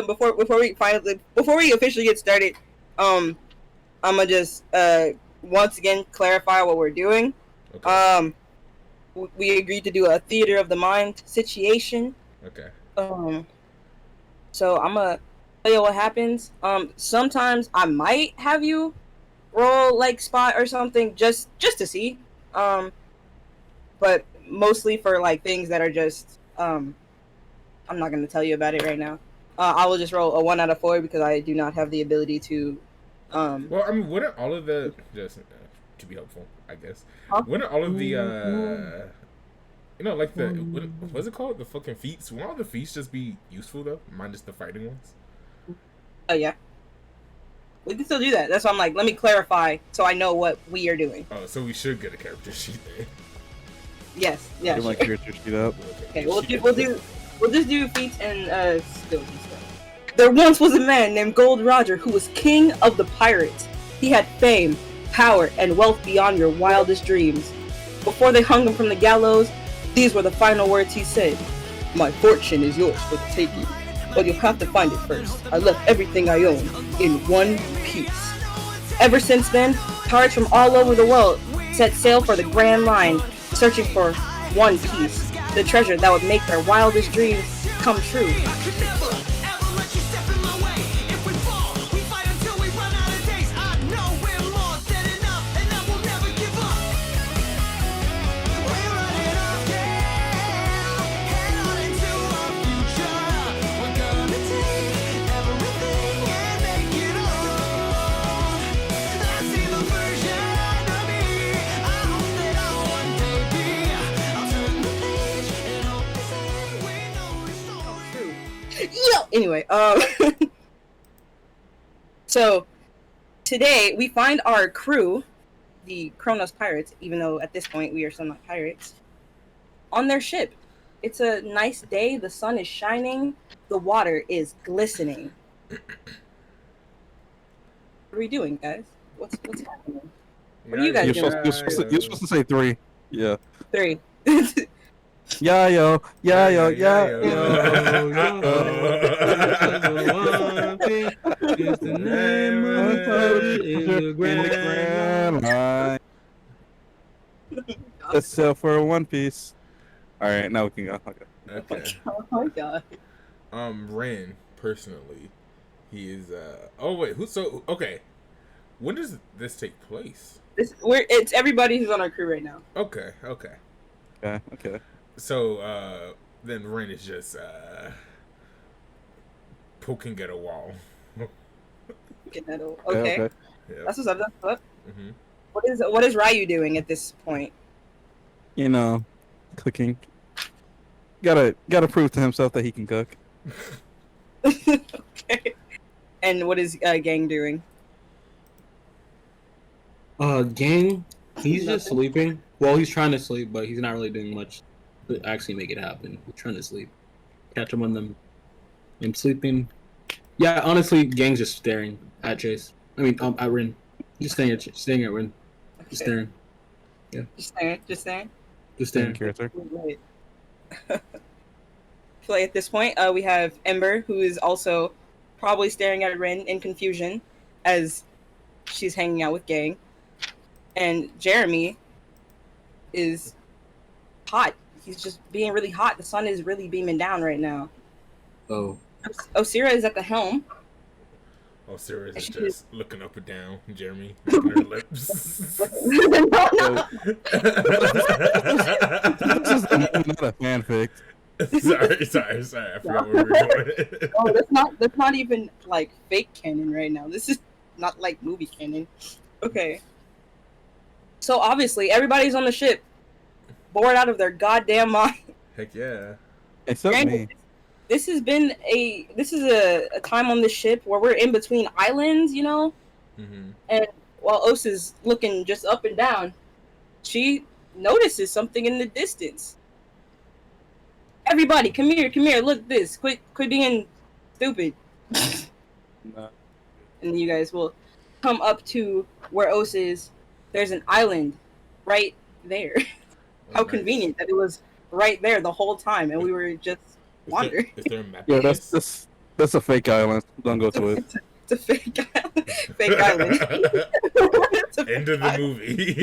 before we officially get started, um, I'm gonna just once again clarify what we're doing. Okay. Um, we agreed to do a theater of the mind situation. Okay. Um, so I'm gonna tell you what happens. Sometimes I might have you roll like spot or something just to see. But mostly for like things that are just I'm not gonna tell you about it right now. I will just roll a 1 out of 4 because I do not have the ability to. Um, Well, I mean, wouldn't all of the just to be helpful, I guess. huh? Wouldn't all of the like what's it called? The fucking feats. Won't all the feats just be useful though, minus the fighting ones? Oh yeah, we can still do that. That's why I'm like, let me clarify so I know what we are doing. Oh, so we should get a character sheet then. Yes, yeah. Get my character sheet up. Okay, we'll just do feats and skills and stuff. There once was a man named Gold Roger who was king of the pirates. He had fame, power, and wealth beyond your wildest dreams. Before they hung him from the gallows, these were the final words he said. My fortune is yours for the taking, but you'll have to find it first. I left everything I own in one piece. Ever since then, pirates from all over the world set sail for the Grand Line, searching for one piece, the treasure that would make their wildest dreams come true. Anyway, so today we find our crew, the Kronos pirates, even though at this point we are still not pirates, on their ship. It's a nice day. The sun is shining. The water is glistening. What are we doing, guys? What's happening? What are you guys doing? You're supposed to say 3. Yeah. 3. Yeah, yo. Yeah, yo. Yeah, yo. It's the name of the Grand Line. Let's sell for one piece. All right, now we can go. Okay. Oh my god. Ren personally, he is. Oh wait, okay? When does this take place? It's everybody who's on our crew right now. Okay. Okay. So then Ren is just poking at a wall. Okay. Yep. That's what's up. That's what's up. Mm-hmm. What is Ryu doing at this point? You know, cooking. Gotta prove to himself that he can cook. Okay. And what is Gang doing? Gang, he's just sleeping. Well, he's trying to sleep, but he's not really doing much to actually make it happen. He's trying to sleep. Catch him on them. I'm sleeping. Yeah, honestly, Gang's just staring at Chase. I mean, at Rin. Just staring at Rin. Just staring. Yeah. Just staring. Character. Right. So at this point, we have Ember, who is also probably staring at Rin in confusion as she's hanging out with Gang. And Jeremy is hot. He's just being really hot. The sun is really beaming down right now. Oh. Osira is at the helm. Sarah is just looking up and down. Jeremy licking her lips. No. This is not a fanfic. Sorry. I forgot where we were going. Oh, that's not even like fake canon right now. This is not like movie canon. Okay. So obviously everybody's on the ship, bored out of their goddamn mind. Heck yeah. Except me. This is a time on the ship where we're in between islands, you know? Mm-hmm. And while Os is looking just up and down, she notices something in the distance. Everybody, come here, look this. Quit being stupid. No. And you guys will come up to where Os is. There's an island right there. How nice. Convenient that it was right there the whole time and we were just wandering. Is there a map? Yeah, that's That's a fake island. Don't go to it. It's a fake island. Fake island. It's a fake End of the island. movie.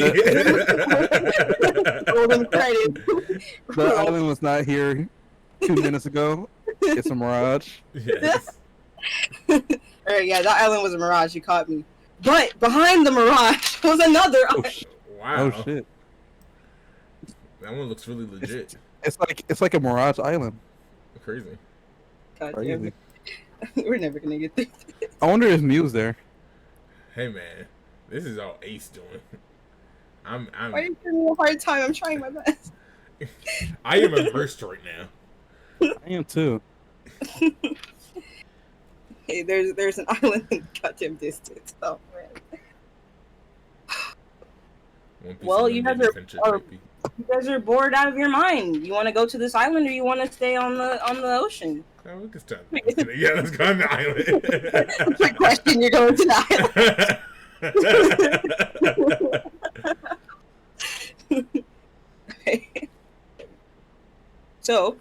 Golden credits. The island was not here 2 minutes ago. It's a mirage. Yes. Alright, yeah, that island was a mirage. You caught me. But behind the mirage was another Oh, island. Wow. oh shit! That one looks really legit. It's like a mirage island. Crazy. God damn Crazy. it. We're never gonna get through this. I wonder if Mew's there. Hey man, this is all Ace doing. Why are you giving me a hard time? I'm trying my best. I am immersed right now. I am too. Hey, there's an island in goddamn distance. Oh man. One Piece Well, you Unlimited guys Adventure, are- baby. You guys are bored out of your mind. You want to go to this island, or you want to stay on the ocean? Oh, we can start. Yeah, let's go on the island. Quick question: you're going to the island. Okay. So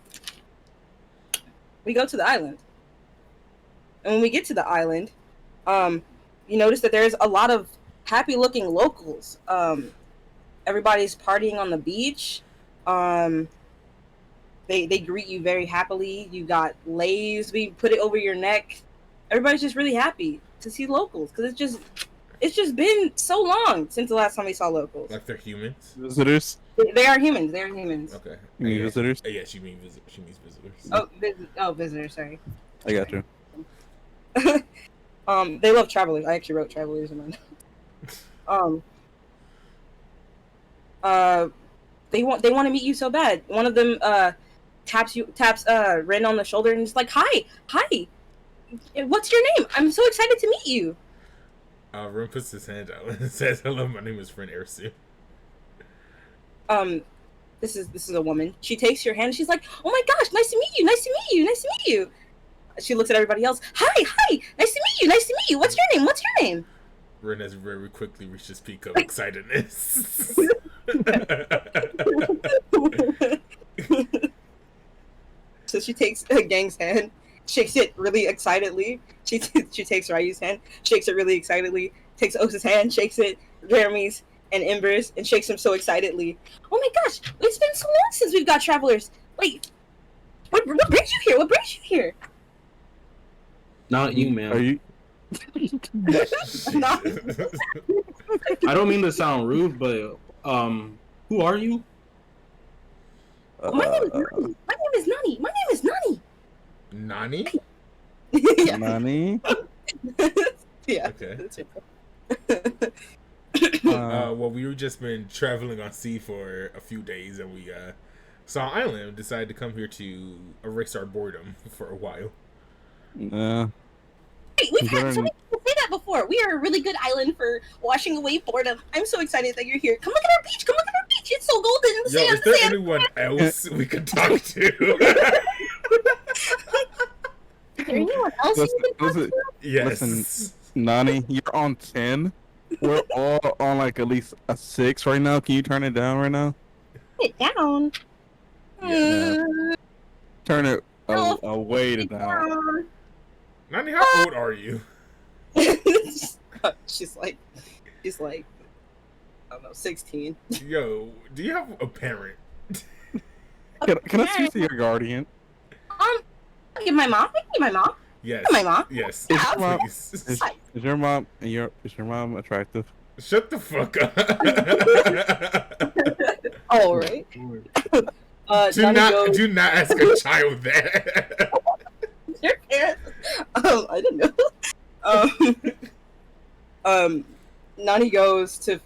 we go to the island, and when we get to the island, you notice that there's a lot of happy-looking locals. Everybody's partying on the beach. They greet you very happily. You got leis being put it over your neck. Everybody's just really happy to see locals because it's just been so long since the last time we saw locals. Like they're humans. Visitors. They are humans. They are humans. Okay. You mean Yeah. visitors? Yeah, she means visitors. Oh, visitors. Sorry. I got you. They love travelers. I actually wrote travelers in my notes. They want to meet you so bad. One of them taps Rin on the shoulder and is like, "Hi, what's your name? I'm so excited to meet you." Rin puts his hand out and says, "Hello, my name is Friend Ersu." This is a woman. She takes your hand and she's like, "Oh my gosh, nice to meet you, nice to meet you, nice to meet you." She looks at everybody else. Hi, nice to meet you, nice to meet you. What's your name? What's your name? Rin has very quickly reached his peak of excitedness. So she takes Gang's hand, shakes it really excitedly. She takes Ryu's hand, shakes it really excitedly. Takes Osa's hand, shakes it, Jeremy's and Ember's, and shakes them so excitedly. Oh my gosh, it's been so long since we've got travelers. Wait, what brings you here? What brings you here? Not you, man. Are you? Not- I don't mean to sound rude, but who are you? My name is Nani. My name is Nani. Nani? Yeah. Nani? Yeah. Okay. That's it. Well, we were just been traveling on sea for a few days, and we saw an island and decided to come here to erase our boredom for a while. Yeah. Hey, we've had so many people say that before. We are a really good island for washing away boredom. I'm so excited that you're here. Come look at our beach. Come look at our beach. It's so golden in the Yo, sand. is there anyone else we could talk to? Is there anyone else you can talk Listen, to? Yes. Listen, Nani, you're on 10. We're all on like at least a 6 right now. Can you turn it down right now? Sit down. Yeah. Turn it No. away to down. Down. Nani, how old are you? she's like, I don't know, 16. Yo, do you have a parent? Can I speak to your guardian? I can give my mom. I can give my mom. Yes. My mom. Yes. Is your mom- Please. Is your mom is your mom attractive? Shut the fuck up. All right. Do not ask a child that. Your parents. I didn't know. Nani goes to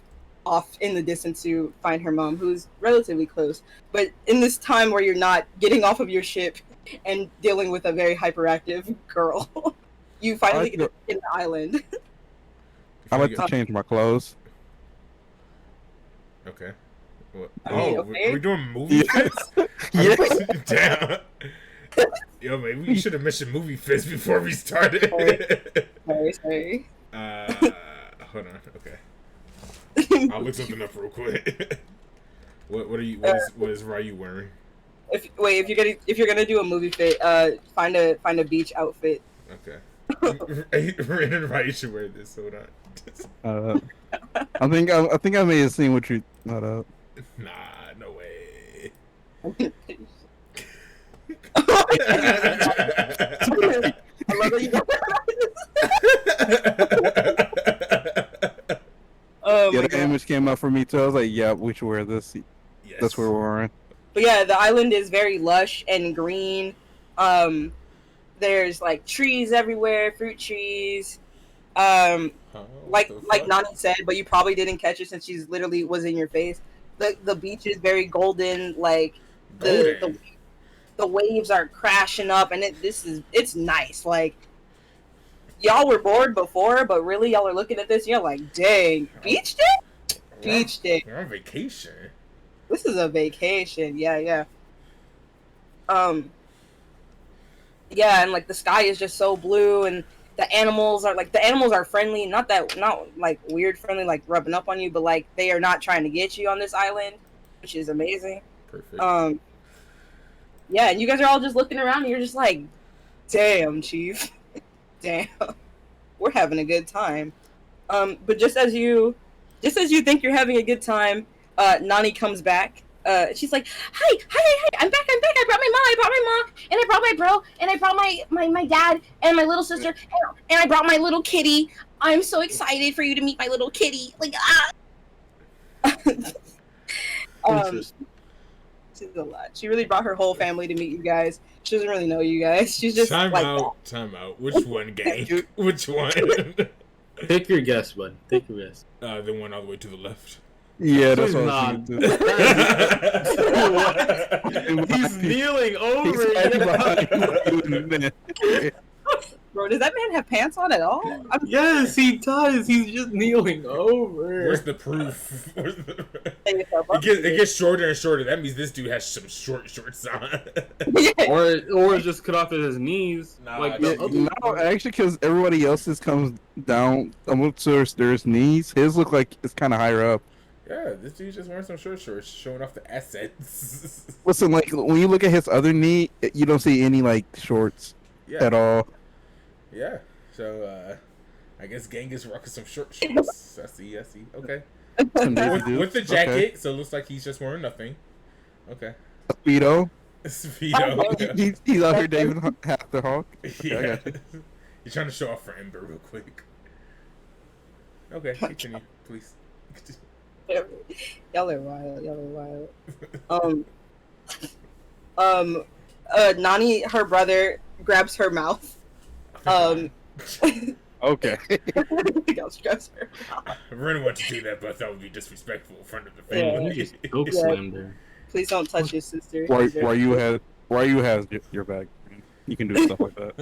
off in the distance to find her mom, who's relatively close. But in this time where you're not getting off of your ship and dealing with a very hyperactive girl, you finally get to in the island. I like to change my clothes. Okay. What? I mean, Oh, okay. we're doing movie fits? Yes. Damn. Yo, maybe we should have mentioned movie fits before we started. Sorry. Hold on. Okay. I'll look something up real quick. What is Ryu wearing? If you're gonna do a movie fit, find a beach outfit Okay. Ren and Ryan should wear this. Hold on. I think I may have seen what you thought of. Nah, no way. I love that you Oh Yeah, my the god. image came out for me too. I was like, yeah, we should wear this. Yes. That's where we're wearing. But yeah, the island is very lush and green. There's like trees everywhere, fruit trees. Huh? Like What the like fuck? Nani said, but you probably didn't catch it since she's literally was in your face. The beach is very golden. Like Golden. the waves are crashing up, and it's nice. Like y'all were bored before, but really y'all are looking at this. And you're like, dang, beach day, beach day. We're on vacation. This is a vacation. Yeah. Yeah, and like the sky is just so blue, and the animals are friendly. Not like weird friendly, like rubbing up on you, but like they are not trying to get you on this island, which is amazing. Perfect. Yeah, and you guys are all just looking around, and you're just like, damn, chief, damn, we're having a good time. But just as you think you're having a good time, Nani comes back. She's like, hi, I'm back. I brought my mom, and I brought my bro, and I brought my dad, and my little sister, and I brought my little kitty. I'm so excited for you to meet my little kitty. Like, Interesting. she's a lot. She really brought her whole family to meet you guys. She doesn't really know you guys. She's just Time like out. Which one, gang? Which one? Take your guess, bud. Take your guess. The one all the way to the left. Yeah, that's Please what I was not. thinking. He's kneeling over He's hiding you. behind you. Bro, does that man have pants on at all? Yes, he does. He's just kneeling over. Where's the proof? It It gets shorter and shorter. That means this dude has some shorts on. Or just cut off at his knees. Nah, like yeah, the other No, actually, because everybody else's comes down almost to their knees. His look like it's kind of higher up. Yeah, this dude just wearing some shorts, showing off the assets. Listen, like when you look at his other knee, you don't see any like shorts Yeah, at all. yeah. So, I guess gang is rocking some shorts. I see. Okay. Some Navy dudes. With the jacket, so it looks like he's just wearing nothing. Okay. Speedo. Speedo. He's out here David half the hawk. Yeah. I got you. You're trying to show off for Ember real quick. Okay, continue, please. Y'all are wild. Nani, her brother, grabs her mouth. Okay. Grabs her mouth. I really want to do that, but that would be disrespectful in front of the Yeah. family. He just choke slammed her. Please don't touch your sister. Why you has your bag? You can do stuff like that.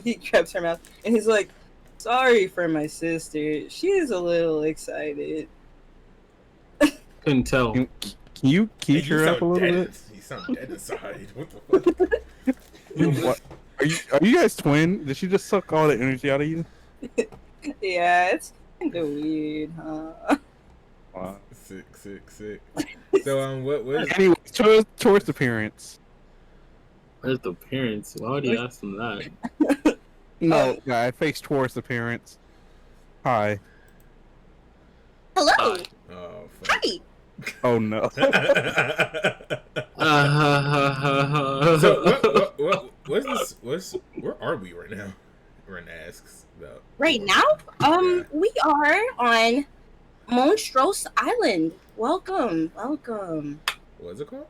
He grabs her mouth and he's like, "Sorry for my sister. She's a little excited." Couldn't tell. Can you keep Hey, her up a little dead. bit? You sound dead inside. What the fuck? What? Are you guys twin? Did she just suck all the energy out of you? Yeah, it's kind of weird, huh? Wow. Sick. So, what is Anyway, towards appearance. Where's the parents? Why would you ask them that? No, guy, face towards appearance. Hi. Hello. Oh, fuck. Hi. Oh no. So, what's this? Where are we right now? Ren asks about. Right now, Yeah. we are on Monstros Island. Welcome. What's it called?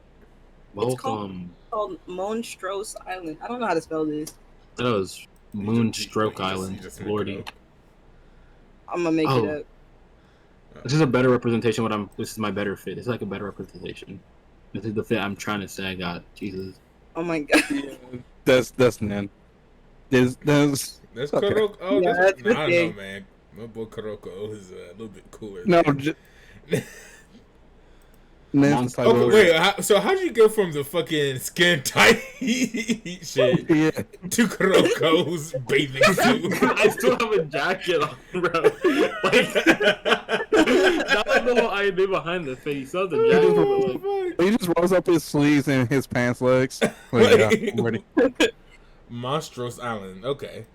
Welcome. It's called Monstros Island. I don't know how to spell this. That was Moonstroke Island. You just make it Lordy. up. I'm gonna make Oh. it up. This is a better representation. This is my better fit. This is like a better representation. This is the fit I'm trying to say I got. Jesus. Oh my god. That's Nan. That's That's Okay. Kuroko. Oh, Yeah, that's, that's the I don't thing. know, man. My boy Kuroko is a little bit cooler. no. Nan's Monster. the type Okay, of- wait. So how did you go from the fucking skin tight shit Yeah. to Kuroko's bathing suit? I still have a jacket on, bro. Like, that was the whole idea behind the face. That was the jacket. But like, Oh, He just rolls up his sleeves and his pants legs. Like, yeah, I'm ready. Monstros Island. Okay.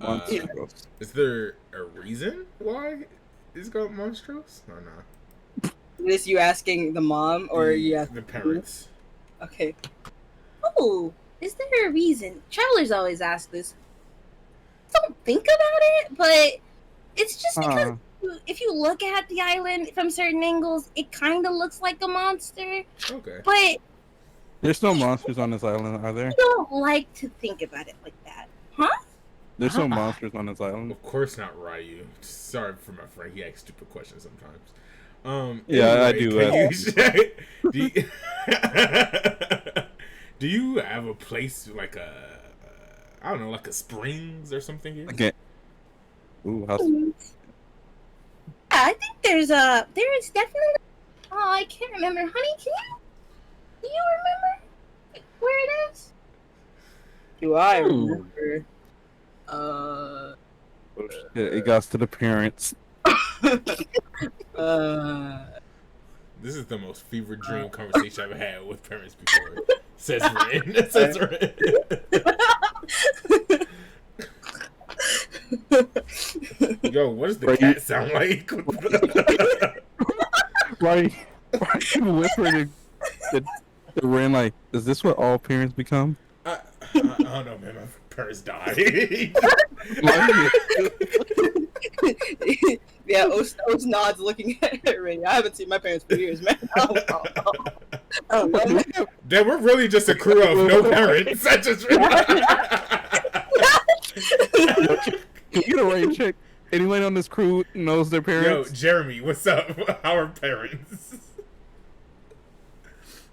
Monstros. Is there a reason why it's called Monstros or not? Is you asking the mom or you asking the parents? Okay. Oh, is there a reason? Travelers always ask this. Don't think about it, but it's just because if you look at the island from certain angles, it kind of looks like a monster. Okay. But There's no monsters on this island, are there? I don't like to think about it like that. Huh? There's no monsters on this island. Of course not, Ryu. Sorry for my friend. He asks stupid questions sometimes. Yeah, I do. Do you have a place like I don't know, like a springs or something here? Okay. Ooh, how's... Yeah, I think there is definitely. Oh, I can't remember, honey. Do you remember where it is? Do I remember? It got to the parents. This is the most fever dream conversation I've had with parents before. Says Ren. Says Ren. Yo, what does the cat sound like? Why you whispering to Ren like, is this what all parents become? I don't know, man. My parents died. Yeah, O's nods looking at Ray. I haven't seen my parents for years, man. Oh, Then we're really just a crew of no parents. I just Can you get a rain check? Anyone on this crew knows their parents? Yo, Jeremy, what's up? How are parents?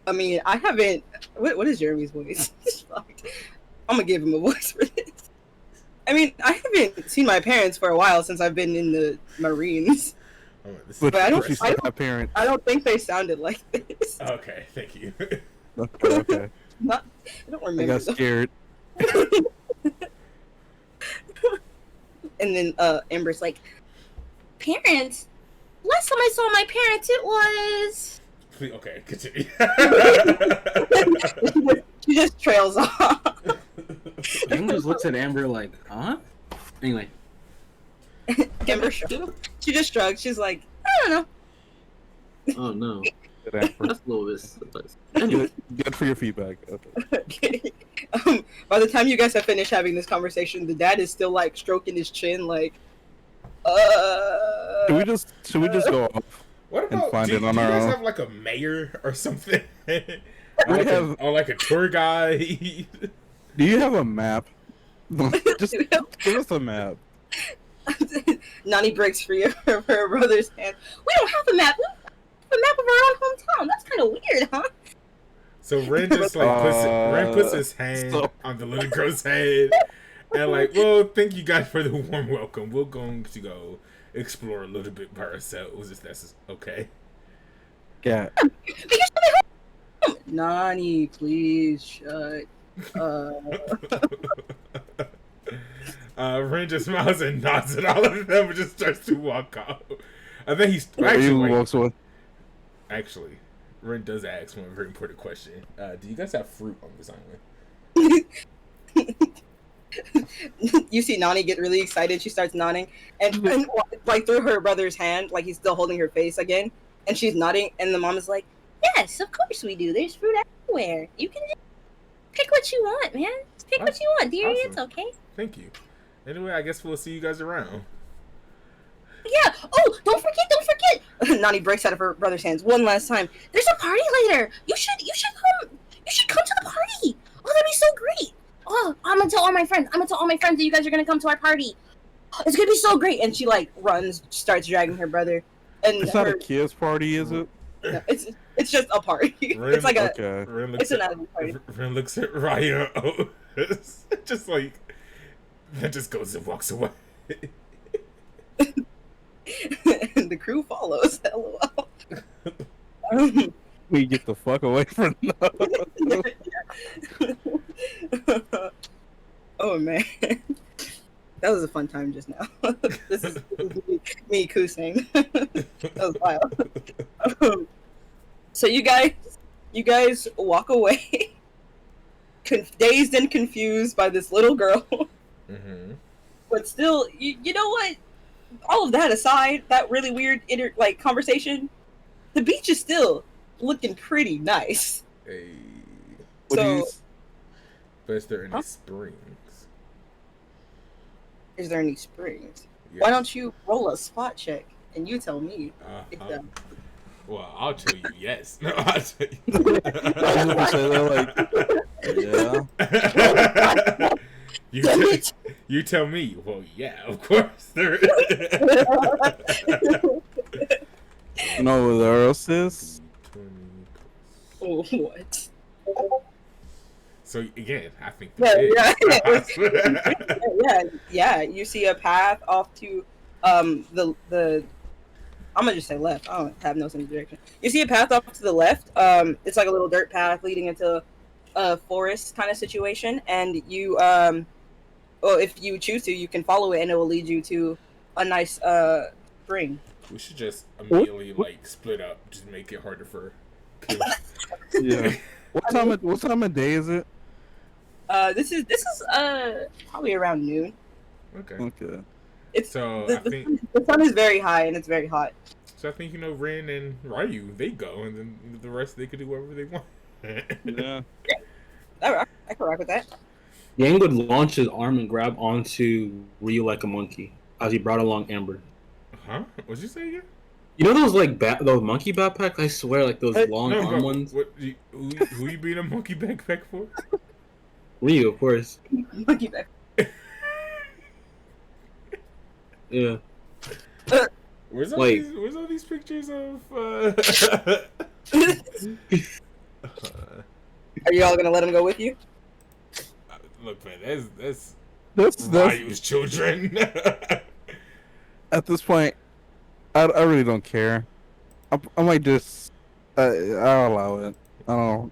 I mean, I haven't. What is Jeremy's voice? I'm gonna give him a voice for this. I mean, I haven't seen my parents for a while since I've been in the Marines. Oh, but I don't think they sounded like this. Okay, thank you. Okay. I don't remember. I got scared. And then Amber's like, parents? Last time I saw my parents, it was... Okay, continue. She just trails off. Jane just looks at Amber like, huh? Anyway. Amber shrugs. She just shrugs. She's like, I don't know. Oh no. Good That's a little bit. Good for your feedback. Okay. By the time you guys have finished having this conversation, the dad is still like stroking his chin, like, Should we just go off? What about, and find do it on you our guys own? have like a mayor or something? Or like a tour guide? Do you have a map? Just give us a map. Nani breaks free of her brother's hand. We don't have a map. We have a map of our own hometown. That's kind of weird, huh? So Ren just like puts his hand on the little girl's head and like, well, thank you guys for the warm welcome. We're going to go explore a little bit by ourselves if that's okay. Yeah. Nani, please shut. Ren just smiles and nods at all of them and just starts to walk off. I think he's walks away. Actually, Ren does ask one very important question. Do you guys have fruit on this island? You see Nani get really excited. She starts nodding, and like through her brother's hand, like he's still holding her face again, and she's nodding. And the mom is like, "Yes, of course we do. There's fruit everywhere. You can just pick what you want, man. Just pick what you want, dearie. Awesome. It's okay." Thank you. Anyway, I guess we'll see you guys around. Yeah. Oh, don't forget. Nani breaks out of her brother's hands one last time. There's a party later. You should come to the party. Oh, that'd be so great. Oh, I'm gonna tell all my friends. That you guys are gonna come to our party. It's gonna be so great. And she like runs, starts dragging her brother. And it's not a kids' party, is it? No, it's just a party. Ren, it's like it's an adult party. Ren looks at Ryan. Just like that, just goes and walks away. And the crew follows. LOL. We get the fuck away from them. Oh man, that was a fun time just now. This is me coosing. That was wild. So you guys walk away. dazed and confused by this little girl. Mm-hmm. But still, you know what? All of that aside, that really weird conversation, the beach is still looking pretty nice. Hey. So, But is there any springs? is there any springs? Yes. Why don't you roll a spot check and you tell me? Well, I'll tell you yes. No, I'll tell you. I was gonna say that, like, yeah. You tell me. Well, yeah, of course there is. You know what else is? Oh, what? So again, I think yeah. You see a path off to the. I'm gonna just say left. I don't have no sense of direction. You see a path off to the left. It's like a little dirt path leading into a forest kind of situation, and you well, if you choose to, you can follow it, and it will lead you to a nice spring. We should just immediately split up, just make it harder for. Yeah. What time of day is it? This is probably around noon. Okay. It's so I think the sun is very high and it's very hot. So I think Ren and Ryu they go, and then the rest they could do whatever they want. Yeah. I can rock with that. Yang would launch his arm and grab onto Ryu like a monkey as he brought along Amber. Huh? What'd you say again? You know those those monkey backpacks? I swear, like those long arm ones. Who you being a monkey backpack for? Ryu, of course. Monkey backpack. Yeah. Where's all these pictures of? Are you all gonna let him go with you? Look, man, that's Ryu's children. At this point, I really don't care. I might just I'll allow it. I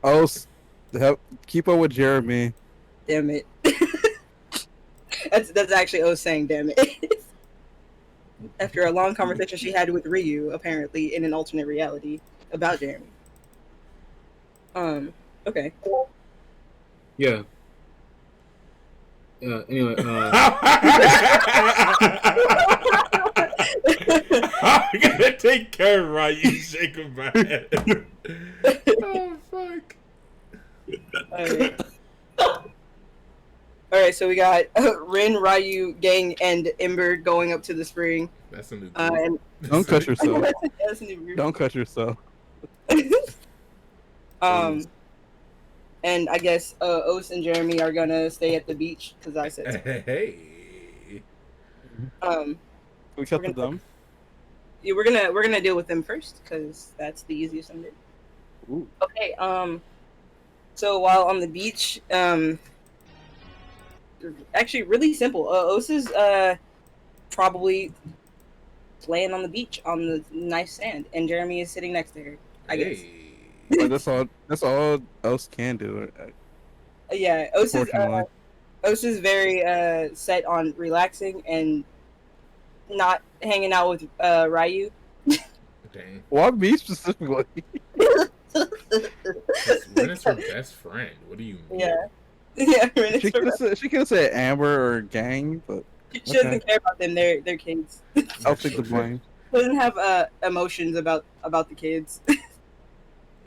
don't. Keep up with Jeremy. Damn it. That's actually O saying damn it. After a long conversation she had with Ryu, apparently in an alternate reality, about Jeremy. Okay. Yeah. Anyway, I'm gonna take care of Ryu shaking my head. Oh fuck. Alright, so we got Rin, Ryu, Gang, and Ember going up to the spring. That's a new and Don't cut yourself. that's a new group. Don't cut yourself. And I guess Os and Jeremy are gonna stay at the beach because I said so. Hey. We cut them. Yeah, we're gonna deal with them first because that's the easiest one to do. Ooh. Okay. So while on the beach, actually really simple. Os is probably laying on the beach on the nice sand, and Jeremy is sitting next to her. I guess. Well, that's all else can do. Yeah, Os is very set on relaxing and not hanging out with Ryu. Dang. Why me specifically? Ren is her best friend. What do you mean? Yeah. She could have said Amber or Gang, but she doesn't care about them. They're kids. I'll take the blame. Doesn't have emotions about the kids.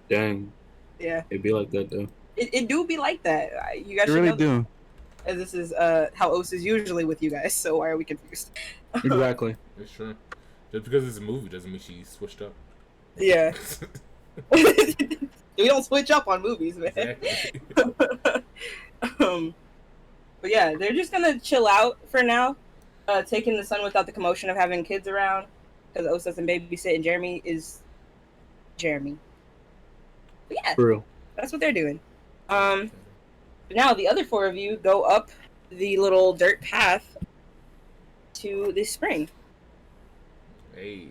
dang. Yeah. It'd be like that though. It do be like that. You guys You should really know do. As this is how Os is usually with you guys. So why are we confused? Exactly. It's true. Just because it's a movie doesn't mean she's switched up. Yeah. We don't switch up on movies, man. Exactly. But yeah, they're just gonna chill out for now, taking the sun without the commotion of having kids around, because Os doesn't babysit and Jeremy is Jeremy. But yeah, For real. that's what they're doing. But now the other four of you go up the little dirt path to the spring. Hey.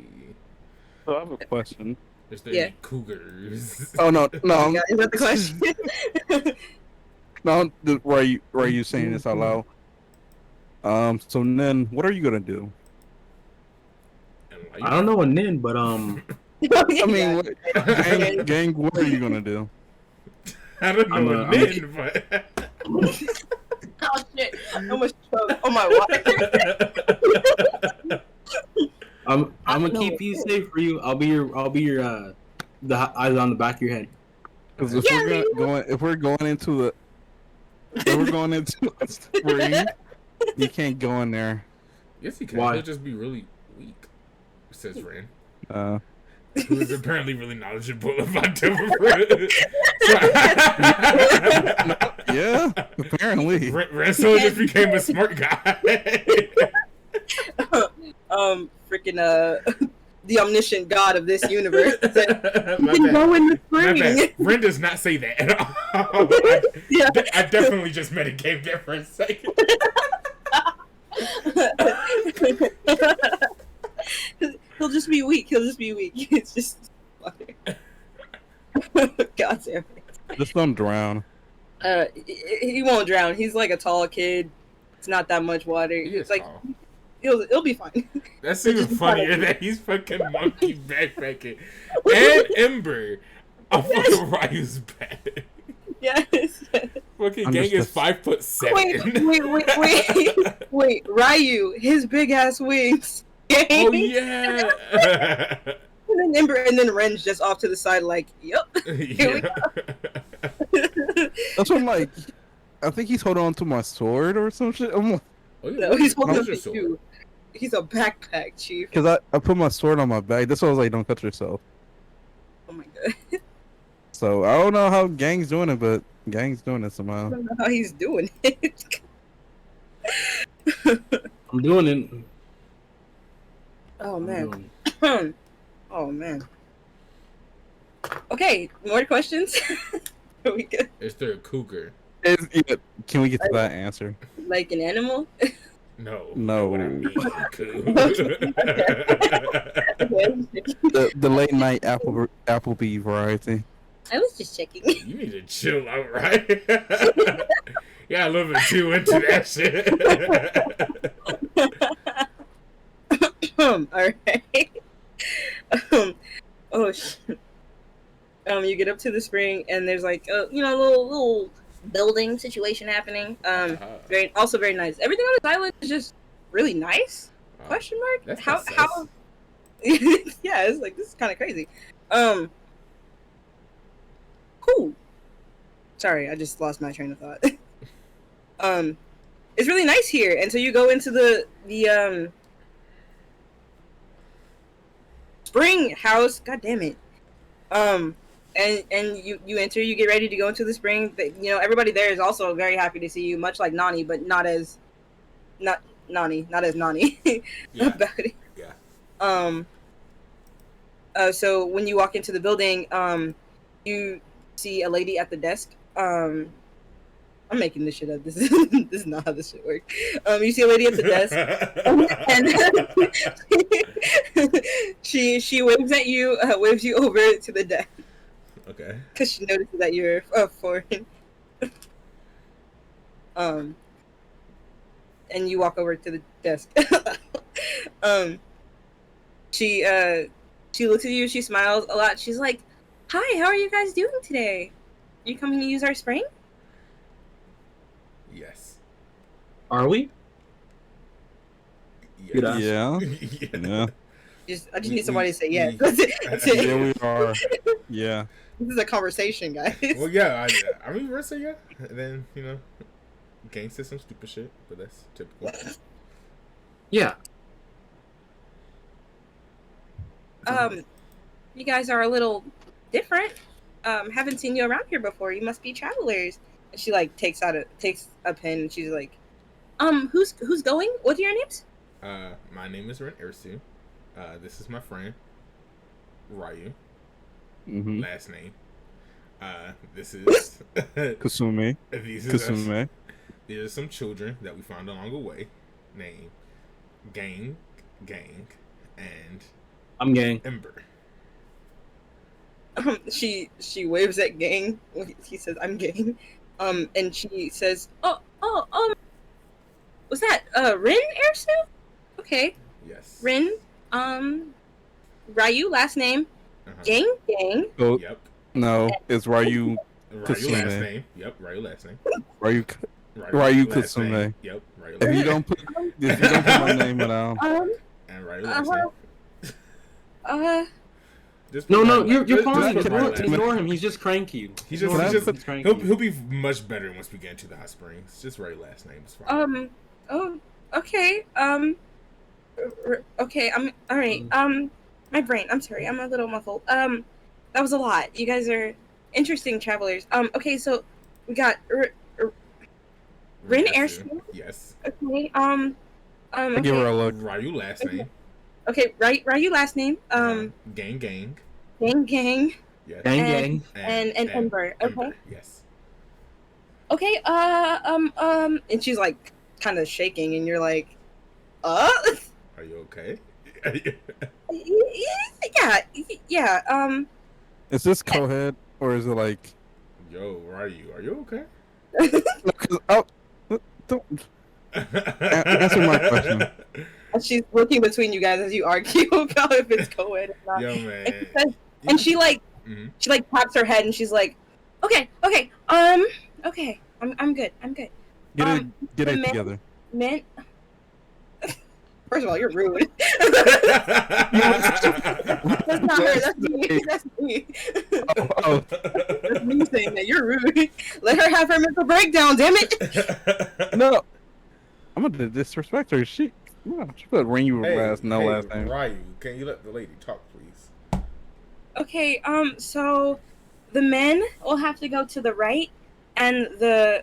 So I have a question. Is there any cougars? Oh no. Yeah, is that the question? No, why are you saying this out loud? So then, what are you gonna do? I don't know a nin, but I mean, gang, what are you gonna do? I don't know what Nin, but. Oh shit! I almost choked. Oh my god. I'm gonna keep you safe for you. I'll be your the eyes on the back of your head. Because if we're going into a spring, you can't go in there. Yes, he can. Why? He'll just be really weak, says Ren. Who is apparently really knowledgeable about devil fruit. Yeah, apparently. Ren just became a smart guy. Freaking the omniscient god of this universe. You can go in the spring. Ren does not say that at all. I definitely just metagame there for a second. He'll just be weak. It's just funny. God damn it. Just don't drown. He won't drown. He's like a tall kid. It's not that much water. It's like tall. It'll be fine. That's even funnier that he's fucking monkey backpacking. And Ember on fucking Ryu's back. Yes. Fucking gang is 5'7". Wait, Ryu, his big ass wings. Oh yeah. And then Ember, and then Ren's just off to the side, like, yep. Here we go. That's what I'm like. I think he's holding on to my sword or some shit. I'm like, no, he's holding on to you. He's a backpack chief. Because I put my sword on my back. That's why I was like, don't cut yourself. Oh my god. So I don't know how Gang's doing it, but Gang's doing it somehow. I don't know how he's doing it. I'm doing it. Oh man. Oh man. Okay, more questions? Are we good? Is there a cougar? Can we get to that answer? Like an animal? No. No. What I mean, the late night Applebee variety. I was just checking. You need to chill out, right? Yeah, a little bit too into that shit. Alright. Oh shit. You get up to the spring and there's like a little building situation happening. Very nice. Everything on this island is just really nice. Question mark? That's how yeah, it's like this is kinda crazy. Cool. Sorry, I just lost my train of thought. It's really nice here, and so you go into the spring house. God damn it. And you enter. You get ready to go into the spring. Everybody there is also very happy to see you, much like Nani, but not as Nani Yeah. about it. Yeah. So when you walk into the building, you see a lady at the desk. I'm making this shit up. This is not how this shit works. You see a lady at the desk, and she waves at you, waves you over to the desk. Okay. Because she notices that you're foreign. And you walk over to the desk. She looks at you. She smiles a lot. She's like, "Hi, how are you guys doing today? You coming to use our spring?" Yes. Are we? Yes. Yeah. Yeah. I just need somebody to say yes. Yeah, we are. Yeah. This is a conversation, guys. Well, yeah. I mean, we're saying yeah. And then Gang says some stupid shit, but that's typical. Yeah. You guys are a little different. Haven't seen you around here before. You must be travelers. And she like takes a pen and she's like, who's going? What are your names? My name is Ren Ersu. This is my friend Ryu. Mm-hmm. Last name. This is Kasumi. Kasumi. These are some children that we found along the way, named Gang, and I'm Gang. Ember. She waves at Gang. He says, "I'm Gang." And she says, was that Rin Ersu? Okay. Yes. Rin. Ryu, last name. Uh-huh. Gang. Oh, Yep. no, it's Ryu. Ryu last name. Yep, Ryu last name. Ryu last name. Kusume. Yep, Ryu. If you don't put my name down. And Ryu last name. No, you're fine. fine. Ignore him. He's just cranky. He'll be much better once we get into the hot springs. Just Ryu last name is fine. Oh. Okay. Okay. I'm all right. My brain. I'm sorry. I'm a little muffled. That was a lot. You guys are interesting travelers. Okay. So we got Rin Airstream. Yes. Okay. I give her a look. Ryu last name. Okay. Ryu last name. Gang. Gang. Yes. Gang. And Ember. Okay. Yes. Okay. And she's like kind of shaking, and you're like, Are you okay? Yeah. Is this co-head or is it like? Yo, are you okay? Don't answer my question. And she's looking between you guys as you argue about if it's co-ed or not. Yo, man. And she like Mm-hmm. she like taps her head and she's like, okay, okay, I'm good. Get it together. Men. First of all, you're rude. That's not her. That's me. That's me. Oh. That's me saying that you're rude. Let her have her mental breakdown. Damn it. No, I'm gonna disrespect her. She put ring you last name. Ryu, can you let the lady talk, please? Okay. So the men will have to go to the right, and the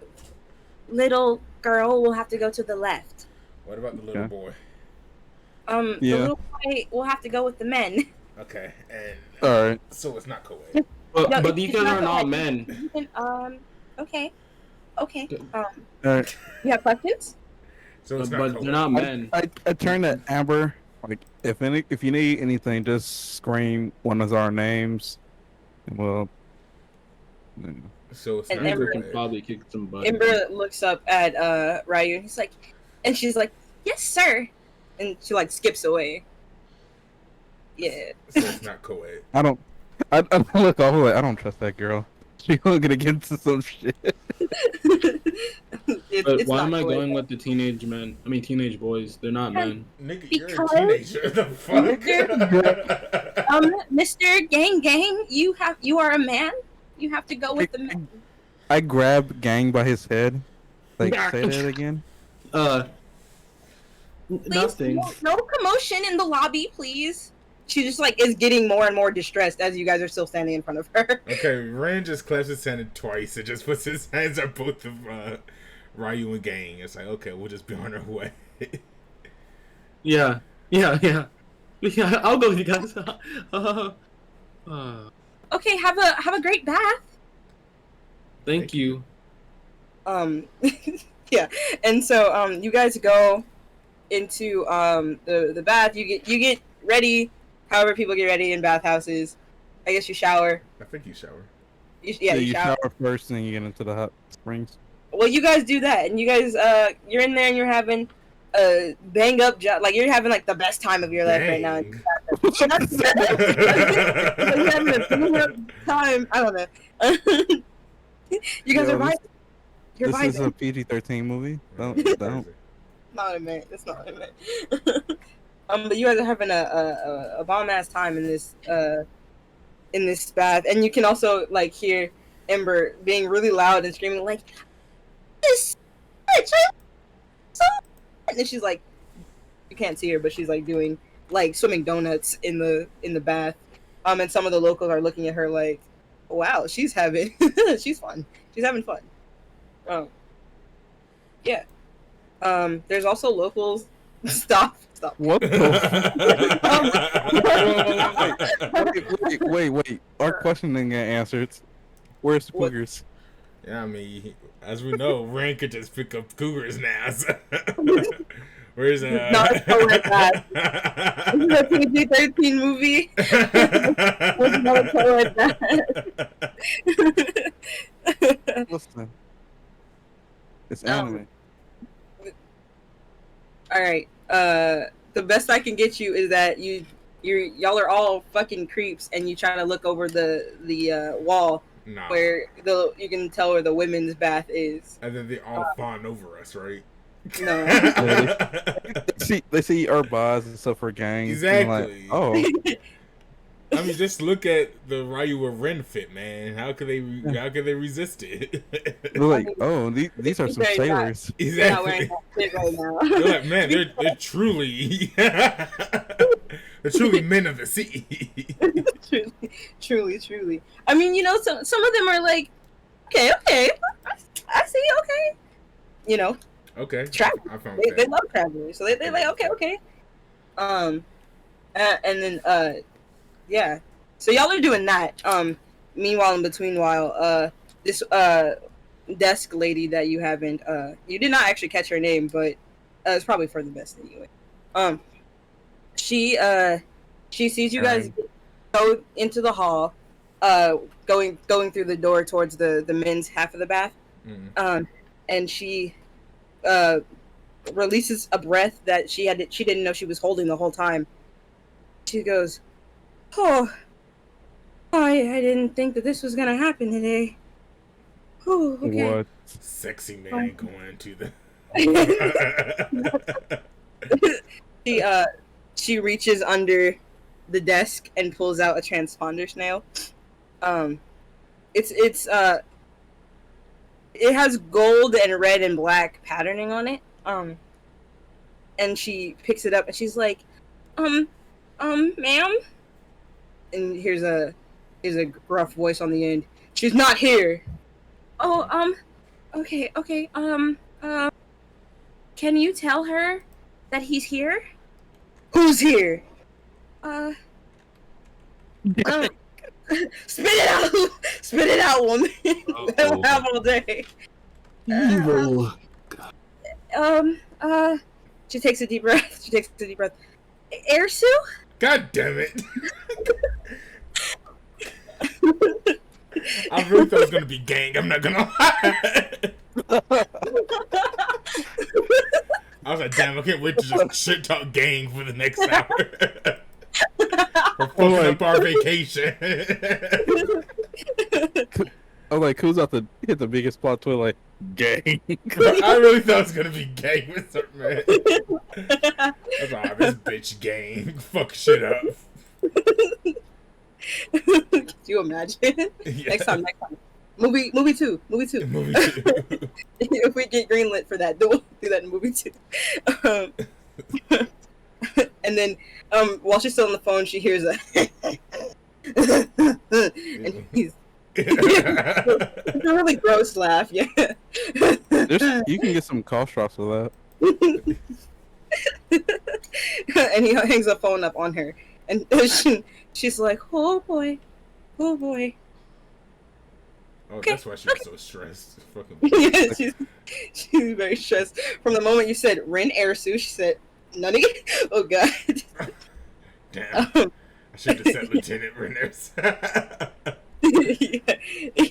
little girl will have to go to the left. What about the little boy? The little boy will have to go with the men. Okay, and all right. So it's not co-ed. But these guys are not men. Okay. All right. You have questions? So it's but they're not men. I turned to Amber. Like, if you need anything, just scream one of our names, and we'll. So it's and not Ember can probably kick some butt. Ember looks up at Ryu and she's like, "Yes, sir," and she like skips away. Yeah. So it's not co-ed. I look off like I don't trust that girl. She gonna get into some shit. But why am I going with the teenage men? I mean, teenage boys. They're not men. Nigga, you're a teenager. The fuck? Mr. Gang, you are a man. You have to go with the men. I grab Gang by his head. Like, say that again. Please, Nothing. No commotion in the lobby, please. She just like is getting more and more distressed as you guys are still standing in front of her. Okay, Ren just claps his hand twice and just puts his hands on both of Ryu and Gang. It's like, okay, we'll just be on our way. Yeah. I'll go with you guys. Okay, have a great bath. Thank you. Yeah, and so you guys go into the bath. You get ready. However, people get ready in bathhouses. I guess you shower. I think you shower. You shower first, and then you get into the hot springs. Well, you guys do that, and you guys you're in there and you're having a bang up job. Like you're having like the best time of your life right now. You're having a bang up time. I don't know. You guys are vibing. This is a PG-13 movie. Don't. Not what I meant. That's not what I meant. But you guys are having a bomb ass time in this bath, and you can also like hear Ember being really loud and screaming like, "This bitch!" And she's like, you can't see her, but she's like doing like swimming donuts in the bath. And some of the locals are looking at her like, wow, she's having she's fun. She's having fun. Yeah. There's also locals. Stop. What the? Wait. Our question didn't get answered. Where's the cougars? Yeah, I mean, as we know, Ren could just pick up cougars now. So. Where's Not so like that. This is a PG-13 movie. There's no so like that. Listen, it's anime. All right. The best I can get you is that y'all are all fucking creeps, and you try to look over the wall, Nah. where you can tell where the women's bath is. And then they all fawn over us, right? No. They see our bars and stuff for gangs. Exactly. Like, oh, I mean, just look at the Ryu with Ren fit, man. How could they resist it? they're like, oh, these are some sailors. They're not wearing Exactly. that shit right now. They're like, man, they're truly they're truly men of the sea. truly. I mean, you know, some of them are like, okay, I see, okay. You know, Okay. travelers. They love travelers, so they're like, okay. And then yeah. So y'all are doing that. Meanwhile, in between while, this desk lady that you haven't you did not actually catch her name, but it's probably for the best anyway. She sees you guys go into the hall, going through the door towards the men's half of the bath. And she releases a breath that she didn't know she was holding the whole time. She goes, "Oh, I didn't think that this was gonna happen today." Oh, okay. What? Sexy man going to the she reaches under the desk and pulls out a transponder snail. It has gold and red and black patterning on it. And she picks it up and she's like, ma'am? And here's a gruff voice on the end. "She's not here." "Oh, okay, can you tell her that he's here?" "Who's here?" Spit it out, woman. I don't have all day. Evil. She takes a deep breath. "Ersu?" God damn it. I really thought it was gonna be gang, I'm not gonna lie. I was like, damn, I can't wait to just shit talk gang for the next hour. We're fucking up our vacation. I'm like, who's out to hit the biggest plot twist? Like, gang. I really thought it was gonna be gang with certain man. I was like, oh, this bitch gang. Fuck shit up. Could you imagine? Yeah. Next time. Movie two. Movie 2. If we get greenlit for that, we'll do that in movie 2. And then, while she's still on the phone, she hears a and he's it's a really gross laugh. Yeah. You can get some cough drops with that. And he hangs the phone up on her, and she's like, "Oh boy." Oh, that's why she was so stressed. Fucking Yeah, she's very stressed. From the moment you said Ren Ersu, she said, "Nani?" Oh god. Damn. I should have said Lieutenant Renners.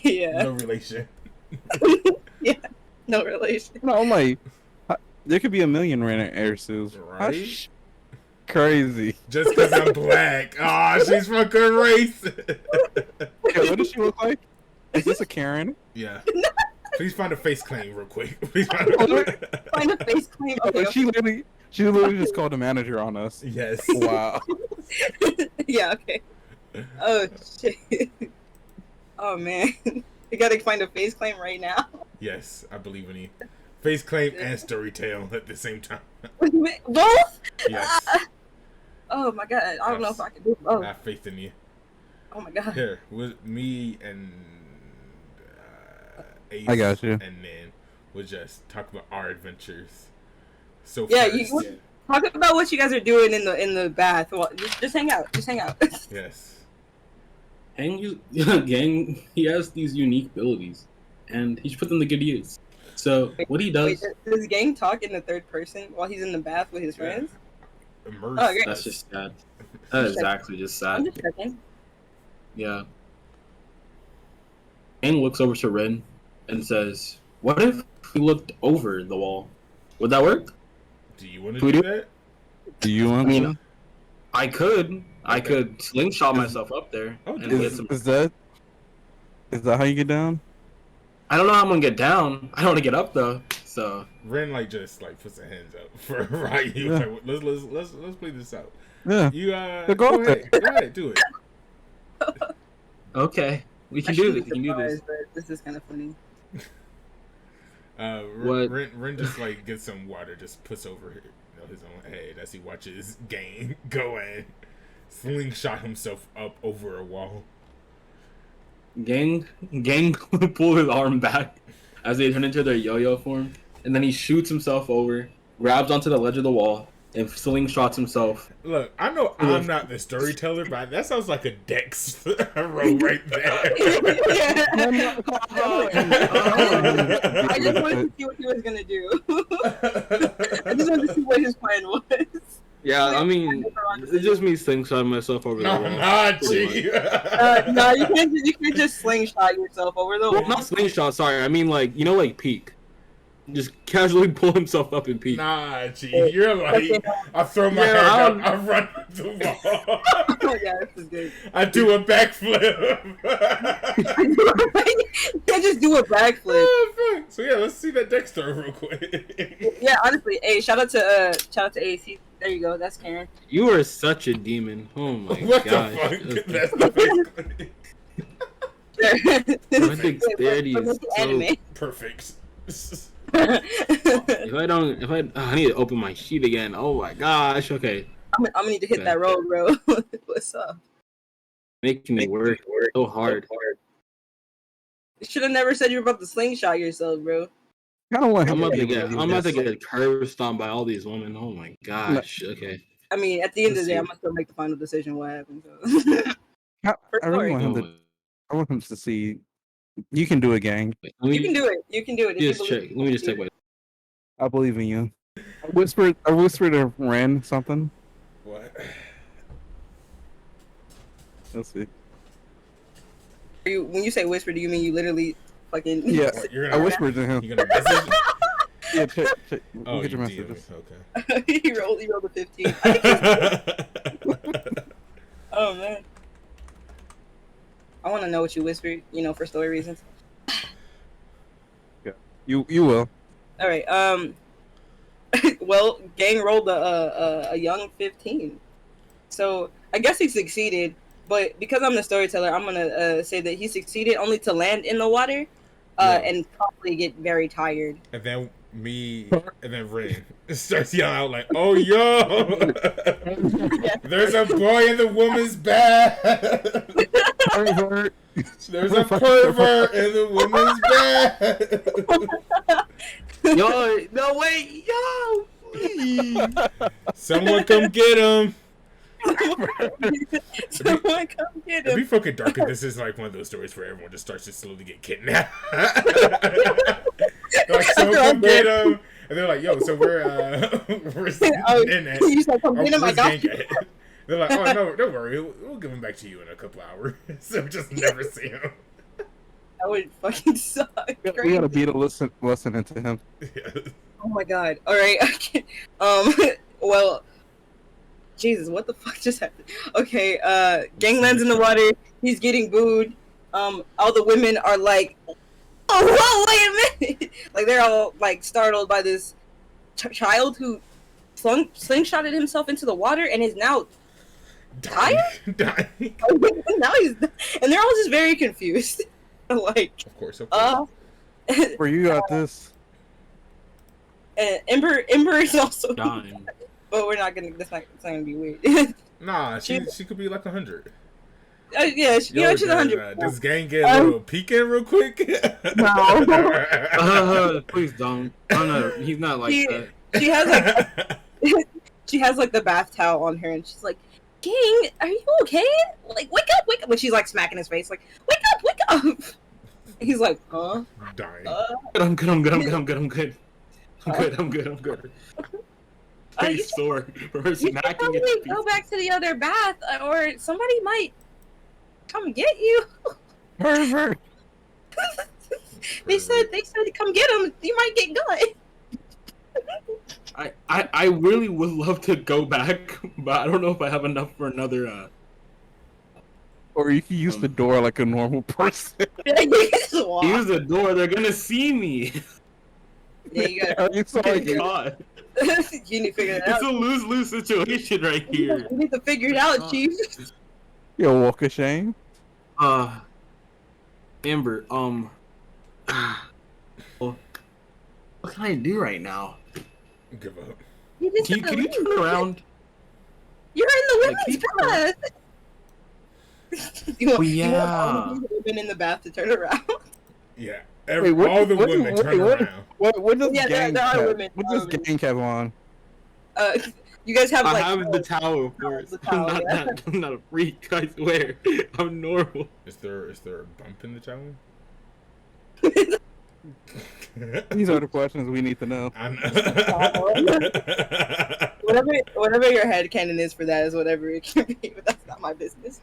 Yeah. No relation. Yeah. No relation. No, I'm like, there could be a million random airsuits. Right? Crazy. Just because I'm black. Aw, she's fucking racist. Okay, what does she look like? Is this a Karen? Yeah. Please find a face claim real quick. Please Find a face claim. Okay. She literally just called the manager on us. Yes. Wow. Yeah, okay. Oh, shit. Oh, man. You gotta find a face claim right now. Yes, I believe in you. Face claim and story tale at the same time. Both? Yes. Oh, my God. I don't know if I can do both. I have faith in you. Oh, my God. Here, with me and Ace I got you. And then we'll just talk about our adventures. So Yeah, first, talk about what you guys are doing in the bath. Well, just hang out. Just hang out. Yes. Gang, he has these unique abilities, and he should put them to good use. So what he does? Wait, does Gang talk in the third person while he's in the bath with his friends? Immerse. Oh, great. That's just sad. That is actually just sad. I'm just checking. Yeah. Aang looks over to Ren and says, "What if we looked over the wall? Would that work?" Do you want to do that? Do you want to? I could slingshot myself up there Oh, and dude. get some. Is that Is that how you get down? I don't know how I'm gonna get down. I don't want to get up though. So Ren like just like puts her hands up for Ryu. Yeah. Like, let's play this out. Yeah. You Go go ahead. ahead. Go ahead, do it. okay, we can I do shouldn't this. be We can do this. surprised, but this is kind of funny. What? Ren just like gets some water, just puts over his own head as he watches Gang go and slingshot himself up over a wall. Gang pull his arm back as they turn into their yo-yo form, and then he shoots himself over, grabs onto the ledge of the wall, and slingshots himself. Look, I know I'm not the storyteller, but that sounds like a Dex roll right there. Yeah. I just wanted to see what he was gonna do. I just wanted to see what his plan was. Yeah, I mean, it just means slingshotting myself over the wall. Nah, G. No, you can't just slingshot yourself over the Well, wall. not slingshot. Sorry, I mean like like peek. Just casually pull himself up and peek. Nah, G. You're like, I throw my hand up, I run up the wall. Oh, yeah, this is good. I do a backflip. You can't just do a backflip. So yeah, let's see that Dexter real quick. Yeah, honestly, hey, shout out to AC. There you go. That's Karen. You are such a demon. Oh my What gosh. the fuck? Okay. That's the My dexterity is so anime. perfect. I need to open my sheet again. Oh my gosh. Okay. I'm gonna need to hit that roll, bro. What's up? Making me work so hard. You should have never said you were about to slingshot yourself, bro. I don't want I'm him about to get curb stomped by all these women. Oh my gosh. Okay. I mean, at the end of the day, I'm gonna still make the final decision what happens. So. I really story. want him to. I want him to see. You can do it, gang. Wait, let me You can do it. You can do it. If just you check. believe Let me just check. you. Wait. I believe in you. I whispered to Ren something. What? Let's see. When you say whisper, do you mean you literally fucking? Yeah, What, you're I gonna, whispered to him. you gonna message? Yeah, check. Oh, Look at you your DM messages. me. Okay. he rolled a 15. Oh man. I want to know what you whispered. For story reasons. Yeah, you will. All right. Well, Gang rolled a young 15, so I guess he succeeded. But because I'm the storyteller, I'm gonna say that he succeeded only to land in the water, and probably get very tired. And then and then Ren starts yelling out like, "Oh yo, there's a boy in the woman's bed. Pervert. There's a pervert in the woman's bed. Yo, no wait, yo, please. Someone come get him." Someone come get It'd be him. fucking dark if this is like one of those stories where everyone just starts to slowly get kidnapped. Like, someone come get him, and they're like, "Yo, so we're in it." You said come get him. I where's got Gang you. at? They're like, "Oh no, don't worry, we'll give him back to you in a couple hours." So just never see him. That would fucking suck. We gotta beat a lesson into him. Yeah. Oh my god. All right. Okay. Well. Jesus, what the fuck just happened? Okay. Gang lands in the water. He's getting booed. All the women are like, "Oh, whoa, wait a minute!" Like they're all like startled by this child who slingshotted himself into the water and is now Dying. now he's, and they're all just very confused. Like, Of course. Where you got this? and Ember is also Dying. but we're not gonna. It's not gonna be weird. Nah, she could be like 100. Yeah, she's 100. Does Gang get a little peek in real quick? No. Please don't. Oh no, he's not like that. She has like she has like the bath towel on her, and she's like, "Gang, are you okay? Like, wake up, wake up!" When she's like smacking his face, like, "Wake up, wake up!" He's like, "Huh?" Dying. I'm good. You Face sore for her You should smacking probably his go face. back to the other bath, or somebody might come get you. Pervert. They said to come get him. You might get got. I really would love to go back, but I don't know if I have enough for another Or you can use the door like a normal person. Just walk. Use the door. They're gonna see me. Yeah, you gotta. You saw Oh my it. God. You need to figure it out. It's a lose-lose situation right here. You need to figure it out, Chief. Yo, walk of shame. Amber, what can I do right now? Give up. You just Can gotta you leave. turn around? You're in the Like, women's keep bath. You want, Oh, you want yeah. all the women in the bath to turn around? Yeah. Wait, All the women turn around. What does Yeah, gang there are have? women. What does gang have on? You guys have I like. have the towel, of course. The towel, yeah. I'm not a freak, I swear. I'm normal. Is there a bump in the shower? These are the questions we need to know. Whatever your headcanon is for that is whatever it can be, but that's not my business.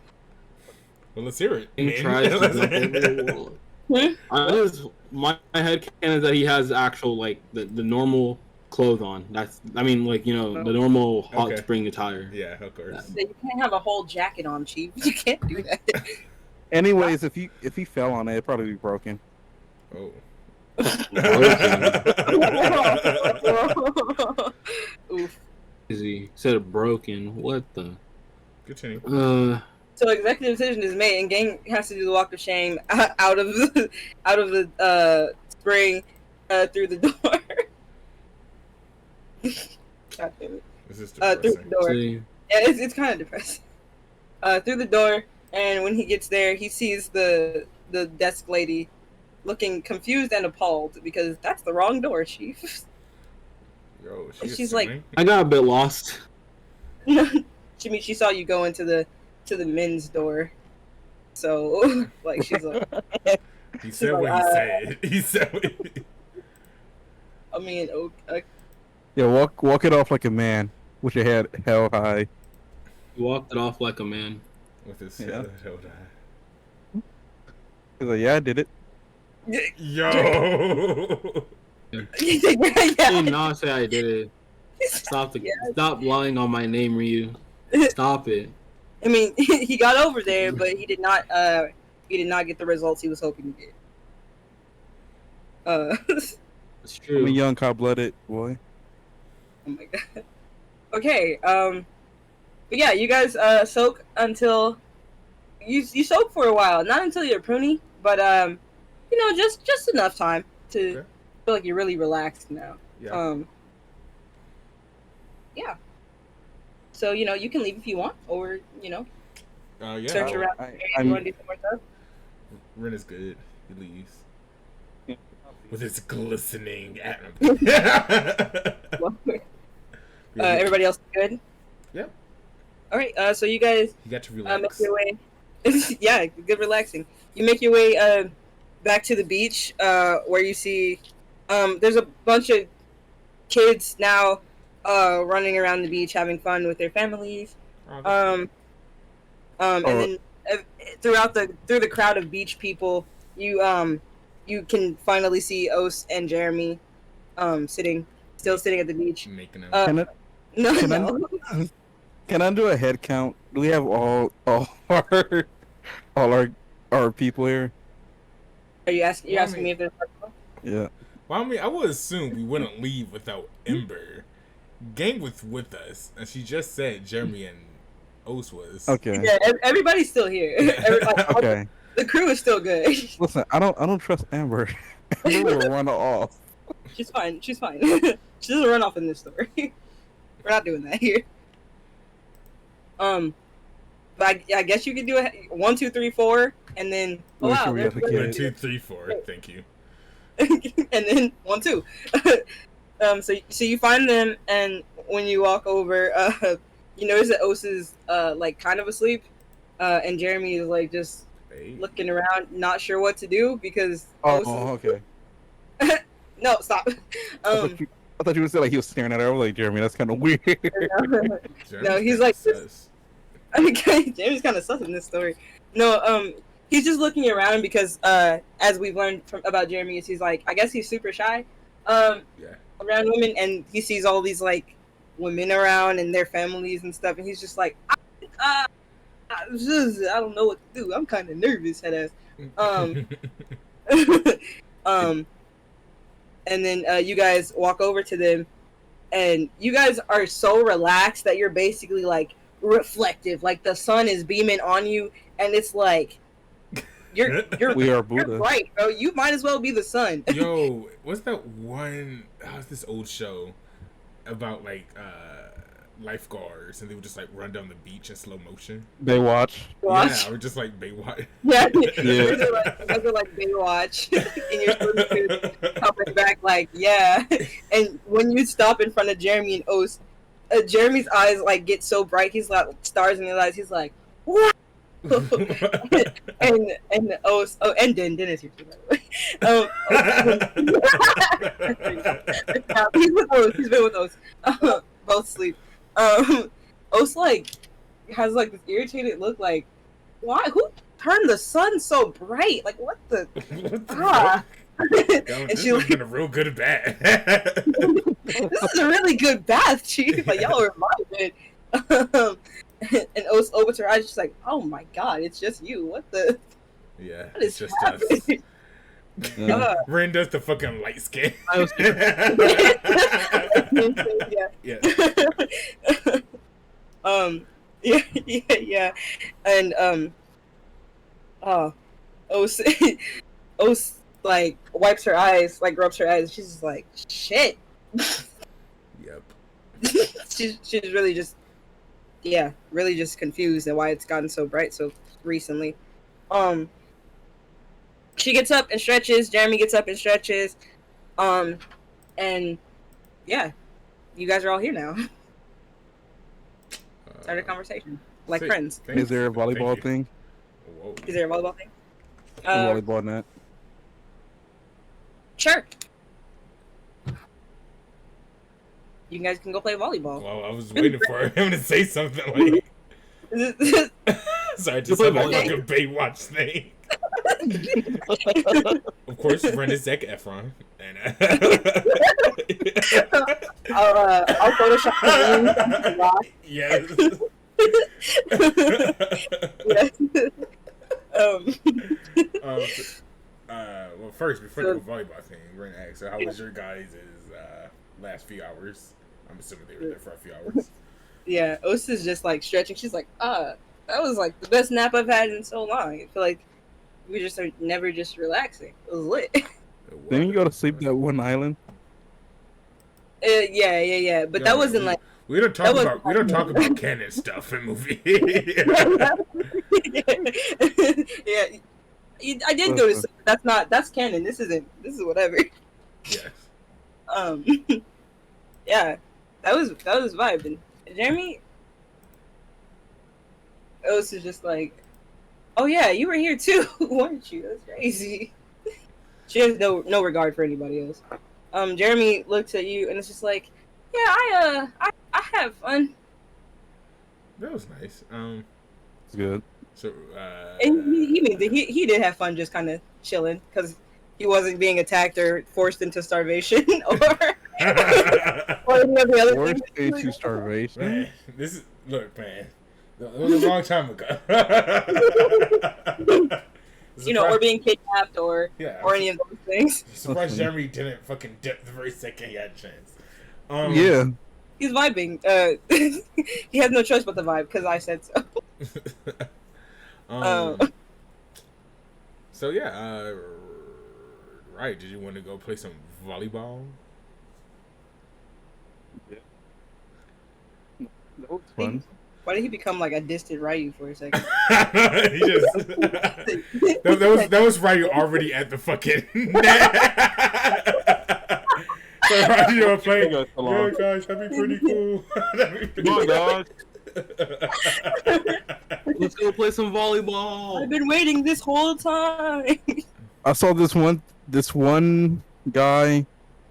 Well, let's hear it. He man. tries to jump over the wall. My head canon is that he has actual like the normal clothes on. The normal hot Okay. spring attire. Yeah, of course. So you can't have a whole jacket on, Chief. You can't do that. Anyways, if he fell on it, it'd probably be broken. Oh. Oof. Easy. Instead of broken. What the? Continue. So executive decision is made, and gang has to do the walk of shame out of the spring through the door. God damn it. This is Through depressing. the door. See, Yeah, it's kind of depressing. Through the door, and when he gets there, he sees the desk lady looking confused and appalled because that's the wrong door, Chief. Yo, She's like- assuming? I got a bit lost. She saw you go into the men's door, so like she's like, He said what he said. He said what he... I mean, okay. Yeah, walk it off like a man with your head held high. He walked it off like a man. With his Yeah. head held high. He's like, yeah, I did it. Yo! I yeah. did not say I did it. Stop lying on my name, Ryu. Stop it. I mean, he got over there, but he did not get the results he was hoping to get. It's I'm true. a young, cold-blooded boy. Oh my god. Okay, but yeah, you guys soak until you soak for a while. Not until you're pruny, but just enough time to Okay. feel like you're really relaxed now. Yeah. Yeah. So you can leave if you want, or Yeah. search around. I- If you I'm- want to do some more stuff. Ren is good. He leaves. With his glistening Well, everybody else good? Yep. All right. So you guys You got to make relax. your way. Yeah, good relaxing. You make your way back to the beach where you see there's a bunch of kids now running around the beach having fun with their families. And then through the crowd of beach people, you can finally see Os and Jeremy still sitting at the beach. Making him. Can I, No, Can I- no. can I do a head count? Do we have all our people here? Are you asking? You're Well, I asking mean- me if there's. Yeah. Well, I mean, I would assume we wouldn't leave without Ember. Gang was with us, and she just said Jeremy and Os was. Okay. Yeah, everybody's still here. Okay. The crew is still good. Listen, I don't trust Amber. Amber will run off. She's fine. She's fine. She doesn't run off in this story. We're not doing that here. But I guess you could do a 1, 2, 3, 4, and then Make sure we there's- have the One, kids. 2, 3, 4. Thank you. and then 1, 2. So you find them, and when you walk over, you notice that Os is like kind of asleep, and Jeremy is like just Hey. looking around, not sure what to do because Oh, Os okay. no, stop. I thought you would say like he was staring at her. I was like, Jeremy, that's kind of weird. Jeremy's he's kinda like- sus. Okay, Jeremy's kind of sus in this story. No, he's just looking around because as we've learned about Jeremy, is he's like, I guess he's super shy Yeah. around women, and he sees all these like women around and their families and stuff, and he's just like, I don't know what to do. I'm kind of nervous, head ass. Um, and then you guys walk over to them, and you guys are so relaxed that you're basically like reflective. Like the sun is beaming on you, and it's like you're We are you're Buddha. bright, bro. You might as well be the sun. Yo, what's that one? How's this old show about like lifeguards, and they would just like run down the beach in slow motion? Baywatch. Watch. Yeah, or just like Baywatch. Yeah, Yeah. those are like Baywatch, and you're supposed to coming back like, yeah. And when you stop in front of Jeremy and Os, Jeremy's eyes like get so bright, he's like stars in his eyes. He's like, what? and Os, and Dennis here too, by the way. He's with Os. He's been with Os. Both sleep. Os like has like this irritated look, like, why? Who turned the sun so bright? Like, what the? What the Ah. fuck? And This she has like, been a real good bad. this is a really good bath, chief. Like, y'all are vibing. And Os opens her eyes, she's like, oh my god, it's just you. What the? Yeah, What is it's just happening? Yeah. Ren does the fucking light skin. I was- Yeah. Yeah. And Os Os like wipes her eyes, like rubs her eyes. She's just like, shit. Yep. she's really just, yeah, really just confused at why it's gotten so bright so recently. She gets up and stretches. Jeremy gets up and stretches. And yeah, you guys are all here now. Start a conversation like Sick. friends. Thanks. Is there a Thank volleyball you. thing? Whoa. Is there a volleyball thing? A volleyball net. Sure. You guys can go play volleyball. Well, I was waiting for him to say something like, sorry, just play said like volleyball. a Baywatch thing. Of course, Ren is Zac Efron. And, I'll Photoshop the room. yes. Well, first, before the volleyball thing, we're gonna ask, so how was your guys' last few hours? I'm assuming they were there for a few hours. Yeah, Os is just like stretching. She's like, that was like the best nap I've had in so long. I feel like we just are never just relaxing. It was lit. Didn't you go to sleep at one island? Yeah. But that wasn't like. We don't talk was- about canon stuff in movies. Yeah, I did go to sleep. That's canon. This is whatever. Yes. Yeah, that was vibing. Jeremy, Os is just like, oh yeah, you were here too, weren't you? That's crazy. She has no regard for anybody else. Jeremy looks at you and it's just like, yeah, I have fun. That was nice. It's good. So And he means it. He did have fun, just kind of chilling because he wasn't being attacked or forced into starvation or any of the other Worst things. case to starvation. man, look, man. It was a long time ago. Or being kidnapped or any of those things. Surprised Jeremy didn't fucking dip the very second he had a chance. Yeah. He's vibing. He has no choice but to vibe because I said so. So yeah, right. Did you want to go play some volleyball? That was fun. Why did he become like a distant Ryu for a second? He just that was Ryu already at the fucking net. So Ryu was playing. Yeah, guys, that'd be pretty cool. That'd be pretty Oh cool. God. Let's go play some volleyball. I've been waiting this whole time. I saw this one guy,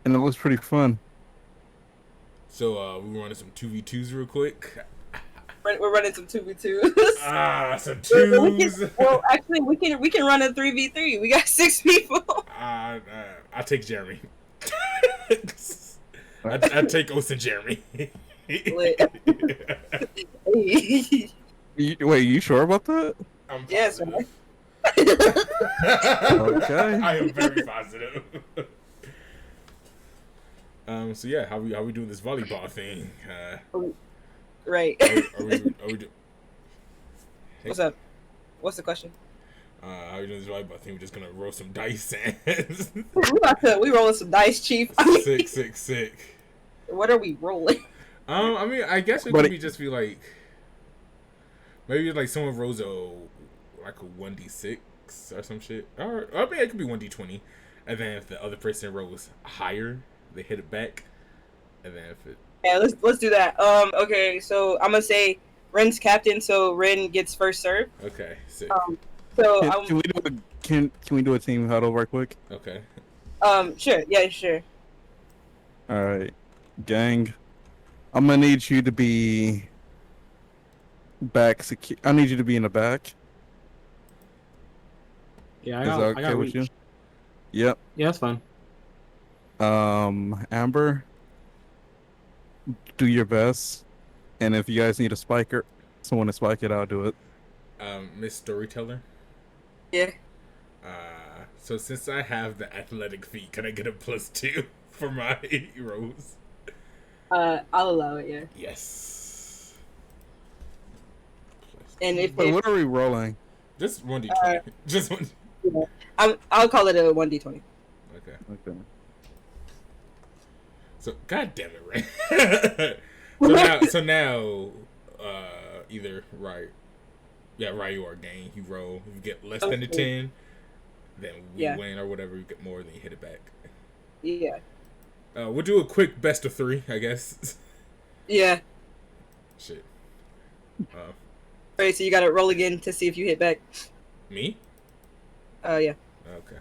and it looks pretty fun. So we running some 2v2s real quick. We're running some 2v2s. Some twos. Well, actually, we can run a 3v3. We got 6 people. I'll take Jeremy. I'd take Os and Jeremy. Lit. Wait, you sure about that? I'm Yes, positive. Okay. I am very positive. So yeah, how we doing this volleyball thing? Right. Are we do, What's up? What's the question? how we doing this volleyball thing? We're just gonna roll some dice and We rolling some dice, Chief. sick. What are we rolling? I mean, I guess it could be just be like maybe like someone rolls like a 1d6 or some shit, or I mean it could be 1d20, and then if the other person rolls higher, they hit it back, and then if it Yeah, let's do that. Okay, so I'm gonna say Ren's captain, so Ren gets first serve. okay, sick. So Can we do a team huddle right quick? Okay. Sure, yeah, sure. All right, gang. I'm gonna need you to be back secure. I need you to be in the back. Yeah, Is that I okay got with reach. you? Yep. Yeah, that's fine. Amber, do your best, and if you guys need a spiker, someone to spike it, I'll do it. Miss Storyteller. Yeah. So since I have the athletic feat, can I get a +2 for my rolls? I'll allow it, yeah. Yes. And if Wait, what are we rolling? Just 1d20. Just one. I'll call it a 1d20. Okay. Okay. So god damn it, right? so now, either Ryu or Gang, you roll. If you get less than a 10, then we win or whatever. You get more, then you hit it back. Yeah. We'll do a quick best of 3, I guess. Yeah. Shit. Alright, so you gotta roll again to see if you hit back. Me? Yeah. Okay.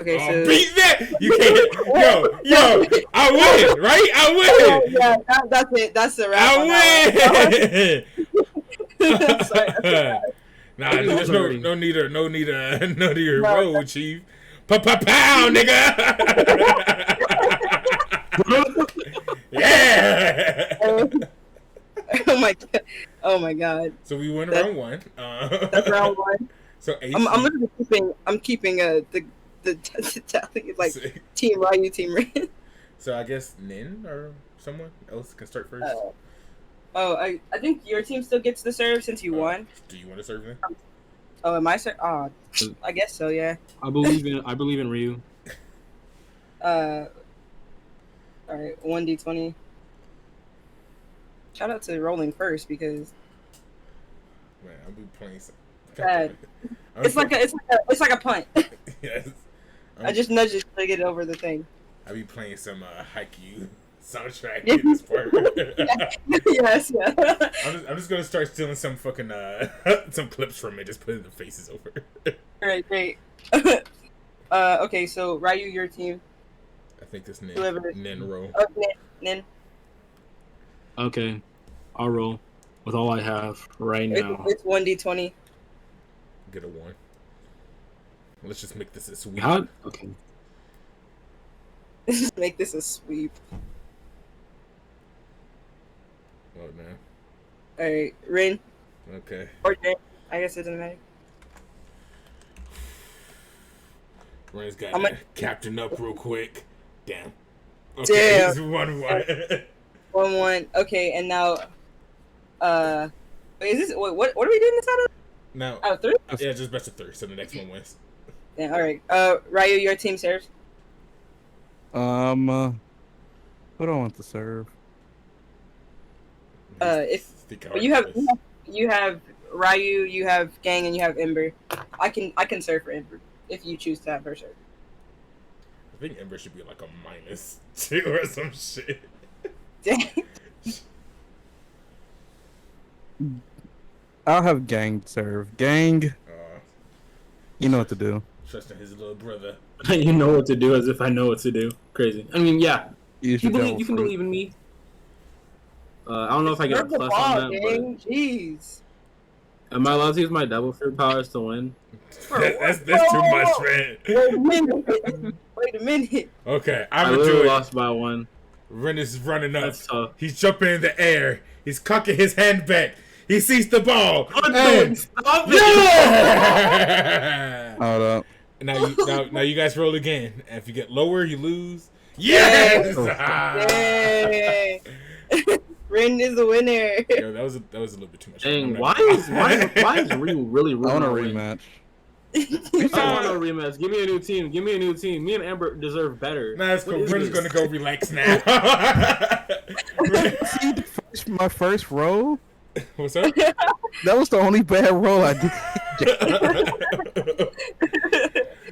Okay, Oh, so beat that! You can't. Yo, I win, right? I win. yeah, that's it. That's the wrap. I win. Sorry. Nah, there's no need to roll, Chief. Pow, nigga. Yeah. Oh my god. So we win round 1. That's round 1. So AC, I'm keeping the tally, like sick. Team Ryu, Team Ren. So I guess Nin or someone else can start first. I think your team still gets the serve since you won. Do you want to serve then? Oh, am I serve? Oh, I guess so. Yeah. I believe in Ryu. All right, 1d20. Shout out to rolling first because Man, I'll be playing some. it's like a punt. Yes. I just nudged it to get over the thing. I'll be playing some Haikyuu soundtrack in this part. Yes, yeah. I'm just gonna start stealing some fucking some clips from it, just putting the faces over. Alright, great. Okay, so Ryu, your team. I think it's Whoever. Nin roll. Oh, Nin. Okay, I'll roll with all I have right now. It's 1d20. Get a 1. Let's just make this a sweep. How? Okay. Let's make this a sweep. Oh man. Alright, Rin. Okay. Or Jay. I guess it doesn't matter. Ren's got captain up real quick. Damn. Okay, Damn. it's 1-1. 1-1. Okay, and now, wait, is this what are we doing this out of? Now, Out of 3? yeah, just best of 3, so the next one wins. Yeah. All right. Ryu, your team serves. Who do I want to serve? If you have Ryu, you have Gang, and you have Ember. I can serve for Ember if you choose to have her serve. I think Ember should be like a -2 or some shit. Dang. I'll have Gang serve. Gang, you know what to do. Trusting his little brother. You know what to do, as if I know what to do. Crazy. I mean, yeah. Use You your can believe in me. I don't know if I get a plus on that, but Jeez. am I allowed to use my double fruit powers to win? That's too much, man. Wait a minute. Wait a minute. Okay, I I'm gonna do literally it. lost by 1. Ren is running up. That's tough. He's jumping in the air. He's cocking his hand back. He sees the ball. Stop it! Yeah! Hold up. Now you guys roll again. And if you get lower, you lose. Yes! Yay! Rin is the winner. Yo, that was a little bit too much. Dang, why is Ryu really I want a ruining? rematch. I don't want no rematch. Give me a new team. Give me a new team. Me and Amber deserve better. Nah, it's cool. Ren is gonna go relax now. See, my first roll? What's up? That was the only bad roll I did.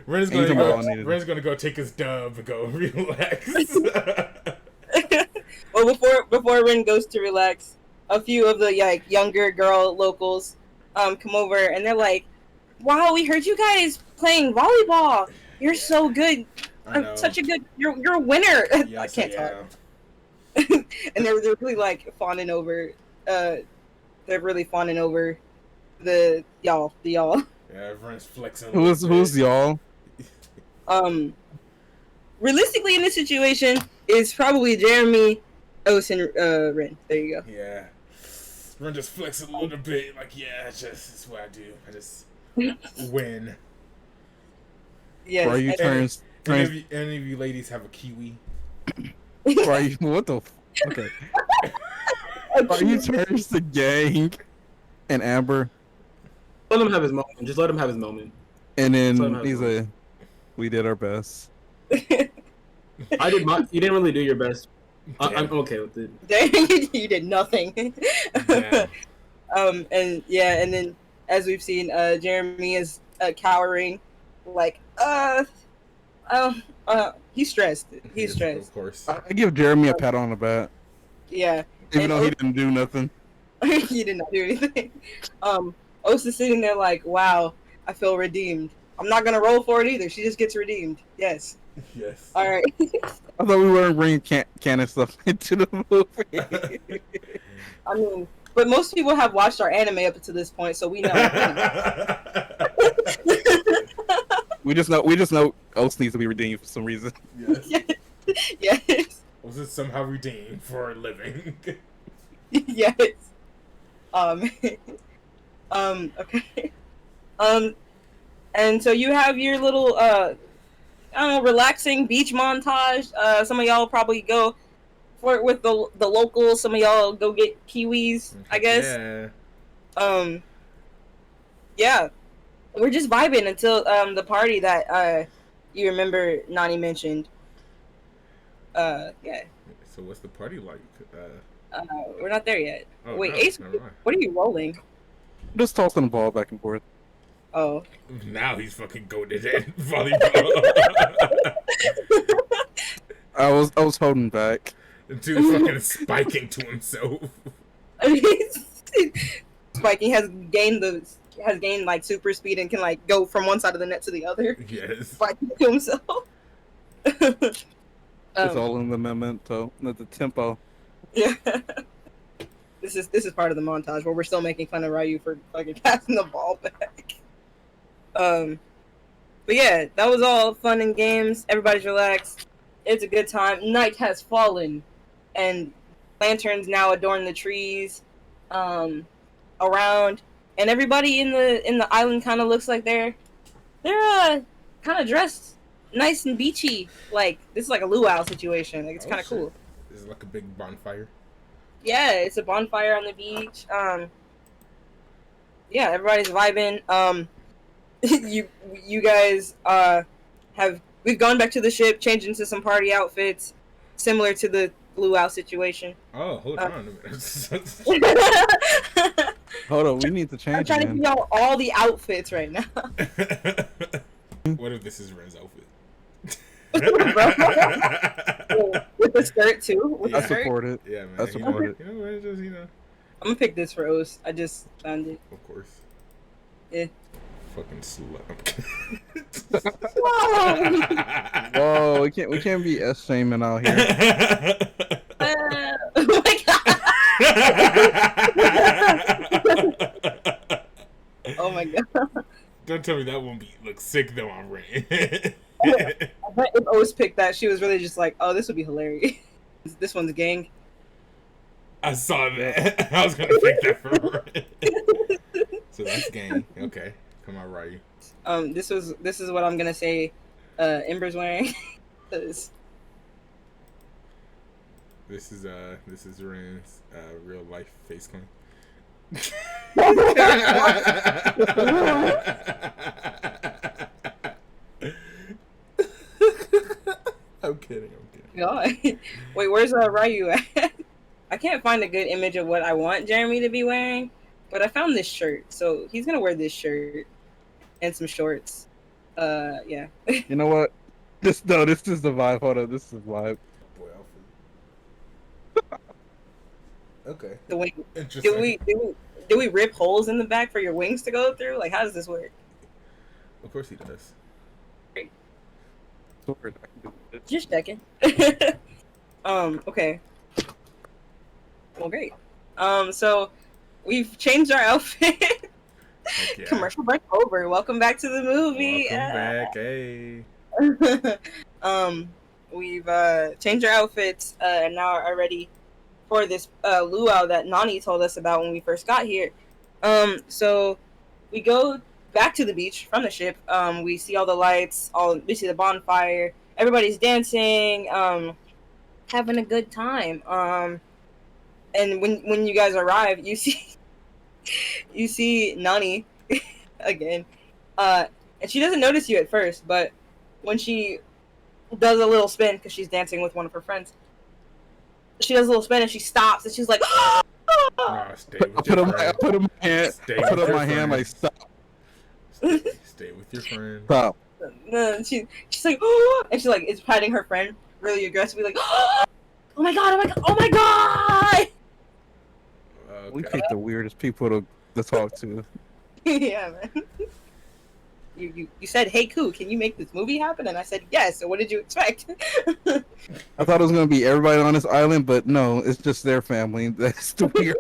Ren's gonna go take his dub and go relax. Well, before Rin goes to relax, a few of the younger girl locals come over and they're like, "Wow, we heard you guys playing volleyball. You're so good. Such a good. You're a winner." Yes, I can't talk. And they're really like fawning over. They're really fawning over the y'all. Yeah, everyone's flexing. Who's y'all? Realistically, in this situation, it's probably Jeremy, Os, and Rin. There you go. Yeah, Ren just flexing a little bit. Like, yeah, it's what I do. I just win. Yes. Any of you ladies have a kiwi? What the? Okay. Ryu turns to Gang and Amber, Let him have his moment. Just let him have his moment. and then he's like, "We did our best." I did my. You didn't really do your best. I'm okay with it. You did nothing. Yeah. And then as we've seen, Jeremy is cowering, like he's stressed. He's stressed. Of course. I give Jeremy a pat on the back, Yeah. even though he didn't do nothing. He did not do anything. Os is sitting there like, wow, I feel redeemed. I'm not gonna roll for it either. She just gets redeemed. Yes. Yes. All right. I thought we weren't bringing canon stuff into the movie. I mean, but most people have watched our anime up to this point, so we know. we just know Os needs to be redeemed for some reason. Yes. Yes. Was it somehow redeemed for a living? Yes. Okay. And so you have your little I don't know, relaxing beach montage. Some of y'all probably go flirt with the locals. Some of y'all go get kiwis, I guess. Yeah. Yeah. We're just vibing until the party that you remember Nani mentioned. Yeah. So what's the party like? We're not there yet. Oh, Wait, no, Ace, never mind. what are you rolling? Just tossing the ball back and forth. Oh. Now he's fucking goaded in volleyball. I was holding back. Dude fucking spiking to himself. Spiking has gained like super speed and can like go from one side of the net to the other. Yes. Spiking to himself. It's all in the memento, not the tempo. Yeah. This is part of the montage where we're still making fun of Ryu for fucking passing the ball back. But yeah, that was all fun and games. Everybody's relaxed. It's a good time. Night has fallen, and lanterns now adorn the trees around, and everybody in the island kind of looks like they're kind of dressed nice and beachy. Like this is like a luau situation. Like it's kind of cool. This is like a big bonfire. Yeah, it's a bonfire on the beach. Yeah, everybody's vibing. You guys we've gone back to the ship, changed into some party outfits, similar to the luau situation. Oh, hold on a minute. Hold on, we need to change. I'm trying to give y'all all the outfits right now. What if this is Ren's outfit? With the skirt too. Yeah. I support it. Yeah, man. I support it. You know, man, just, I'm gonna pick this for Os. I just found it. Of course. Yeah. Fucking slut. Whoa, we can't be S-shaming out here. Oh my god. Oh my god. Don't tell me that won't look sick though on Ren. I bet if Os picked that, she was really just like, oh, this would be hilarious. This one's gang. I saw that. I was gonna pick that for So that's gang. Okay, come on, Ryu. This is what I'm gonna say. Ember's wearing. 'Cause This is Ren's real life face clean. I'm kidding. God. Wait, where's Ryu at? I can't find a good image of what I want Jeremy to be wearing, but I found this shirt, so he's gonna wear this shirt and some shorts. Yeah. You know what? This is the vibe. Hold on, this is the vibe. Boy, okay. The wing. Interesting. Do we rip holes in the back for your wings to go through? Like, how does this work? Of course he does. Just checking. Okay. Well, great. So we've changed our outfit. Yeah. Commercial break over. Welcome back to the movie. Welcome back. Hey. We've changed our outfits and now are ready for this luau that Nani told us about when we first got here. So we go back to the beach from the ship. We see all the lights, we see the bonfire, everybody's dancing, having a good time. And when you guys arrive, you see Nani again. And she doesn't notice you at first, but when she does a little spin, because she's dancing with one of her friends, she does a little spin and she stops and she's like, Oh, stay with your friend. I put up my hand, like, stop. Stay with your friend. Stop. And she's like, oh, and she like is patting her friend really aggressively, like, oh my god. Okay. We pick the weirdest people to talk to. Yeah, man. You said, hey, Koo, can you make this movie happen? And I said, yes. So what did you expect? I thought it was gonna be everybody on this island, but no, it's just their family. That's the weird.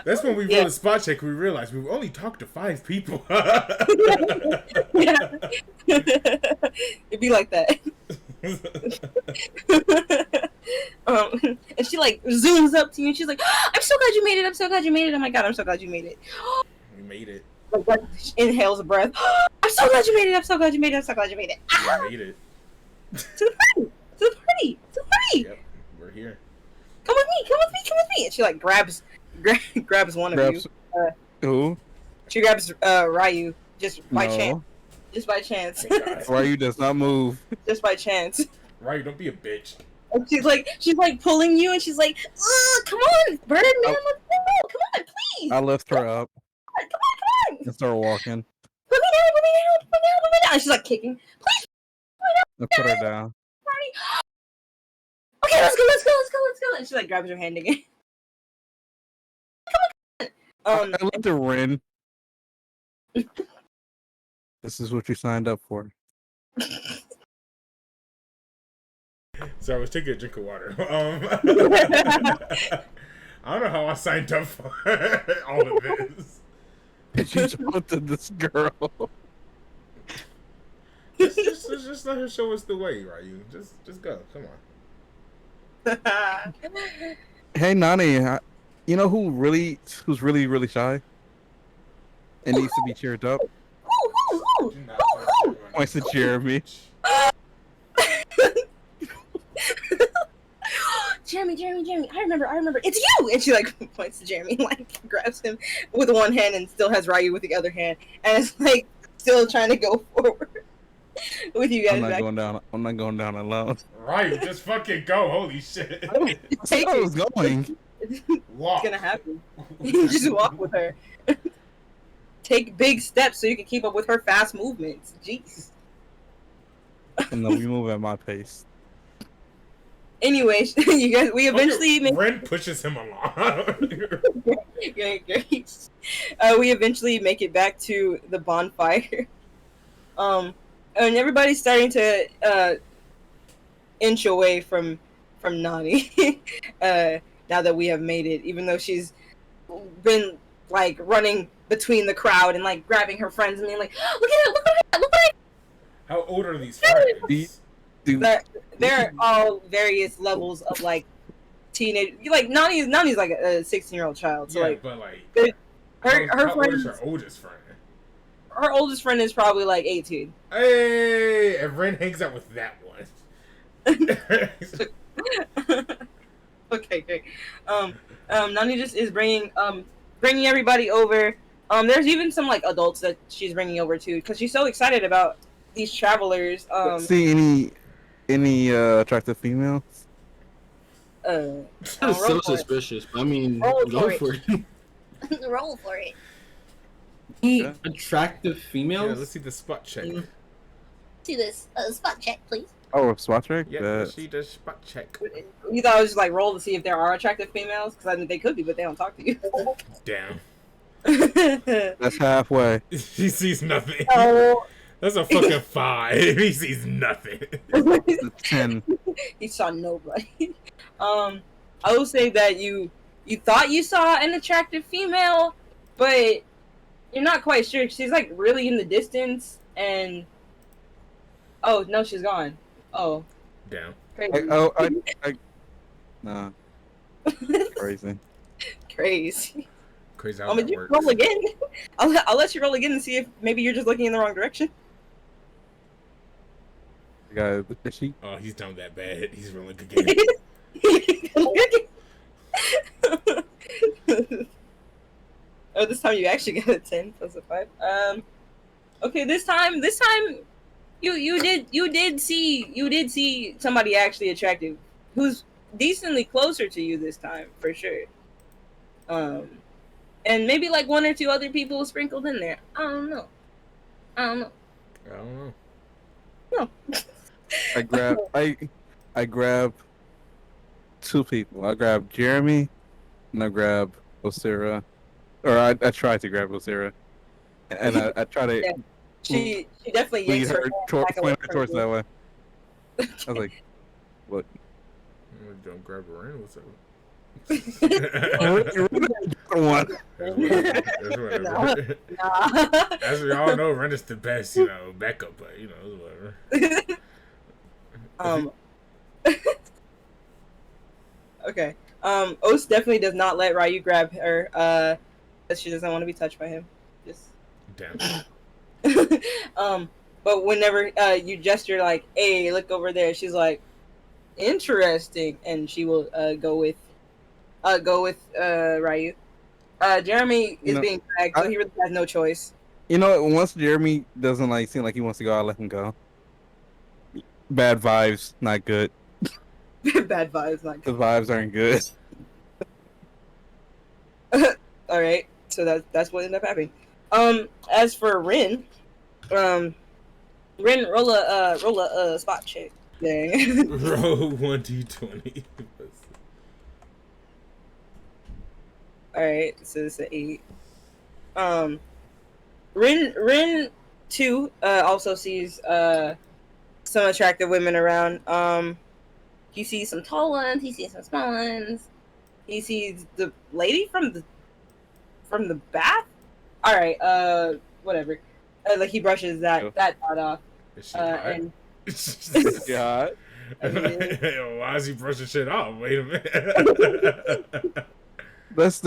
That's when we rolled a spot check. We realized we've only talked to 5 people. Yeah. It'd be like that. And she like zooms up to you and she's like, oh, I'm so glad you made it. Oh my god, I'm so glad you made it. We made it. Like, inhales a breath. Oh, I'm so glad you made it. We made it. To the party. Yep, we're here. Come with me. And she like grabs one of you. Who? She grabs Ryu just by chance. Just by chance. Ryu does not move. Just by chance. Ryu, don't be a bitch. And she's like pulling you, and she's like, come on, Birdman, let's go. Come on, please. I lift her up Come on. and start walking. Put me down. And she's like kicking. Please. I put her down. Okay, let's go. And she like grabs her hand again. I looked at Ren. This is what you signed up for. So I was taking a drink of water. I don't know how I signed up for all of this. She jumped to this girl. Just let her show us the way, Ryu. Just go. Come on. Hey, Nani, you know who's really shy and needs to be cheered up? Points to Jeremy. Jeremy, I remember. It's you! And she like points to Jeremy, like grabs him with one hand and still has Ryu with the other hand, and it's like still trying to go forward with you guys. I'm not going down alone. Ryu, just fucking go! Holy shit! Take I was going. Walk. It's gonna happen. You just walk with her. Take big steps so you can keep up with her fast movements. Jeez. No, we move at my pace. Anyways, you guys, we eventually Ren pushes him along. Great. We eventually make it back to the bonfire. And everybody's starting to inch away from Nani. Now that we have made it, even though she's been like running between the crowd and like grabbing her friends and being like, look at her. How old are these friends? Dude, That there are all various levels of like teenage. Like Nani's like a 16-year-old child. So Yeah, like but like, her how old friends, is her oldest friend? her oldest friend is probably like 18. Hey, and Ren hangs out with that one. Okay, great. Nani just is bringing everybody over. There's even some like adults that she's bringing over too, because she's so excited about these travelers. See any attractive females? Roll That's so for it. suspicious. I mean, Roll go for for it. Roll for it. Yeah. Attractive Yeah, females? let's see the spot check. Do this spot check, please. Oh, a spot check? Yeah, Bet. let's see the spot check. You thought I was just like roll to see if there are attractive females, because I mean they could be, but they don't talk to you. Damn. That's halfway. He sees nothing. Oh, That's a fucking 5. He sees nothing. That's 10. he saw nobody. I will say that you thought you saw an attractive female, but you're not quite sure. She's like really in the distance, and oh no, she's gone. Oh, Damn. crazy. Nah. Crazy. Crazy. Crazy how Did that you works. roll again? I'll let you roll again and see if maybe you're just looking in the wrong direction. Yeah, is she? Oh, he's done that bad. He's rolling again. Oh, this time you actually got a 10 plus a 5. Okay, this time you did see somebody actually attractive who's decently closer to you this time for sure. And maybe like one or two other people sprinkled in there. I don't know. I don't know. I grab two people. I grab Jeremy and I grab Osira. Or I try to grab Osira. And I try to Yeah. She definitely lead yanks her her back away point her from towards you. that way. I was like, what? Don't grab Ren. What's up? One. That's whatever. Nah. As we all know, Ren is the best, backup, but whatever. Okay. Os definitely does not let Ryu grab her, because she doesn't want to be touched by him. Just Damn. but whenever you gesture like, hey, look over there, she's like, interesting, and she will go with Ryu. Jeremy is being dragged, so he really has no choice. You know what? Once Jeremy doesn't seem like he wants to go, I'll let him go. Bad vibes, not good. Bad vibes, not The good. vibes aren't good. All right, so that's what ended up happening. As for Rin, Rin, roll a spot check. Dang. Roll 1d20. All right, so it's an 8. Rin 2 also sees some attractive women around. He sees some tall ones. He sees some small ones. He sees the lady from the bath. All right, whatever. Like he brushes that thought off. Is she hot? And Yeah. Why is he brushing shit off? Wait a minute. That's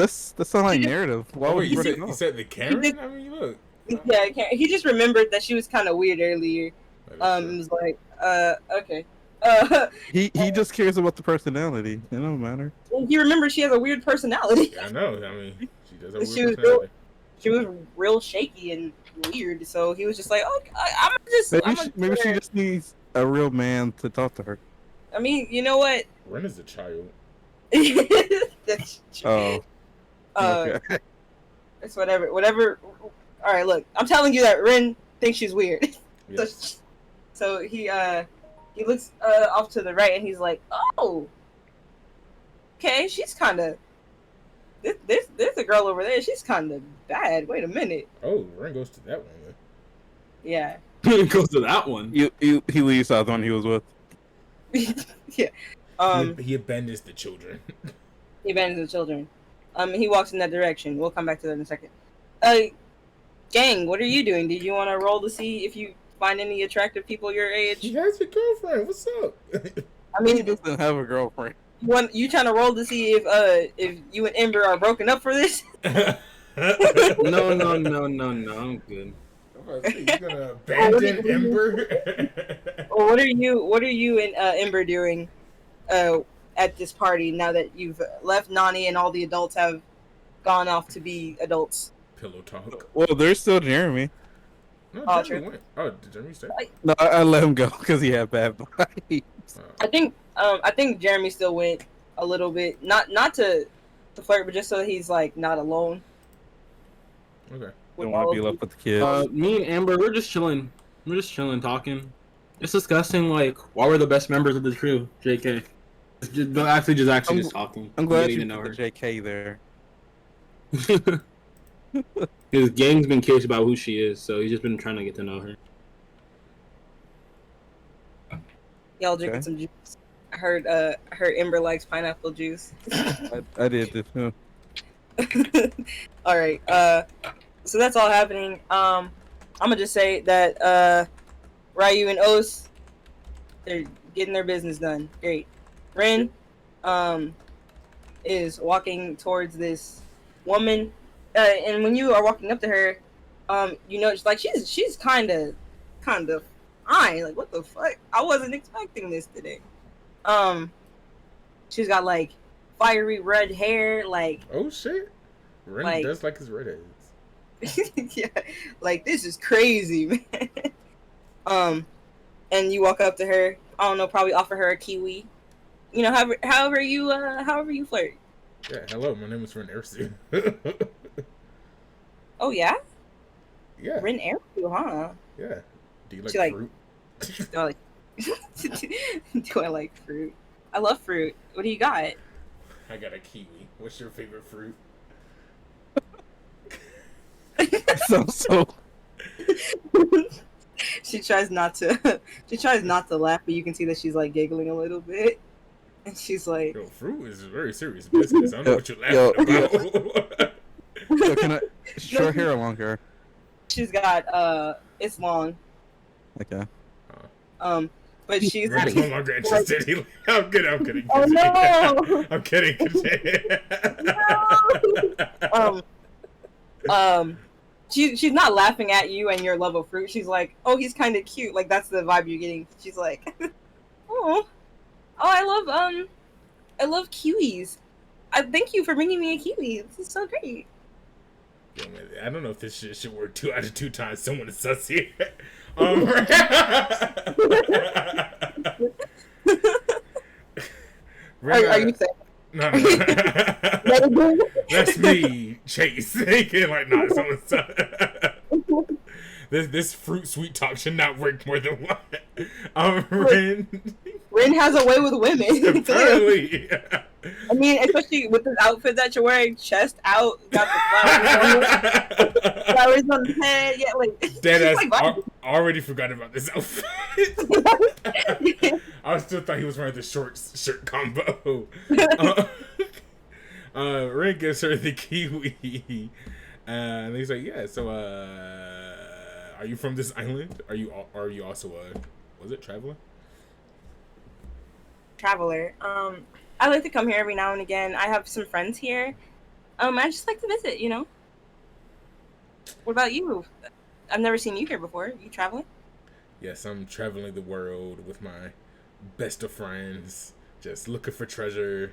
not like narrative. Why Oh, would wait, you you brush said, it you off? said the Karen? I mean, look. yeah, I can't. He just remembered that she was kind of weird earlier. That is It true. was like, okay. He just cares about the personality. It don't matter. He remembers she has a weird personality. Yeah, I know. I mean, she does have a She weird was real- personality. She was real shaky and weird, so he was just like, "Okay, Maybe she just needs a real man to talk to her. I mean, you know what? Ren is a child. That's true. Oh, okay. It's whatever. Whatever. All right, look, I'm telling you that Rin thinks she's weird. Yes. So he looks off to the right and he's like, "Oh, okay, she's kind of there's a girl over there. She's kind of bad. Wait a minute. Oh, Ren goes to that one. Then. Yeah." Goes to that one. He leaves out the one he was with. Yeah. He abandons the children. He abandons the children. He walks in that direction. We'll come back to that in a second. Gang, what are you doing? Did you want to roll to see if you find any attractive people your age? He has your girlfriend. What's up? I He mean, doesn't have a girlfriend. you trying to roll to see if you and Ember are broken up for this? No, I'm good. You gonna abandon Ember? Or what are you and Ember doing at this party now that you've left Nani and all the adults have gone off to be adults? Pillow talk. Well, there's still Jeremy. No, Oh, Jeremy true. went. Oh, did Jeremy stay? No, I let him go because he had bad vibes. I think Jeremy still went a little bit, not to flirt, but just so he's like not alone. Okay. Don't want to be left with the kids. Me and Amber, we're just chilling. We're just chilling, talking. Just discussing, like, why we're the best members of the crew, JK. Just talking. I'm glad getting you to know put her. the JK there. His gang's been curious about who she is, so he's just been trying to get to know her. Y'all drinking some juice. I heard Ember likes pineapple juice. I did too. All right. So that's all happening. I'm gonna just say that Ryu and Os, they're getting their business done. Great. Rin, is walking towards this woman, and when you are walking up to her, you notice like she's kind of fine. Like, what the fuck? I wasn't expecting this today. She's got like fiery red hair, like Oh shit. Ren Like- does like his red eggs. yeah, like this is crazy, man. And you walk up to her. I don't know, probably offer her a kiwi. You know, however you flirt. Yeah, hello, my name is Ren Ersu. Oh yeah, Yeah, Rin air you, huh? yeah. Do you like She like- fruit? Do I like? Do I like fruit? I love fruit. What do you got? I got a kiwi. What's your favorite fruit? So She tries not to. She tries not to laugh, but you can see that she's like giggling a little bit, and she's like, Yo, fruit is very serious business. I don't know what you're Yo, laughing about. so can I short hair or long hair? she's got it's long. Okay. But she's Ren's no longer interested. He- I'm kidding. Oh no! I'm kidding. She's not laughing at you and your love of fruit. She's like, oh, he's kind of cute. Like that's the vibe you're getting. She's like, oh, I love kiwis. I thank you for bringing me a kiwi. This is so great. Yo, man, I don't know if this shit should work 2 out of 2 times. Someone is sus here. Are you saying? No. Let it go? That's me, Chase. Like, nah, someone's sus. This fruit sweet talk should not work more than one. Rin has a way with women. Apparently. I mean, especially with this outfit that you're wearing, chest out, got the flowers on the head. Yeah, like Deadass, she's like, I already forgot about this outfit. I still thought he was wearing the short shirt combo. Rin gives her the kiwi, and he's like, "Yeah, so are you from this island? Are you also was it traveler?" traveler. I like to come here every now and again. I have some friends here. I just like to visit, you know. What about you? I've never seen you here before. You traveling? Yes, I'm traveling the world with my best of friends, just looking for treasure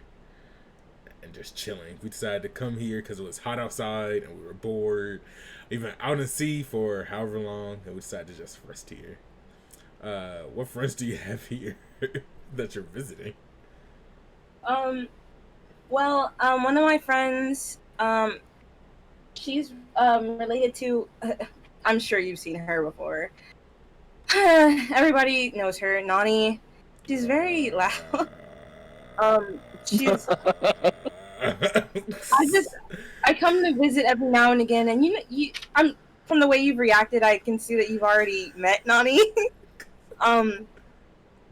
and just chilling. We decided to come here because it was hot outside and we were bored. We've been out at sea for however long, and we decided to just rest here. What friends do you have here that you're visiting? Well, one of my friends, she's related to. I'm sure you've seen her before. Everybody knows her, Nani. She's very loud. She's. I come to visit every now and again, and I'm from the way you've reacted, I can see that you've already met Nani.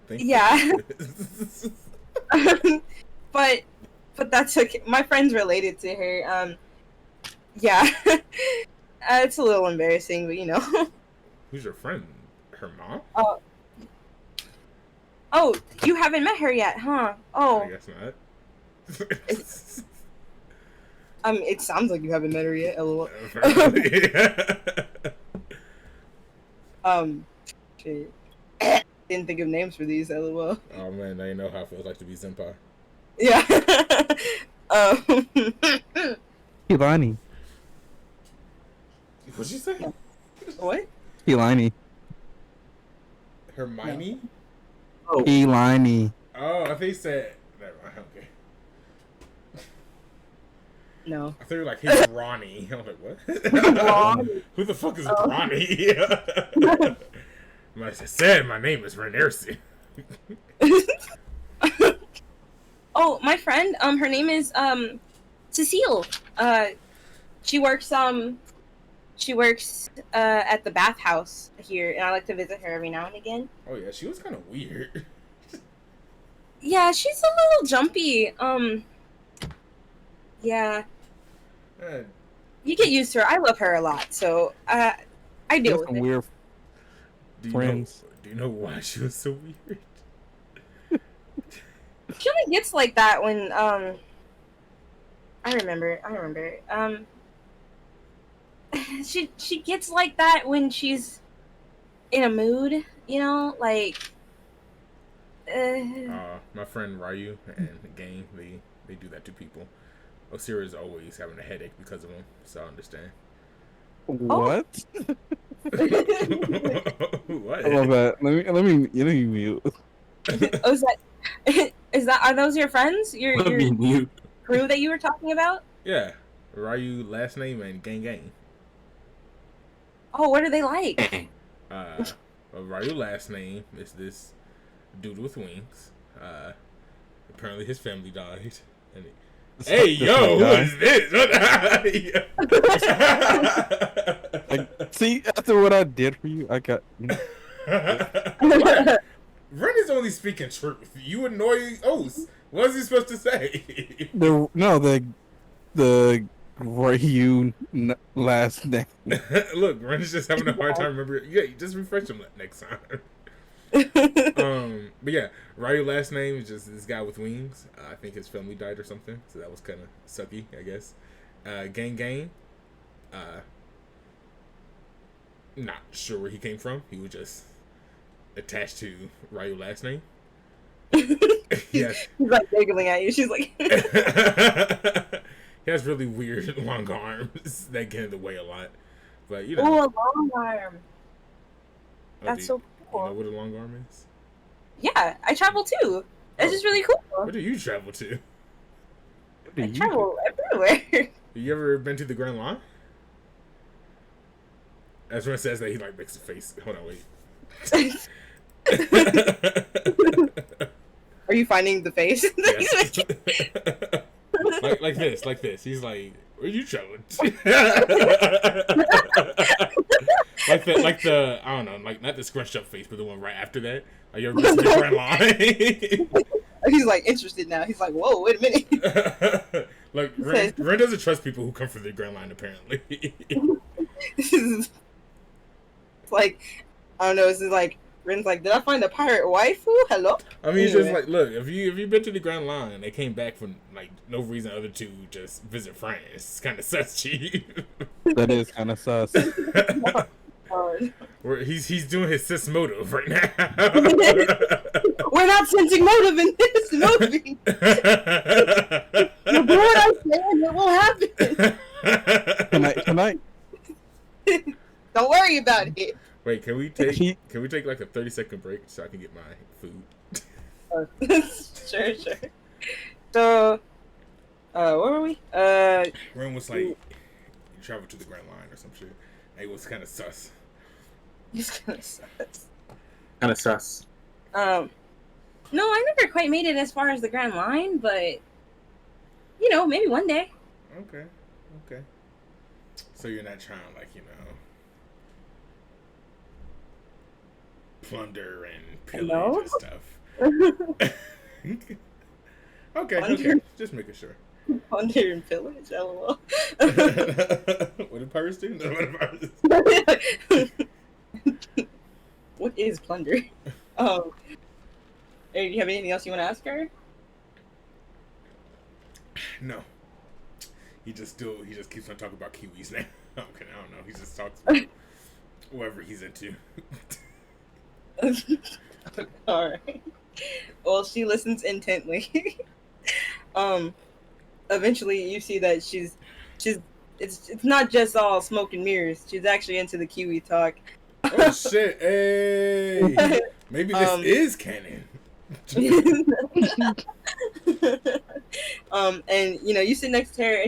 Yeah. but that's okay. My friend's related to her. Yeah. It's a little embarrassing, but you know. Who's your friend? Her mom? Oh, you haven't met her yet, huh? I Oh, guess not. it sounds like you haven't met her yet. LOL. Apparently. Shit. Didn't think of names for these. LOL. Oh man, now you know how it feels like to be senpai. Yeah. Kilani. What'd you say? What? Kilani. Hermione? Oh, Kilani. Oh, I think he said. Never mind. Okay. No. I thought you were like, he's Ronnie. I'm like, what? Ronnie. Who the fuck is Ronnie? I said my name is Renersi. Oh, my friend. Her name is Cecile. She works at the bathhouse here, and I like to visit her every now and again. Oh yeah, she was kind of weird. Yeah, she's a little jumpy. Yeah, Man, you get used to her. I love her a lot, so I deal Got with some it. weird do you friends. do you know why she was so weird? She only gets like that when I remember. She gets like that when she's in a mood, you know, like. My friend Ryu and the gang, they do that to people. Osira is always having a headache because of them, so I understand. What? What? I love that. Let me mute. Oh, are those your friends? let Your me mute. crew that you were talking about? Yeah, Ryu last name and gang. Oh, what are they like? Ryu last name is this dude with wings. Apparently his family died. And hey yo, who is this? See, after what I did for you, I got. Ren is only speaking truth. You annoy Os. What is he supposed to say? The Ryu last name. Look, Ren is just having a hard time remembering. Yeah, you just refresh him next time. But yeah, Ryu last name is just this guy with wings. I think his family died or something, so that was kind of sucky, I guess. Gang. Not sure where he came from. He was just attached to Ryu last name. Yes. She's like giggling at you. She's like. He has really weird long arms that get in the way a lot. But you know. Oh, a long arm. That's so You cool. know what a long arm is? Yeah, I travel too. It's just really cool. Where do you travel to? I travel everywhere. You ever been to the Grand Line? As one says that, he like makes a face. Hold on, wait. Are you finding the face? Yes. like this. He's like, where you traveling to? like the I don't know, like not the scrunched up face, but the one right after that. Like you ever been to the Grand Line? He's like interested now. He's like, whoa, wait a minute. Like Ren doesn't trust people who come from the Grand Line. Apparently, It's like, I don't know. This is like Ren's like, did I find a pirate waifu? Hello. I mean, it's just like, look, if you've been to the Grand Line and they came back for like no reason other to just visit France, it's kind of sus, chief. That is kind of sus. He's doing his cis motive right now. We're not sensing motive in this movie. You do what I say and it will happen. Can I? Don't worry about it. Wait, can we take like a 30-second break so I can get my food? Sure. So, where were we? Ren was like, you traveled to the Grand Line or some shit. It was kind of sus. He's kind of sus. Kind of sus. No, I never quite made it as far as the Grand Line, but you know, maybe one day. Okay. So you're not trying like, you know, plunder and pillage and stuff. Okay. Just making sure. Plunder and pillage, lol. What did pirates do? No, what did pirates do? What is plunder? Hey, do you have anything else you want to ask her? No. He just keeps on talking about kiwis now. Okay, I don't know. He just talks about whoever he's into. All right. Well, she listens intently. Eventually, you see that she's. It's not just all smoke and mirrors. She's actually into the kiwi talk. Oh shit! Hey, maybe this is canon. And you sit next to her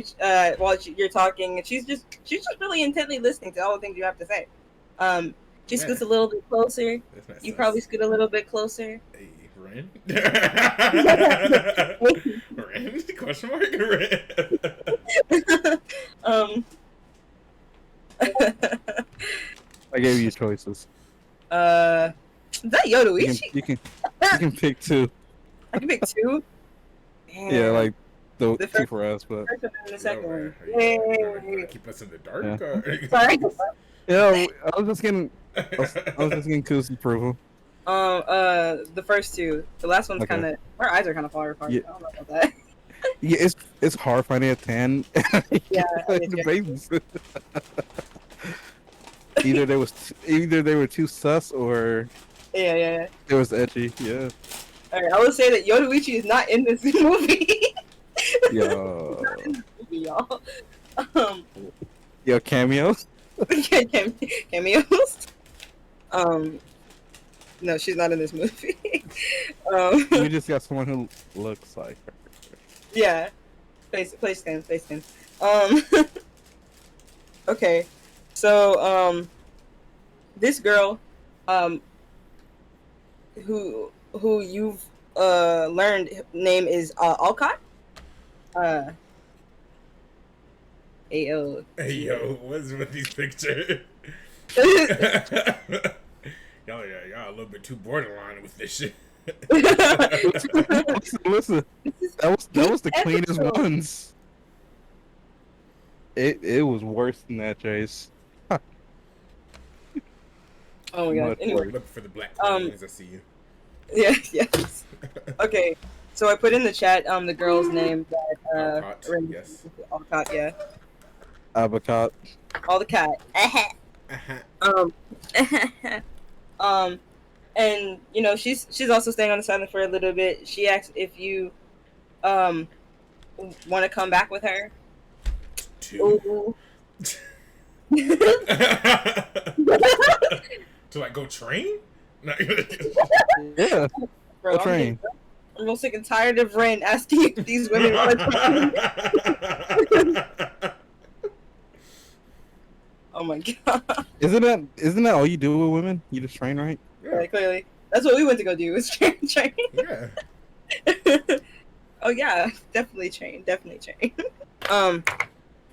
while you're talking, and she's just really intently listening to all the things you have to say. She scoots a little bit closer. You probably scoot a little bit closer. Hey, Ren? Ren? Question mark? Ren? I gave you choices. Is that Yoruichi? You can pick two. I can pick two. Damn. Yeah, like the The two for us, but first one and the second one. You're gonna keep us in the dark? Yeah. Or? Sorry. yeah, I was just getting Coos approval. The first two. The last one's Okay. kind of. Our eyes are kind of far apart. Yeah. I don't know about that. Yeah, it's hard finding a 10. Yeah, The babies. either they were too sus or Yeah. it was edgy. Yeah. All right, I will say that Yoruichi is not in this movie. Yo. Not in this movie, y'all. Yo, cameos. Cameos. No, she's not in this movie. We just got someone who looks like her. Yeah. Face scan. Okay. So, this girl, who you've learned name is Alcott. Ayo. Hey, yo, what's with these pictures? Y'all a little bit too borderline with this shit. Listen, that was the cleanest ones. It was worse than that, Chase. Oh my god. Much Anyway, worse. Look for the black queens. I see you. yes. Okay. So I put in the chat the girl's name that Alcott, Ren- yes. Alcott, yeah. Avocado. All the cat. And she's also staying on the island for a little bit. She asks if you want to come back with her. Two. Ooh. To like go train? Yeah. Bro, train. I'm real sick and tired of Ren asking if these women want to train. Oh my god. Isn't that all you do with women? You just train, right? Yeah, clearly. That's what we went to go do, was train. Yeah. Oh yeah, definitely train.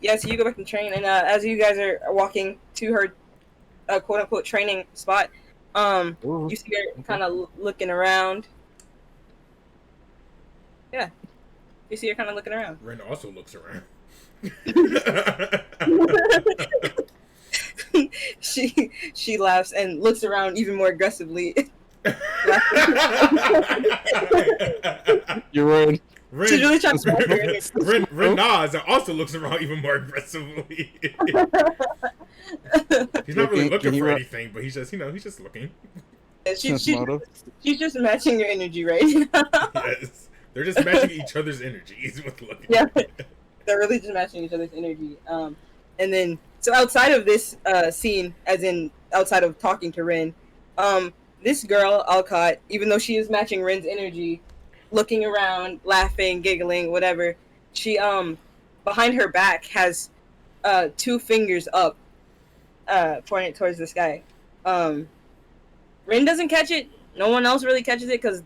Yeah, so you go back and train, and as you guys are walking to her quote unquote training spot, Ooh. you see her kind of looking around. Yeah. You see her kind of looking around. Ren also looks around. She laughs and looks around even more aggressively. You're right. She's really trying That's right. to Ren nods and also looks around even more aggressively. He's not really looking for anything, but he's just looking. She's just matching your energy right now. Yes. They're just matching each other's energies with looking. Yeah. They're really just matching each other's energy. And then, so outside of this scene, as in outside of talking to Ren, this girl, Alcott, even though she is matching Ren's energy, looking around, laughing, giggling, whatever, she, behind her back has two fingers up, pointing towards the sky. Ren doesn't catch it. No one else really catches it because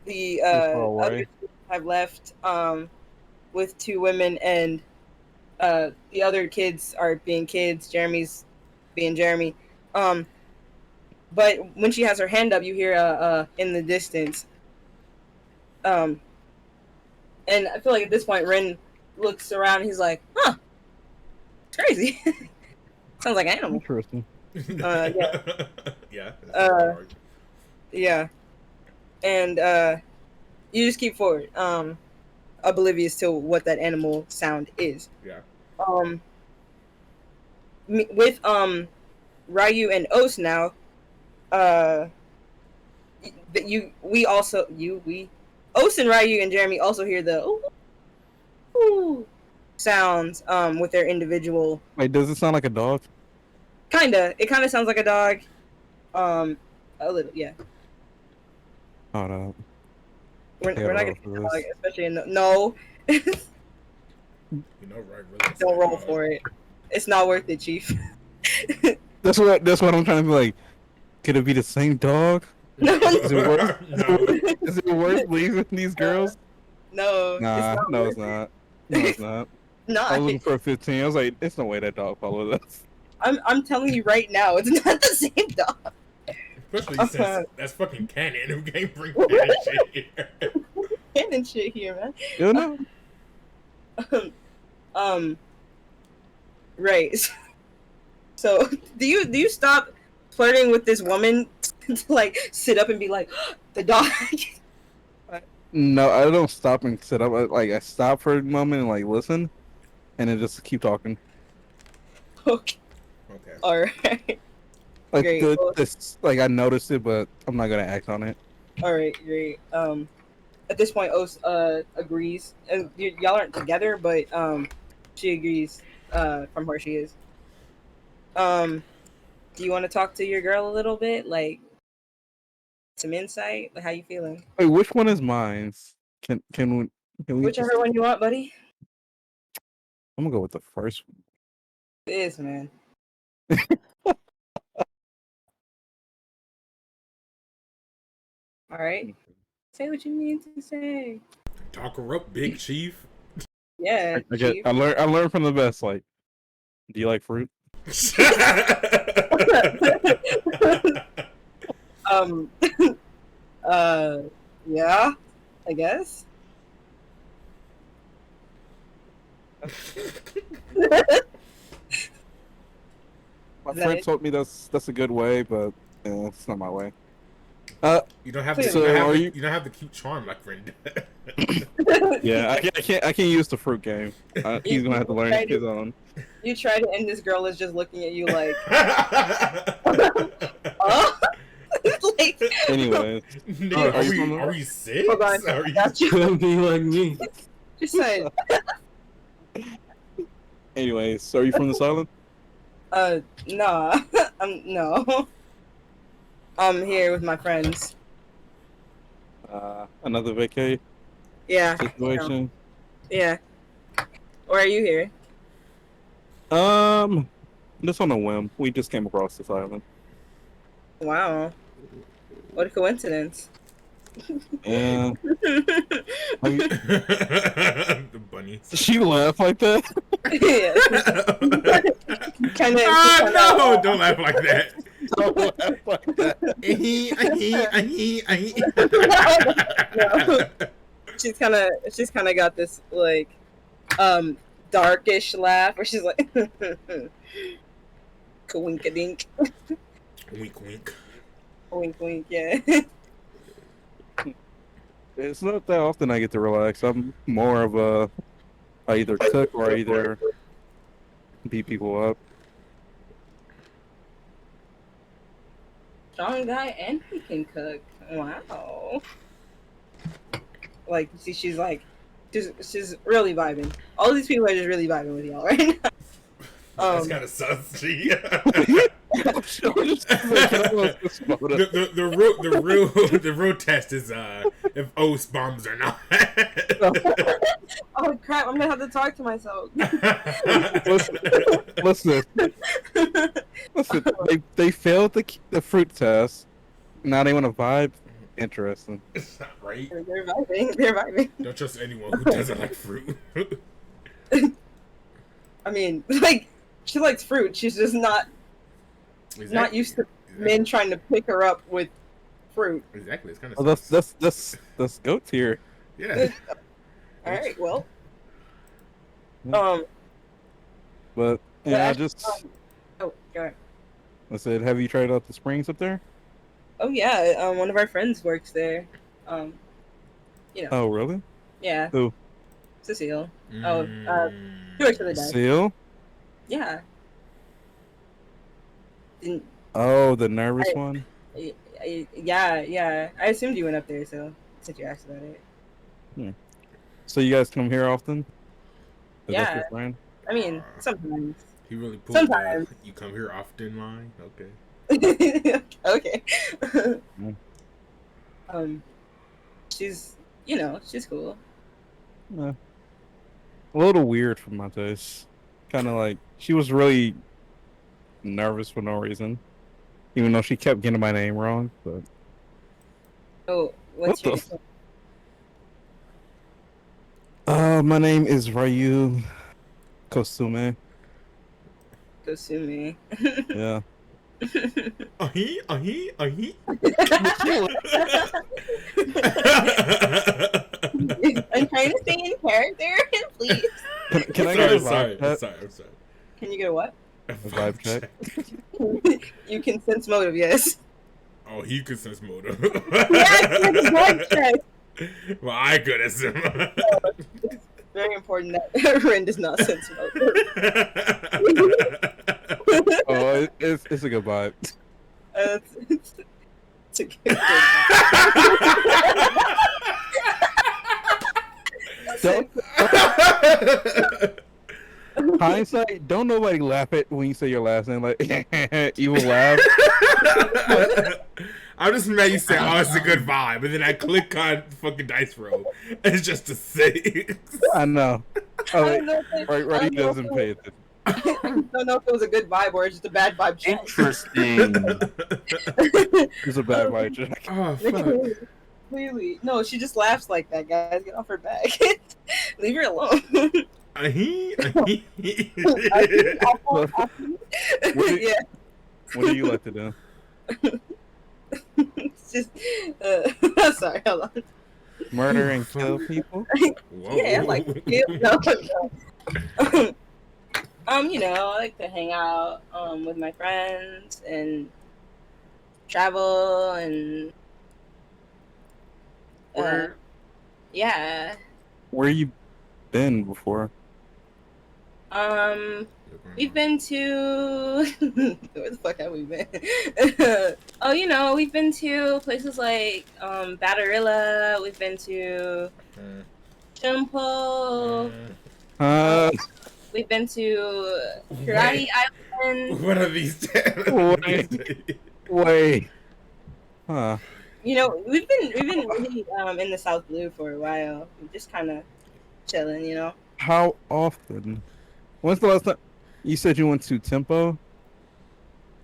the others have left with two women, and the other kids are being kids. Jeremy's being Jeremy. But when she has her hand up, you hear in the distance. And I feel like at this point, Ren looks around. And he's like, "Huh, it's crazy. Sounds like an animal." Interesting. Yeah. Yeah. That's Uh, hard. Yeah. And you just keep forward, oblivious to what that animal sound is. Yeah. Um, with Ryu and Os now, uh, we Os and Ryu and Jeremy also hear the ooh sounds with their individual. Wait, does it sound like a dog? It kind of sounds like a dog. A little, yeah. Hold up. We're not gonna for hit the this. dog, especially in no. You know, right? Really, Don't roll for it. It's not worth it, Chief. That's what I'm trying to be like. Could it be the same dog? No, Is it worth? No. Is it worth leaving these girls? no, Nah, it's not. no, it's not. No, it's not. Not. I was looking for a 15. I was like, there's no way that dog followed us. I'm telling you right now, it's not the same dog. Especially since that's fucking canon. Who can't bring canon shit here? Canon shit here, man. You know? Right. So, do you stop flirting with this woman to like sit up and be like, the dog? No, I don't stop and sit up. I stop for a moment and like listen, and then just keep talking. Okay. Okay. All right. Like Great. this, like I noticed it, but I'm not gonna act on it. All right. Great. At this point, Os agrees, and y'all aren't together, but she agrees from where she is. Do you want to talk to your girl a little bit, like some insight? Like, how you feeling? Wait, which one is mine? Can we? Whichever one you want, buddy. I'm gonna go with the first one. It is, man. All right. Say what you need to say. Talk her up, Big Chief. Yeah. Chief. I learned from the best. Like, do you like fruit? um. Yeah. I guess. My Is that friend it? told me that's a good way, but it's not my way. You don't have to. So You don't have to keep charm like friend. Yeah, I can't use the fruit game. He's gonna have to learn his own. You try to, and this girl is just looking at you like, oh. Like, Anyway, Nigga, are we sick? hold on. Are you... Got you. Could be like me. Just saying. anyways, so are you from the island? Nah. No. I'm here with my friends. Another vacay Yeah. situation. Yeah. Why are you here? Just on a whim. We just came across this island. Wow. What a coincidence. Yeah. The bunnies. She laughed like that. Yeah. Kind of. No! Don't laugh like that. Don't laugh like that. No. She's kind of got this like darkish laugh where she's like Kawink-a-dink. Wink, wink. Wink wink, yeah. It's not that often I get to relax. I'm more of a I either cook or I either beat people up. Strong guy and he can cook. Wow. Like, see, she's she's really vibing. All these people are just really vibing with y'all right now. That's kind of sus, G. The real test is if O's bombs or not. Oh crap! I'm gonna have to talk to myself. Listen. They failed the fruit test. Now they want to vibe. Interesting. Right? They're vibing. They're vibing. Don't trust anyone who doesn't like fruit. I mean, like, she likes fruit. She's just not used to men trying to pick her up with fruit. Exactly. It's kind of. Oh, that's goat tier. Yeah. All right. Well. But yeah, actually, just oh, go ahead. I said, have you tried out the springs up there? Oh yeah, one of our friends works there. Um, you know, Oh, really? yeah, Who? Cecile. Oh, Mm. she works for the desk. Seal? Yeah. Didn't, Oh, the nervous I, one? yeah. I assumed you went up there, so since you asked about it. Hmm. So you guys come here often? Is that Yeah, your friend? I mean, sometimes. He really pulled Sometimes. the "you come here often" line. Okay. Okay. Mm. She's, she's cool. A little weird for my taste. Kind of like, she was really nervous for no reason. Even though she kept getting my name wrong. But Oh, what what's your the? name? My name is Ryu Kosume. Kosumi. Yeah. Ahi, ahi, ahi. I'm trying to stay in character, please. Can I get a vibe I'm check? sorry. Can you get a what? A vibe check? You can sense motive, yes. Oh, he could sense motive. Yes, it's a vibe check. Well, I could as him. It's very important that Ren does not sense motive. Oh, it's a good vibe. It's a good Hindsight, don't nobody laugh at when you say your last name. Like, you will laugh. I'm just mad you said, "Oh, it's a good vibe," and then I click on fucking dice roll. It's just a 6. I know. Oh, I don't know if it- right, I he don't know if doesn't it- pay attention. I don't know if it was a good vibe or it's just a bad vibe check. Interesting. It's a bad vibe check. Oh fuck! Clearly. No, she just laughs like that, guys. Get off her back. Leave her alone. Ahi, ahi. Yeah. What do you like to do? It's just sorry, hold on. Murder and kill people? Whoa. Yeah, I like to kill. No. I like to hang out with my friends and travel and yeah. Where you been before? We've been to where the fuck have we been? Oh, we've been to places like Batarilla, we've been to Shimpo, we've been to Karate Island. What are these? Wait. Huh. We've been really in the South Blue for a while. We're just kind of chilling. How often? When's the last time? You said you went to Tempo?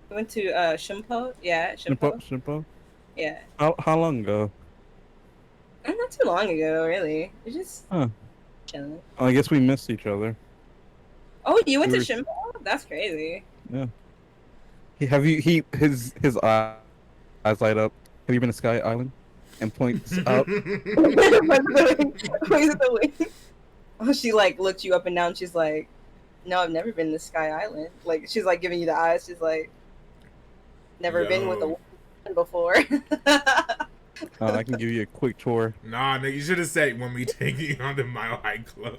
We went to Shimpo. Yeah, Shimpo. Shimpo? Yeah. How long ago? Not too long ago, really. We're just chilling. Oh, I guess we missed each other. Oh, you went to We Shimpo? That's crazy. Yeah. His eyes light up. Have you been to Sky Island? And points up. Points at the wing. Oh, she looked you up and down. She's like, "No, I've never been to Sky Island." Like she's giving you the eyes. She's like, "Never been with a woman before." I can give you a quick tour. Nah, nigga, you should have said when we take you on the Mile High Club.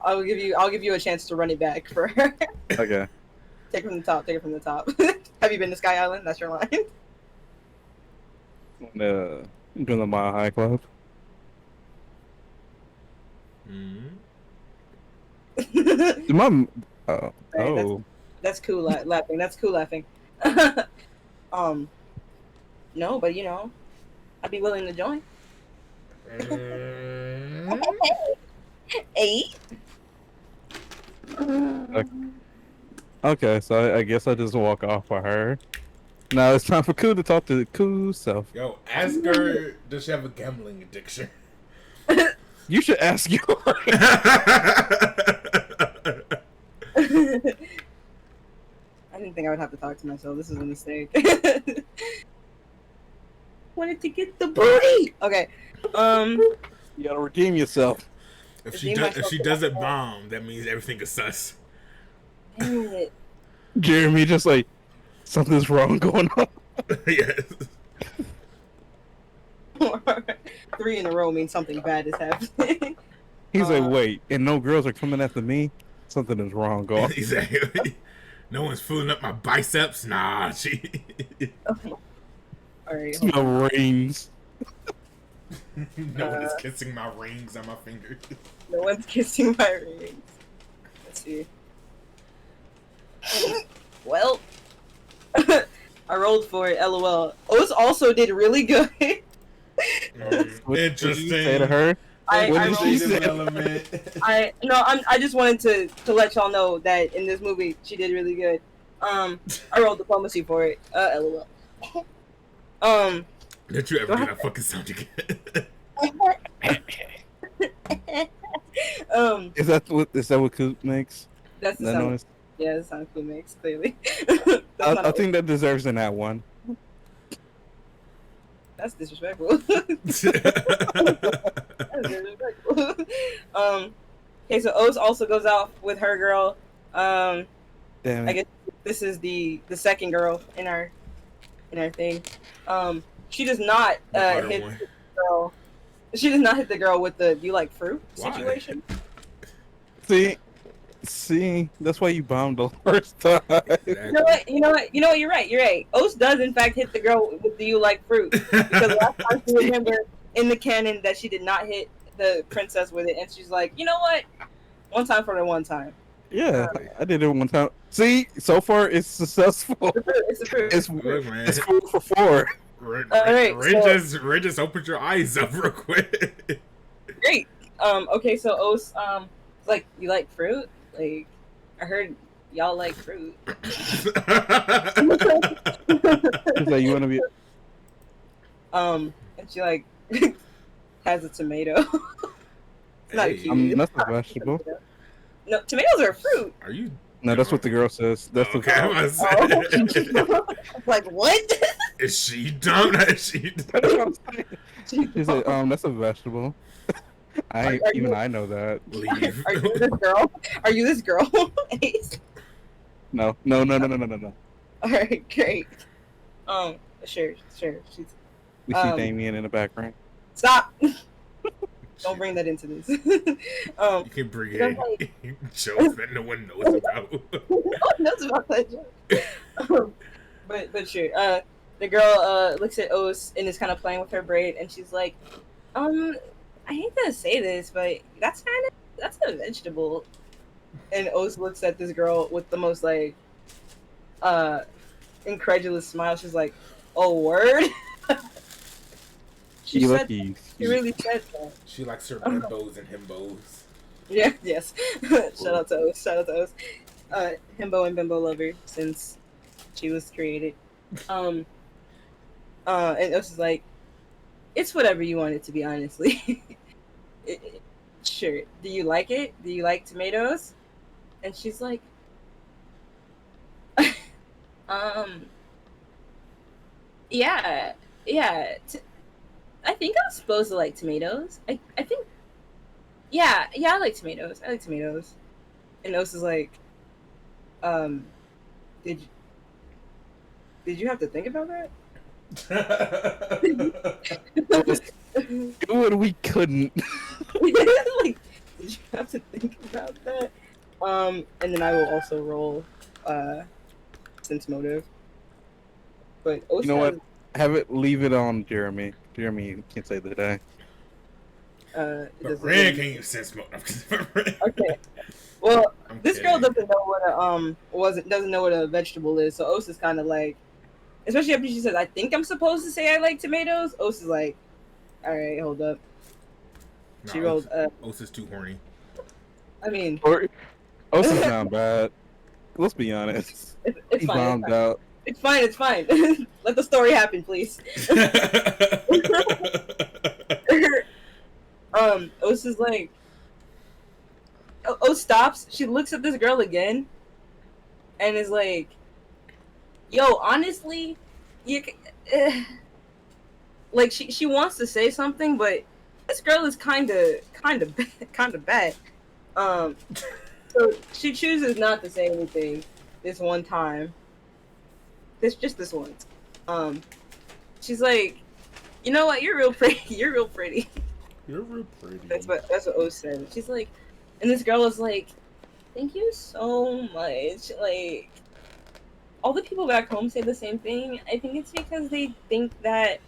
I'll give you a chance to run it back for her. Okay. Take it from the top. Take it from the top. Have you been to Sky Island? That's your line. Doing the Mile High Club. My That's cool laughing. That's cool laughing. No, but I'd be willing to join. 8. Okay, so I guess I just walk off for her. Now it's time for Koo to talk to Koo's self. Yo, ask her, does she have a gambling addiction? You should ask you. I didn't think I would have to talk to myself. This is a mistake. Wanted to get the booty. Okay. You gotta redeem yourself. If she doesn't bomb, that means everything is sus. Dang it. Jeremy just like something's wrong going on. Yes. 3 in a row means something bad is happening. He's like, wait, and no girls are coming after me. Something is wrong going on. Exactly. No one's fooling up my biceps. Nah, she. All right. Smell rings. No one is kissing my rings on my fingers. No one's kissing my rings. Let's see. Well, I rolled for it. LOL. Oz also did really good. Interesting. Say to her. I just wanted to let y'all know that in this movie she did really good. I rolled diplomacy for it. LOL. Did you ever do that fucking sound again? Is that what Coop makes? That's the that sound. noise? Yeah, the sound Coop makes clearly. I think that deserves an at one. That's disrespectful. That's disrespectful. Okay, so Oz also goes out with her girl. Damn it. I guess this is the second girl in our thing. She does not hit the girl. She does not hit the girl with the "you like fruit" situation. See, that's why you bombed the first time. You know what? You're right. Oz does in fact hit the girl with the "you like fruit" because last time she remember in the canon that she did not hit the princess with it, and she's like, you know what? One time for the one time. Yeah, I did it one time. See, so far it's successful. It's the truth. It's Look, man. it's 4 for 4. Ray just opened your eyes up real quick. Great. Okay, so Oz, like, you like fruit? Like, I heard y'all like fruit. She's like, you want to be? And she like has a tomato. It's not a kiwi. That's a vegetable. No, tomatoes are a fruit. Are you? No, that's what the girl says. That's Okay, the I was Like what? Is she dumb? Is she dumb? She's like, that's a vegetable. I know that. Leave. Are you this girl? Are you this girl? Ace? No. All right, great. Sure. She's. We see Damien in the background. Stop. Don't bring that into this. You can bring in jokes that no one knows about. No one knows about that joke. But sure. The girl looks at Oz and is kind of playing with her braid, and she's like, I hate to say this, but that's a vegetable. And Oz looks at this girl with the most like incredulous smile. She's like, "Oh, word." She really said that. She likes her bimbos and himbos. Yeah, yes. Shout out to Oz. Himbo and bimbo lover since she was created. And Oz is like, it's whatever you want it to be, honestly. Sure. Do you like it? Do you like tomatoes? And she's like, yeah. I think I'm supposed to like tomatoes. I think, yeah, I like tomatoes. And Oz is like, did you have to think about that? Good, we couldn't. Like, did you have to think about that? And then I will also roll sense motive. But Oz, You know what? Leave it on Jeremy. Jeremy can't say the day. But Red can't use sense motive. Okay. Well, this kidding. girl doesn't know what a vegetable is, so Oz is kind of like, especially after she says, "I think I'm supposed to say I like tomatoes." Oz is like, "All right, hold up." No, She rolled. Oz is too horny. I mean, Oz is not bad. Let's be honest. it's He fine. bombed out. It's fine. Let the story happen, please. Oz is like, Oz stops. She looks at this girl again, and is like, "Yo, honestly, you." Like she wants to say something, but this girl is kind of bad. So she chooses not to say anything. this one time. This once. She's like, you know what? You're real pretty. You're real pretty. You're real pretty. That's what O said. She's like, and this girl was like, thank you so much. Like, all the people back home say the same thing. I think it's because they think that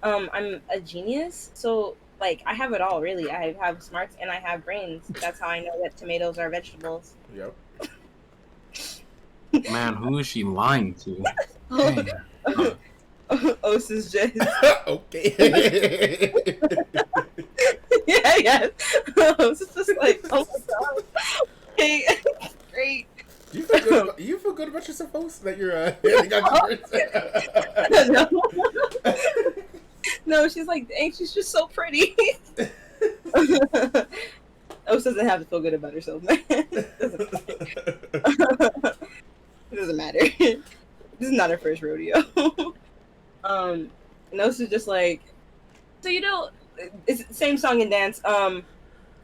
I'm a genius. So like I have it all really. I have smarts and I have brains. That's how I know that tomatoes are vegetables. Yep. Man, who is she lying to? Os is just Okay. yeah. Os is just like, oh my god. Okay, great. You feel good about yourself, host? That you're handing out the person? No, she's like, dang, she's just so pretty. Os doesn't have to feel good about herself, man. It doesn't matter. This is not her first rodeo. And Os is just like, so you know, it's the same song and dance.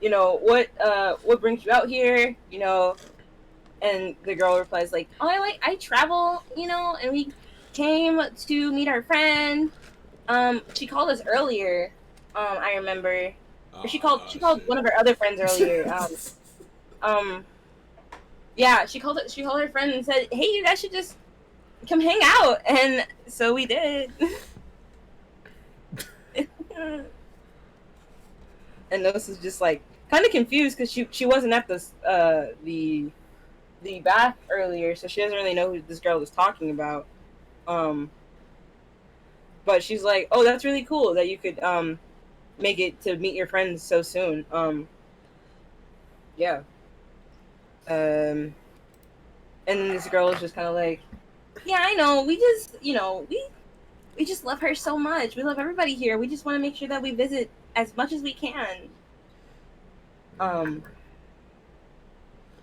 You know what brings you out here? You know, and the girl replies like, oh, I travel, you know, and we came to meet our friend. She called us earlier. I remember. Or she called one of her other friends earlier. Yeah, she called her friend and said, "Hey, you guys should just come hang out." And so we did. And Nos is just like kind of confused because she wasn't at the bath earlier, so she doesn't really know who this girl was talking about. But she's like, "Oh, that's really cool that you could make it to meet your friends so soon." Yeah. And then this girl is just kind of like, "Yeah, I know. We just, you know, we just love her so much. We love everybody here. We just want to make sure that we visit as much as we can."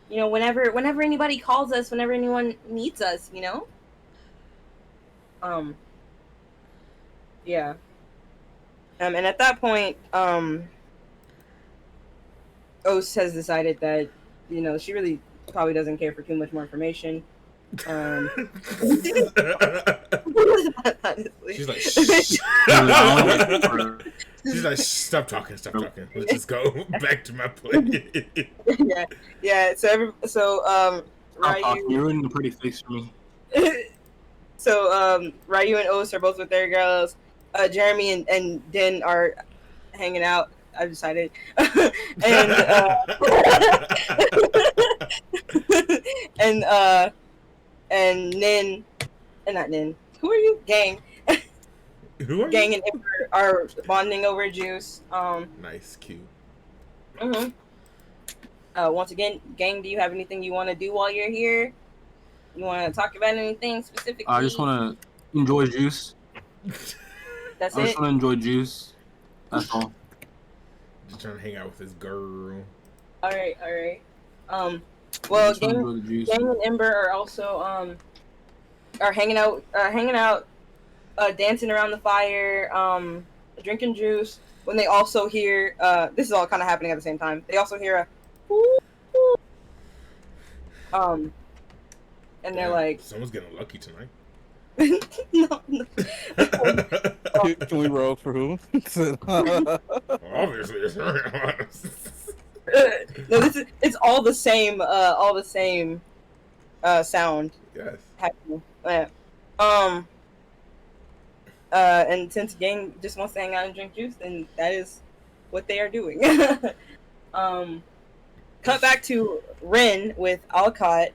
You know, whenever anybody calls us, whenever anyone needs us, you know. Yeah. And at that point, Os has decided that, you know, she really probably doesn't care for too much more information. She's like, she's like, stop talking. Let's just go back to my place. yeah. So Ryu, you're ruining a pretty face for me. So Ryu and Os are both with their girls. Jeremy and Din are hanging out. I've decided, and and Nin, and not Nin. Who are you? Gang. Who are Gang you? and Ember are bonding over juice. Nice, cute. Mhm. Once again, Gang, do you have anything you want to do while you're here? You want to talk about anything specifically? I just want to enjoy juice. That's I it. just want to enjoy juice. That's all. Just trying to hang out with this girl. All right. Well, I just wanna Gang enjoy the juice. and Ember are also are hanging out, dancing around the fire, drinking juice. When they also hear, this is all kind of happening at the same time. They also hear and they're like, someone's getting lucky tonight. no. Can we roll for who? Obviously, it's No, it's all the same sound yes. happening. And since Gang just wants to hang out and drink juice, then that is what they are doing. Cut back to Rin with Alcott.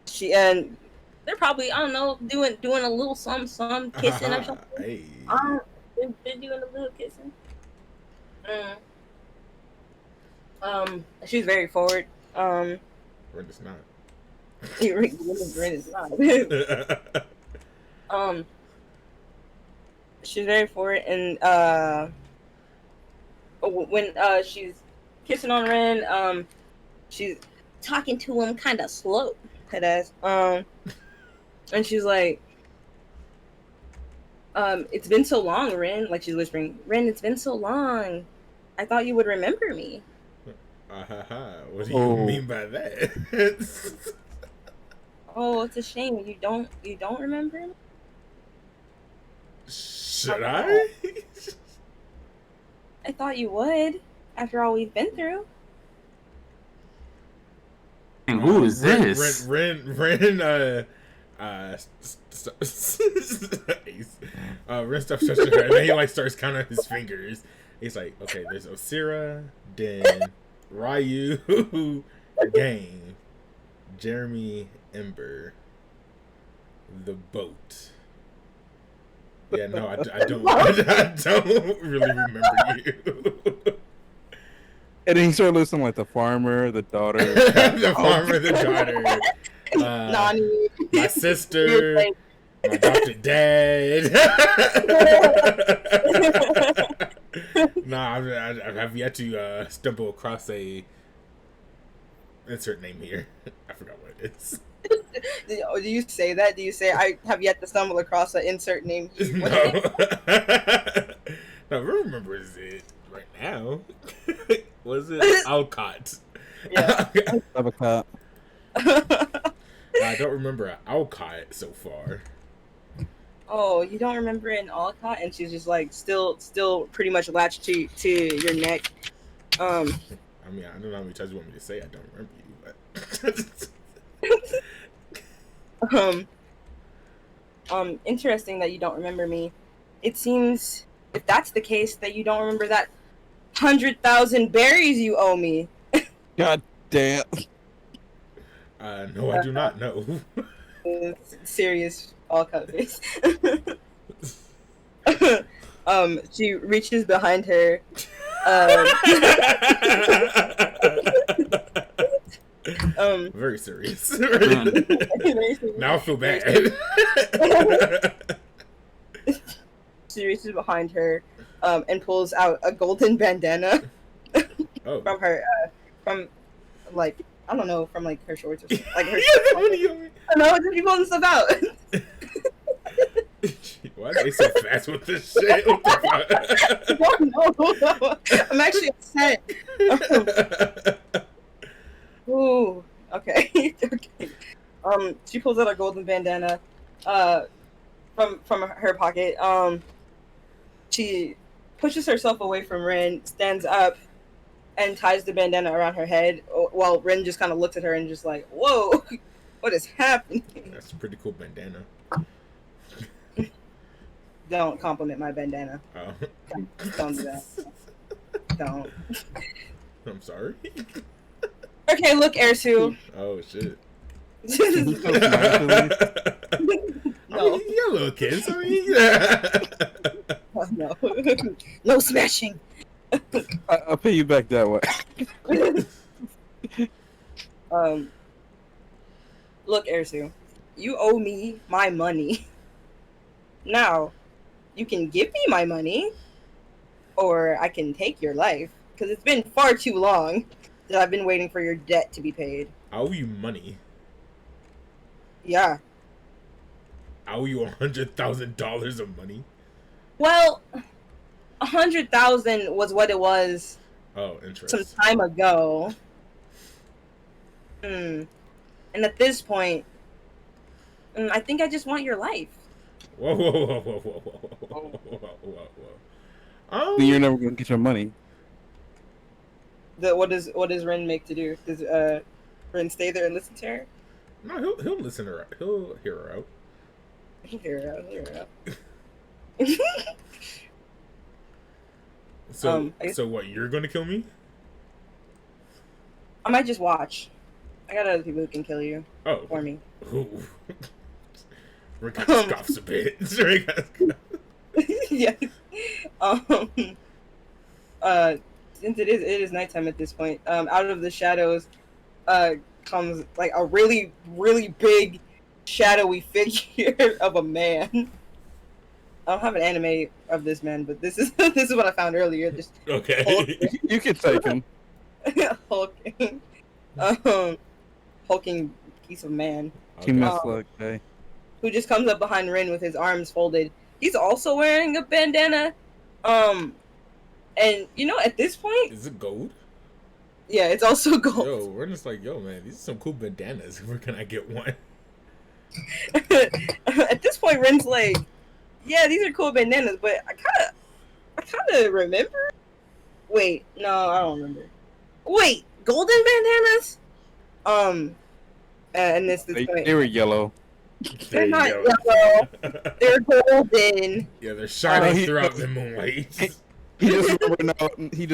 She and they're probably, I don't know, doing a little some kissing or something. Hey. They're doing a little kissing. She's very forward. Ren is not. Rin is not. She's very forward, and when she's kissing on Ren, she's talking to him kind of slow, headass. And she's like, "It's been so long, Ren." Like she's whispering, "Ren, it's been so long. I thought you would remember me." What do you mean by that? Oh, it's a shame you don't remember him. Should I? I thought you would after all we've been through. And who is this? Ren, Ren stuff touching her, and then he like starts counting his fingers. He's like, okay, there's Osira, Den, Ryu, Game, Jeremy, Ember, the boat. Yeah, no, I don't. I don't really remember you. And then he started listing like the farmer, the daughter, the farmer, the daughter, Nani, my sister, my adopted dad. Nah, I have yet to stumble across a insert name here. I forgot what it is. Do you say that? Do you say I have yet to stumble across an insert name? No. No, who remembers it right now? Was it Alcott? Yeah. Avocado. I don't remember Alcott so far. Oh, you don't remember it in Alcott? And she's just like still pretty much latched to your neck. I mean, I don't know how many times you want me to say I don't remember you, but Interesting that you don't remember me. It seems, if that's the case, that you don't remember that 100,000 berries you owe me. God damn. No, I do not know. Serious Alcott face. She reaches behind her. Very serious. Very serious. Now I feel bad. She reaches behind her and pulls out a golden bandana from her, from like, I don't know, from like her shorts or something. Like her. I know, just pulling stuff out. Why are they so fast with this shit? What the fuck? No. I'm actually upset. Ooh. Okay. Okay. She pulls out a golden bandana, from her pocket. She pushes herself away from Rin, stands up, and ties the bandana around her head. While Rin just kind of looks at her and just like, "Whoa, what is happening?" That's a pretty cool bandana. Don't compliment my bandana. Oh. Don't do that. Don't. I'm sorry. Okay, look, Ersu. Oh shit. No. I mean, you're little kids. I mean, No. No smashing. I'll pay you back that way. Look, Ersu, you owe me my money. Now, you can give me my money, or I can take your life, because it's been far too long that I've been waiting for your debt to be paid. I owe you money. Yeah. I owe you $100,000 of money. Well, 100,000 was what it was. Oh, interesting. Some time ago. And at this point, I think I just want your life. Whoa, whoa, whoa, whoa, whoa, whoa, whoa, whoa, whoa. Then you're never gonna get your money. What does Ren make to do? Does Ren stay there and listen to her? No, he'll listen to her. He'll hear her out. Hear her out. So what? You're gonna kill me? I might just watch. I got other people who can kill you for me. Ooh. Rick scoffs a bit. Yes. Since it is nighttime at this point, out of the shadows comes like a really, really big shadowy figure of a man. I don't have an anime of this man, but this is what I found earlier. Just okay. You can take him. hulking piece of man. He must look, hey. Who just comes up behind Rin with his arms folded. He's also wearing a bandana. And you know, at this point, is it gold? Yeah, it's also gold. Yo, we're just like, yo, man, these are some cool bandanas. Where can I get one? At this point, Ren's like, yeah, these are cool bananas, but I kind of remember. Wait, no, I don't remember. Wait, golden bananas? And this They point. were yellow. They're not yellow. They're golden. Yeah, they're shining he- throughout the moonlight. He just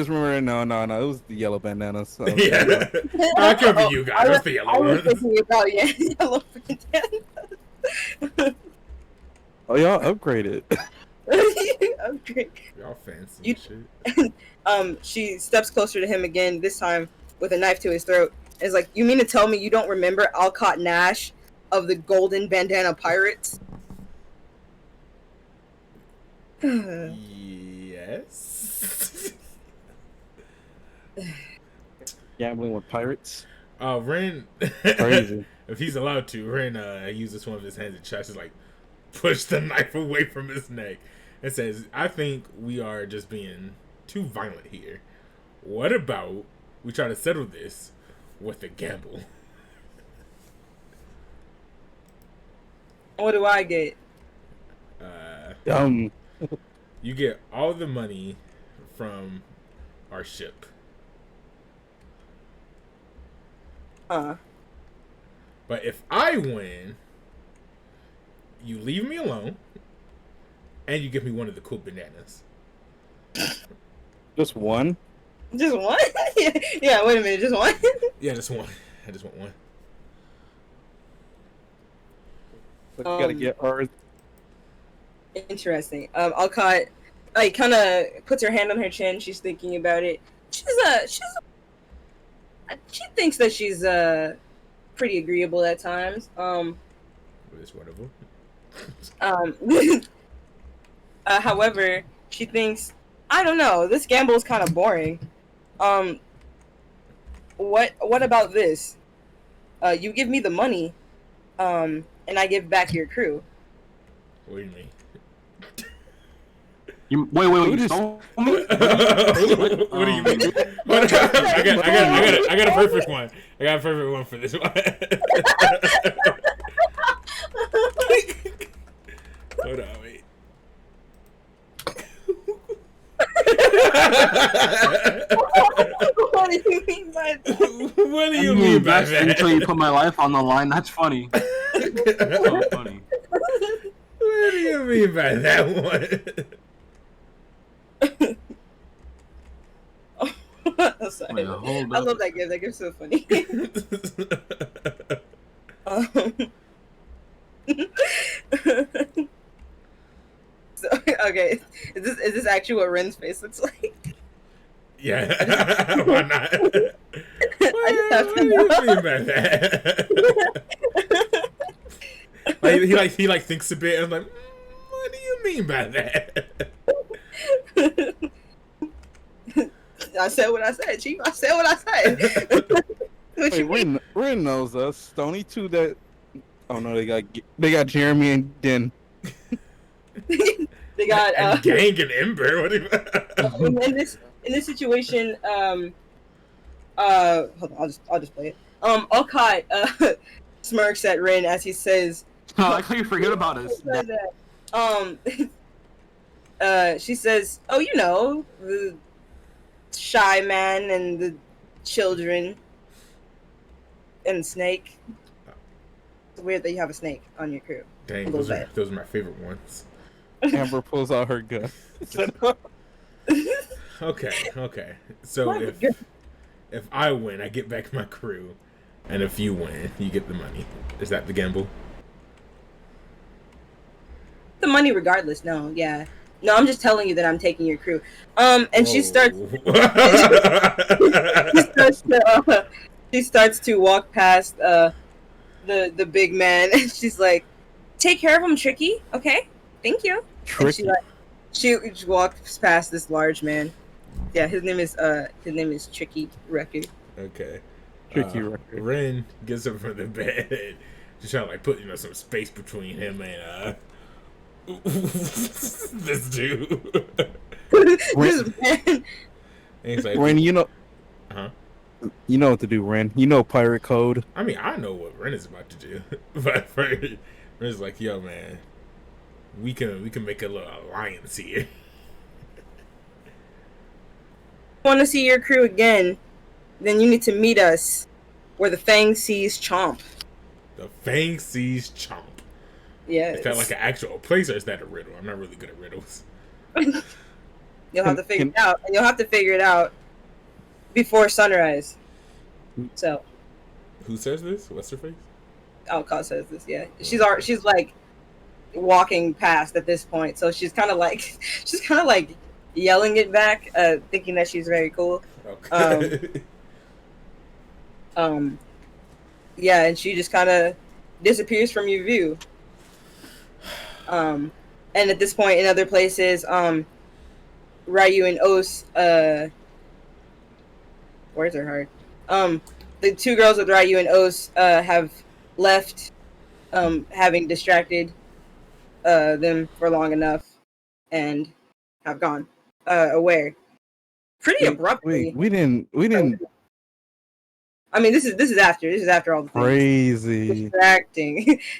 remembered. No. It was the yellow bandanas. So Yeah. I could be you guys. What's the I yellow was ones? thinking about yellow bananas. Oh, y'all upgraded. Okay. Y'all fancy You- shit. She steps closer to him again, this time with a knife to his throat. It's like, you mean to tell me you don't remember Alcott Nash of the Golden Bandana Pirates? Yes. Gambling with pirates. Ren. Crazy. If he's allowed to, Ren uses one of his hands and tries to like push the knife away from his neck and says, "I think we are just being too violent here. What about we try to settle this with a gamble?" What do I get? You get all the money from our ship. But if I win, you leave me alone, and you give me one of the cool bananas. Just one. Just one? Yeah, wait a minute, just one? Yeah, just one. I just want one. But you gotta get ours. Interesting. Alcott, like, kind of puts her hand on her chin. She's thinking about it. She thinks that she's pretty agreeable at times. It's whatever. However, she thinks, I don't know, this gamble is kind of boring. What about this? You give me the money, and I give back your crew. What do you mean? Wait, you stole me? What do you mean? I got a perfect one. I got a perfect one for this one. Hold on, wait. What do you mean by that? What do you mean by that? Until you put my life on the line. That's funny. That's so funny. What do you mean by that one? I'm sorry. Wait, hold I up. love that gift. That gift's so funny. So, okay, is this actually what Ren's face looks like? Yeah, why not? I just have What to do you know. mean by that? he thinks a bit and like, what do you mean by that? I said what I said, Chief. I said what I said. What Wait, you mean? Ren knows us. Stony too. That. Oh no, they got Jeremy and Den. They got And Gang and Ember. What do you? in this situation, hold on, I'll just play it. Alcott smirks at Ren as he says, I like how you forget about us. she says, "Oh, you know, the shy man and the children and snake. It's weird that you have a snake on your crew." Dang, A those little are my favorite ones. Amber pulls out her gun. Okay. So if I win, I get back my crew, and if you win, you get the money. Is that the gamble? The money regardless. No, yeah. No, I'm just telling you that I'm taking your crew. And she starts she starts to walk past the big man, and she's like, "Take care of him, Tricky. Okay, thank you." Tricky. And she walks past this large man. Yeah, his name is Tricky Record. Okay. Tricky record. Ren gets up from the bed. She's trying to like put some space between him and this dude. This man. And he's like, Ren, you know. huh? You know what to do, Ren. You know pirate code. I mean, I know what Ren is about to do, but Ren's like, yo, man, we can make a little alliance here. Want to see your crew again? Then you need to meet us where the Fang sees Chomp. The Fang sees Chomp. Yeah. Is that like an actual place, or is that a riddle? I'm not really good at riddles. You'll have to figure it out, and you'll have to figure it out before sunrise. So. Who says this? What's her face? Alcott says this. Yeah, she's like walking past at this point, so she's kind of like yelling it back, thinking that she's very cool. Okay. Yeah, and she just kind of disappears from your view. And at this point, in other places, Ryu and Os, words are hard. The two girls with Ryu and Os have left, having distracted them for long enough, and have gone away pretty abruptly. We didn't. I mean, this is after all the things. Crazy.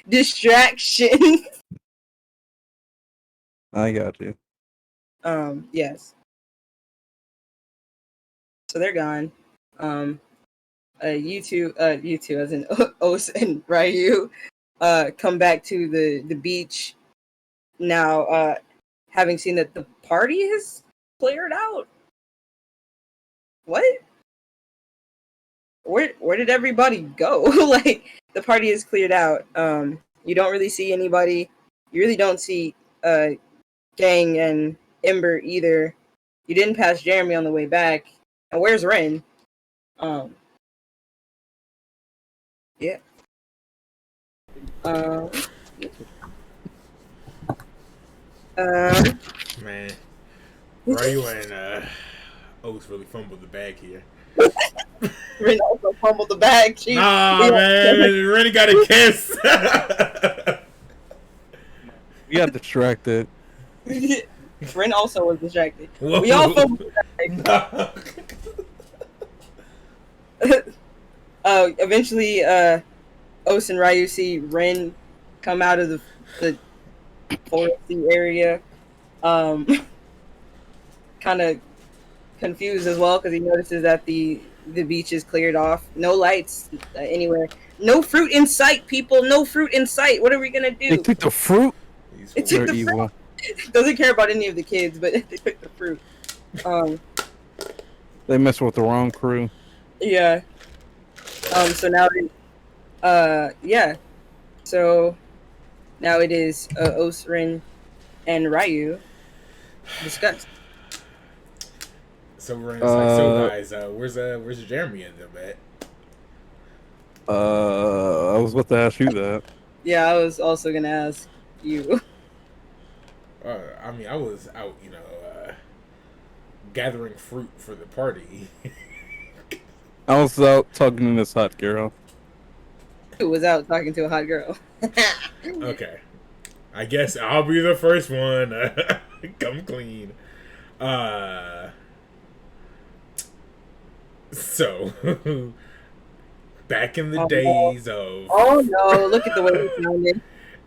Distraction. I got you. Yes. So they're gone. You two, as in Os and Ryu, come back to the beach now, having seen that the party has cleared out. What? Where did everybody go? Like, the party is cleared out. You don't really see anybody. You really don't see Gang and Ember either. You didn't pass Jeremy on the way back. And where's Ren? Yeah. Man, Ryu and Oaks really fumbled the bag here. Ren also fumbled the bag. Jeez. Nah, man, Ren got a kiss. We got distracted. Ren also was distracted. Whoa. We all fumbled the bag. Eventually, Os and Ryu see Ren come out of the foresty area, kind of confused as well because he notices that the beach is cleared off. No lights anywhere. No fruit in sight, people. No fruit in sight. What are we gonna do? They took the fruit. It took They're the evil. fruit. Doesn't care about any of the kids, but they took the fruit. They messed with the wrong crew. Yeah. So now, yeah. So now it is Os, Ren, and Ryu discussed. So Ren's like, so guys, where's Jeremy and them at? I was about to ask you that. Yeah, I was also gonna ask you. I mean, I was out, gathering fruit for the party. I was out talking to this hot girl. Who was out talking to a hot girl? Okay. I guess I'll be the first one. Come clean. So, back in the days of... Oh no, look at the way he sounded.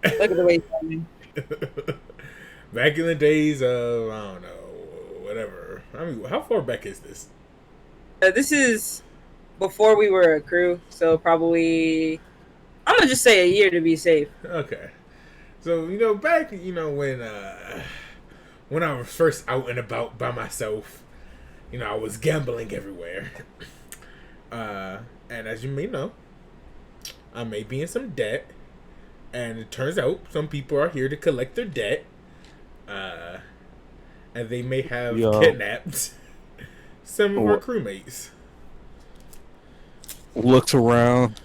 Look at the way he sounded. Back in the days of, I don't know, whatever. I mean, how far back is this? This is before we were a crew, so probably... I'm gonna just say a year to be safe. Okay. So, back, when I was first out and about by myself, I was gambling everywhere. And as you may know, I may be in some debt. And it turns out some people are here to collect their debt. And they may have kidnapped some of our crewmates. Looks around.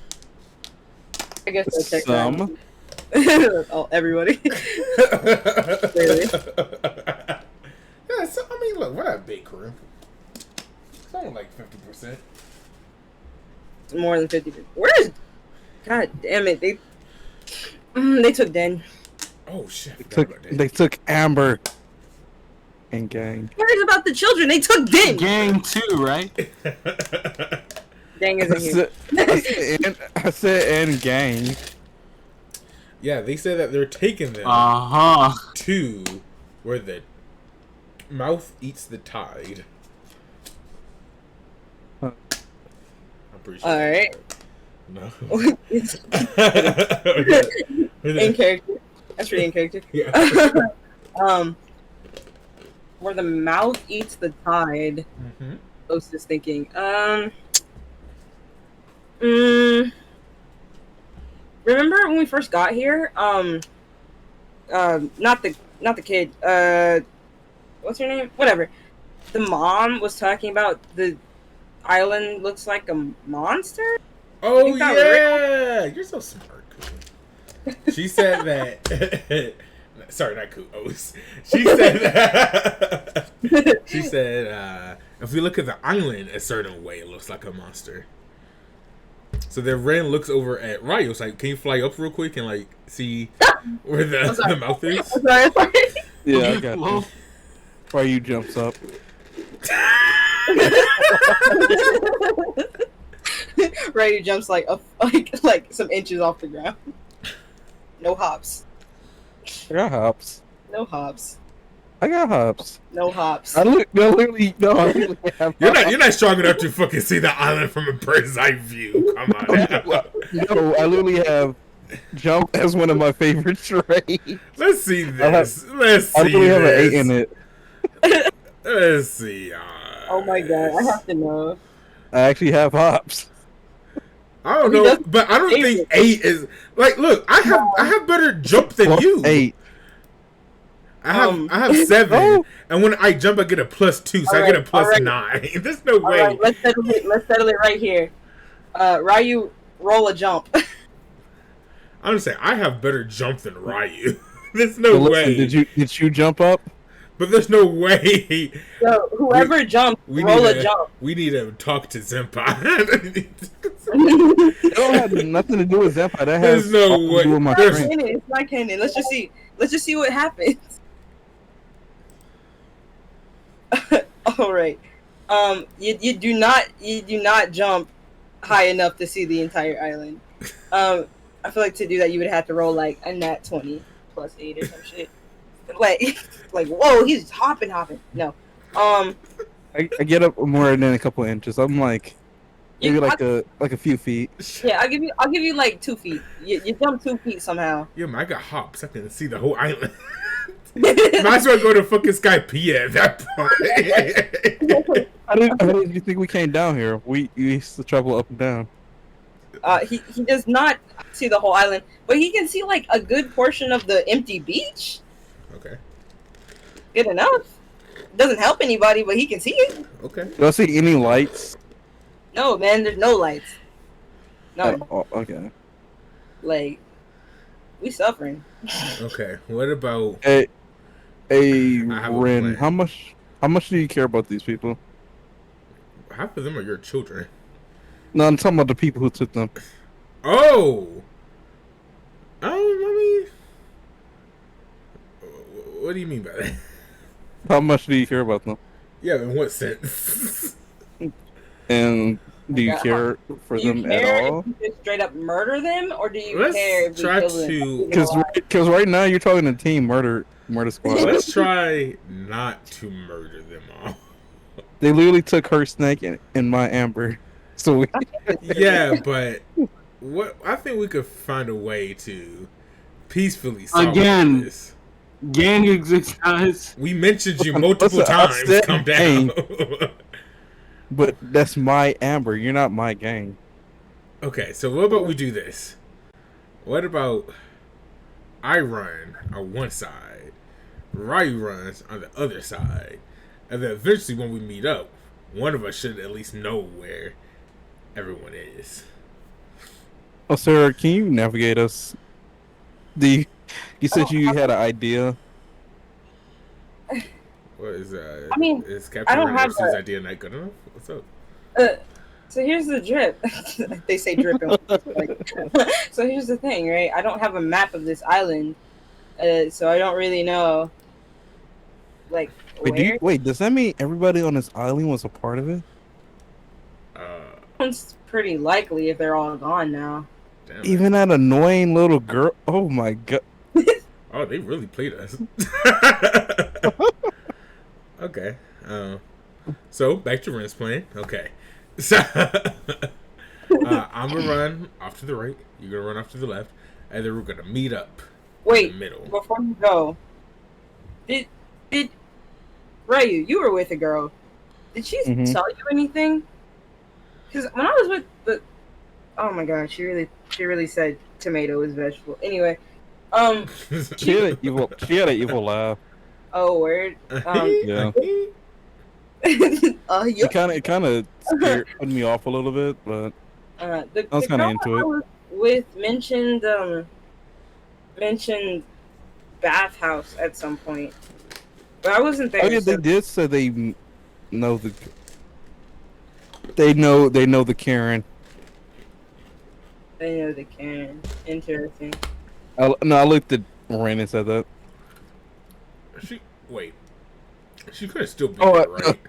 I guess I'll check Some. Oh, everybody. Really? Yeah, so, I mean, look, we're not a big crew. It's only like 50%. It's more than 50%. Where's... God damn it. They took Den. Oh, shit. They took Amber and Gang. Who cares about the children? They took Den. Gang too, right? gang isn't here. I said and gang. Yeah, they said that they're taking them to where the mouth eats the tide. Huh. I'm pretty sure. All right. No. In character. That's pretty in character. Yeah. Where the mouth eats the tide. Mm-hmm. I was just thinking. Remember when we first got here? Not the kid. What's her name? Whatever. The mom was talking about the island looks like a monster. Oh yeah, you're so smart. She said that. Sorry, not Kuos. She said that. She said if we look at the island a certain way, it looks like a monster. So then Ren looks over at Ryo. It's like, can you fly up real quick and like see where the mouth is? I'm sorry. Yeah, I got you. Ryu jumps up. Ryu jumps like some inches off the ground. No hops. I got hops. No hops. I got hops. No hops. I literally have. You're not strong enough to fucking see the island from a bird's eye view. Come on. No, I literally have jump as one of my favorite traits. Let's see this. Let's see. I literally have an 8 this. in it. Let's see. Oh my god, I have to know. I actually have hops. I don't know, but I don't think 8 is like. Look, I have better jump than you. 8. I have 7, Oh. and when I jump, I get a +2, so I get a +9. There's no way. Right, let's settle it right here. Ryu, roll a jump. I'm just saying, I have better jump than Ryu. There's no way. Did you jump up? But there's no way. So whoever jumps, roll a jump. We need to talk to Senpai. It don't have nothing to do with Zenpai. That has There's no something to way. do with my There's- strength. It's not canon. Let's just see. Let's just see what happens. All right. You do not jump high enough to see the entire island. I feel like to do that you would have to roll like a nat 20 plus 8 or some shit. Like whoa, he's hopping. No. I get up more than a couple inches. I'm like maybe like a few feet. Yeah, I'll give you like 2 feet. You jump 2 feet somehow. Yeah, man, I got hops. I can see the whole island. Might as well go to fucking Skypea at that point. How did you think we came down here? We used to travel up and down. He does not see the whole island, but he can see like a good portion of the empty beach. Okay. Good enough. Doesn't help anybody, but he can see it. Okay. Do I see any lights? No, man, there's no lights. No, Oh, okay. like we suffering. Okay. What about? Hey, I have a Ren, plan. how much do you care about these people? Half of them are your children. No, I'm talking about the people who took them. Oh. I mean, what do you mean by that? How much do you care about them? Yeah, in what sense? And do you Okay, care for Do you them care at all? if you just straight up murder them, or do you Let's care if you try kill them? to- Because right now you're talking to team murder squad. Let's try not to murder them all. They literally took her snake and my amber. So we, Yeah, but what I think we could find a way to peacefully solve Again. this. Gang exists, guys. We mentioned you multiple Listen, I times. said Calm down. but that's my amber. You're not my gang. Okay, so what about we do this? What about I run on one side, Ryu runs on the other side, and then eventually when we meet up, one of us should at least know where everyone is. Oh, sir, can you navigate us? You said you had an idea. What is I mean, is I Captain don't have Randerson's a- idea not good enough? What's up? So here's the drip. They say drip. So here's the thing, right? I don't have a map of this island, so I don't really know. Like, Wait, does that mean everybody on this island was a part of it? Sounds pretty likely if they're all gone now. Damn, Even that annoying little girl. Oh my god. oh, they really played us. Okay. So back to Ren's plan. Okay. So I'm gonna run off to the right. You're gonna run off to the left, and then we're gonna meet up Wait, in the middle. before you go, did Ryu? You were with a girl. Did she tell you anything? Because when I was with the, oh my god, she really said tomato is vegetable. Anyway, She had an evil laugh. oh word, Yeah. yeah. It kind of put me off a little bit, but The I was kind of girl into I it. was with mentioned bathhouse at some point, but I wasn't there. Oh yeah, they so- did say they know the. They know the Karen. They know the Karen. Interesting. I looked at Ren and said that. Wait. She could have still been Oh, there, right?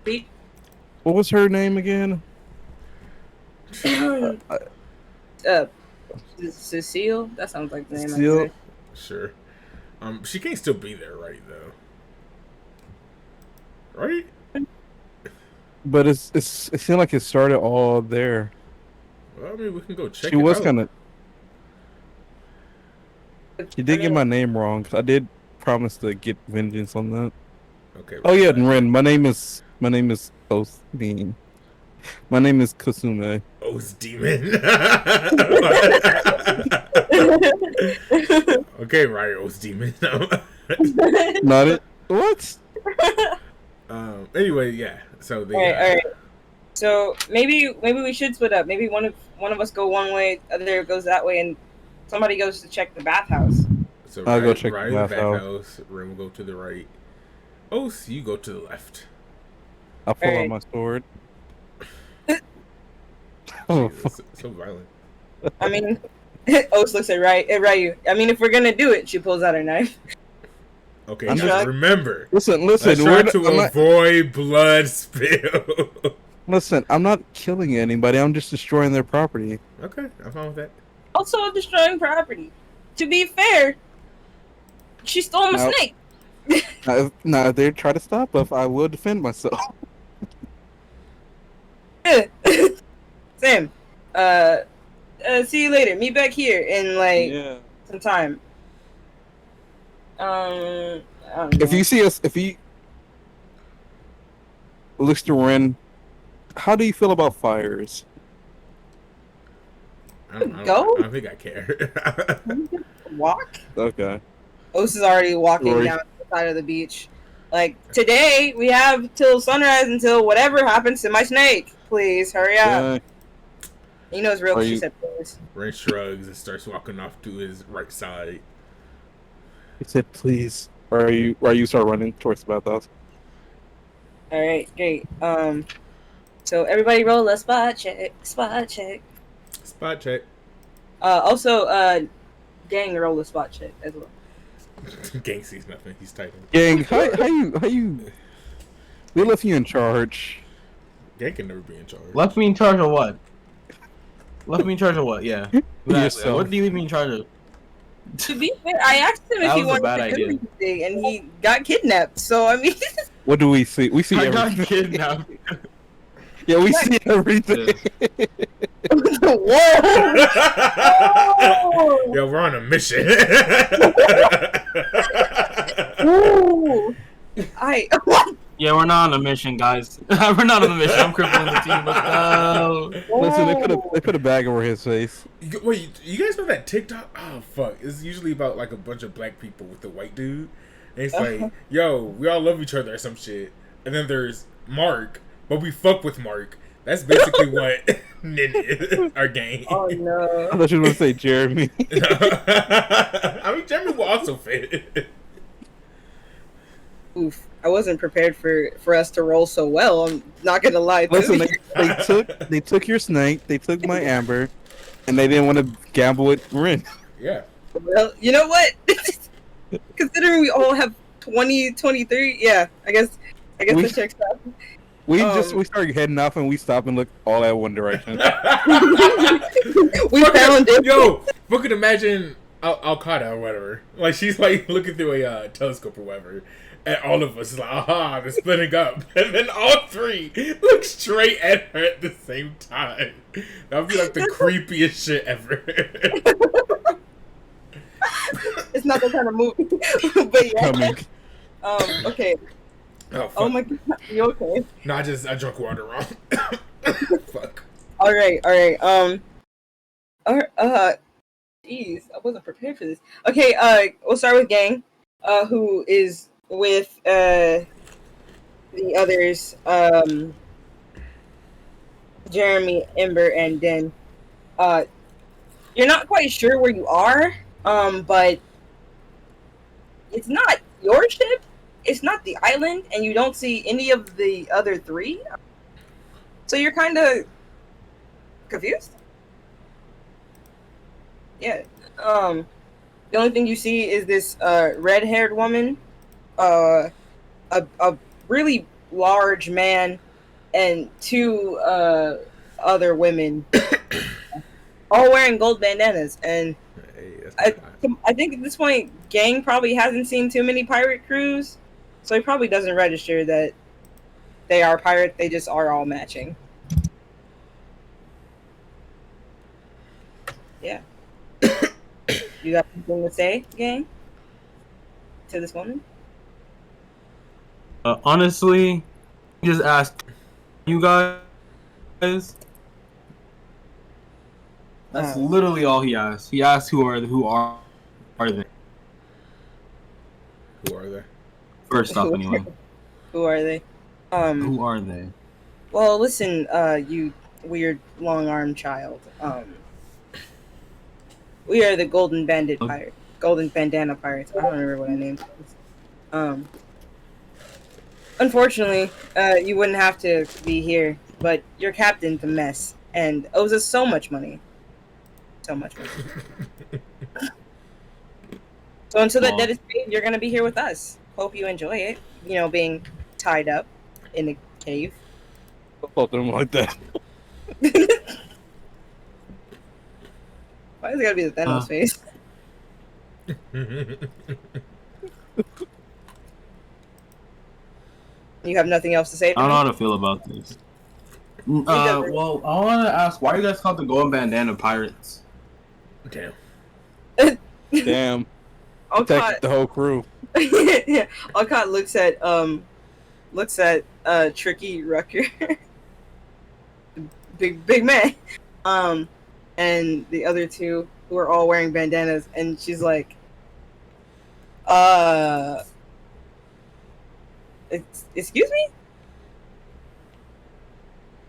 Pete? What was her name again? Cecile? That sounds like the name. Cecile? Sure. She can't still be there, right? Though. Right? But it seemed like it started all there. Well, I mean, we can go check. She it was out. kind of. She did get my name wrong. 'Cause I did promise to get vengeance on that. Okay. Oh yeah, Ren. My name is Osmin. My name is Kasume. O's demon. Okay, right, O's demon. Not it. What? Anyway, yeah. So they. all right. So maybe we should split up. Maybe one of us go one way, other goes that way, and somebody goes to check the bathhouse. So I'll go check right the the bathhouse. bathhouse. Ren will go to the right. O's, you go to the left. I'll pull out Alright. my sword. Oh, Jesus, so violent. I mean, Oaks looks at Ryu. I mean, if we're gonna do it, she pulls out her knife. Okay, I'm just just- remember. listen. Let's try we're to I'm not, avoid blood spill. listen, I'm not killing anybody. I'm just destroying their property. Okay, I'm fine with that. Also destroying property. To be fair, she stole my Now- snake. Now, if they try to stop us, I will defend myself. Sam, see you later. Meet back here in Yeah. some time. I don't know. If you see us, if he looks to Ren, how do you feel about fires? I don't think I care. walk, Okay. Oaks is already walking Rory. down the side of the beach. Like today, we have till sunrise until whatever happens to my snake. Please hurry up. Yeah. He knows real. Are She you- said, please. Ren shrugs and starts walking off to his right side. He said, "Please." Or are you start running towards the bathhouse? All right, great. So everybody roll a spot check. Spot check. Spot check. Also, gang roll a spot check as well. Gang sees nothing. He's typing. Gang, how you? We left you in charge. Gang can never be in charge. Left me in charge of what? Left me in charge of what? Yeah. Exactly. Yourself. What do you leave me in charge of? To be fair, I asked him if That he was a wanted bad to do idea. anything, and he got kidnapped. So I mean, What do we see? We see I got everything. kidnapped. Yeah, we see everything. whoa! Yo, we're on a mission. Ooh. Yeah, we're not on a mission, guys. We're not on a mission. I'm crippling the team. Let's go. Listen, they put a bag over his face. Wait, you guys know that TikTok? Oh fuck! It's usually about like a bunch of black people with the white dude, and it's like, yo, we all love each other or some shit. And then there's Mark, but we fuck with Mark. That's basically what Nin is, our gang. Oh I no! thought you were gonna say Jeremy. I mean, Jeremy will also fit. Oof! I wasn't prepared for us to roll so well. I'm not gonna lie. To Listen, you. they took your snake, they took my amber, and they didn't want to gamble with Ren. Yeah. Well, you know what? Considering we all have 20, 23, yeah, I guess We- that checks out. We started heading off and we stopped and looked all at one direction. We found it. Yo, fucking imagine Al-Qaeda or whatever. Like, she's like looking through a telescope or whatever. And all of us is like, aha, they're splitting up. And then all three look straight at her at the same time. That would be like the creepiest shit ever. It's not that kind of movie. But yeah. Okay. Oh, fuck. Oh my god, you okay? No, I drank water wrong. Fuck. Alright. Jeez, I wasn't prepared for this. Okay, we'll start with Gang, who is with, the others, Jeremy, Ember, and Den. You're not quite sure where you are, but it's not your ship, it's not the island, and you don't see any of the other three. So you're kind of confused? Yeah. The only thing you see is this red-haired woman, a really large man, and two other women, all wearing gold bandanas. And I think at this point, Gang probably hasn't seen too many pirate crews, so he probably doesn't register that they are pirates. They just are all matching. Yeah. You got anything to say, Gang? To this woman? Honestly, just ask you guys. That's literally all he asked. He asked who are they? Who are they? First off, anyway. Who are they? Who are they? Well, listen, you weird long-armed child. We are the Golden Bandit Pirates. Golden Bandana Pirates. I don't remember what I named it. Unfortunately, you wouldn't have to be here, but your captain's a mess and owes us so much money. So much money. So until that debt is paid, you're gonna be here with us. Hope you enjoy it. You know, being tied up in a cave. Something like that. Why is it gotta be the Thanos face? You have nothing else to say? I don't know how to feel about this. Well, I want to ask, why are you guys called the Golden Bandana Pirates? Damn. Damn. Protect the whole crew. Yeah. Alcott looks at Tricky Rucker. big man. And the other two who are all wearing bandanas, and she's like, excuse me?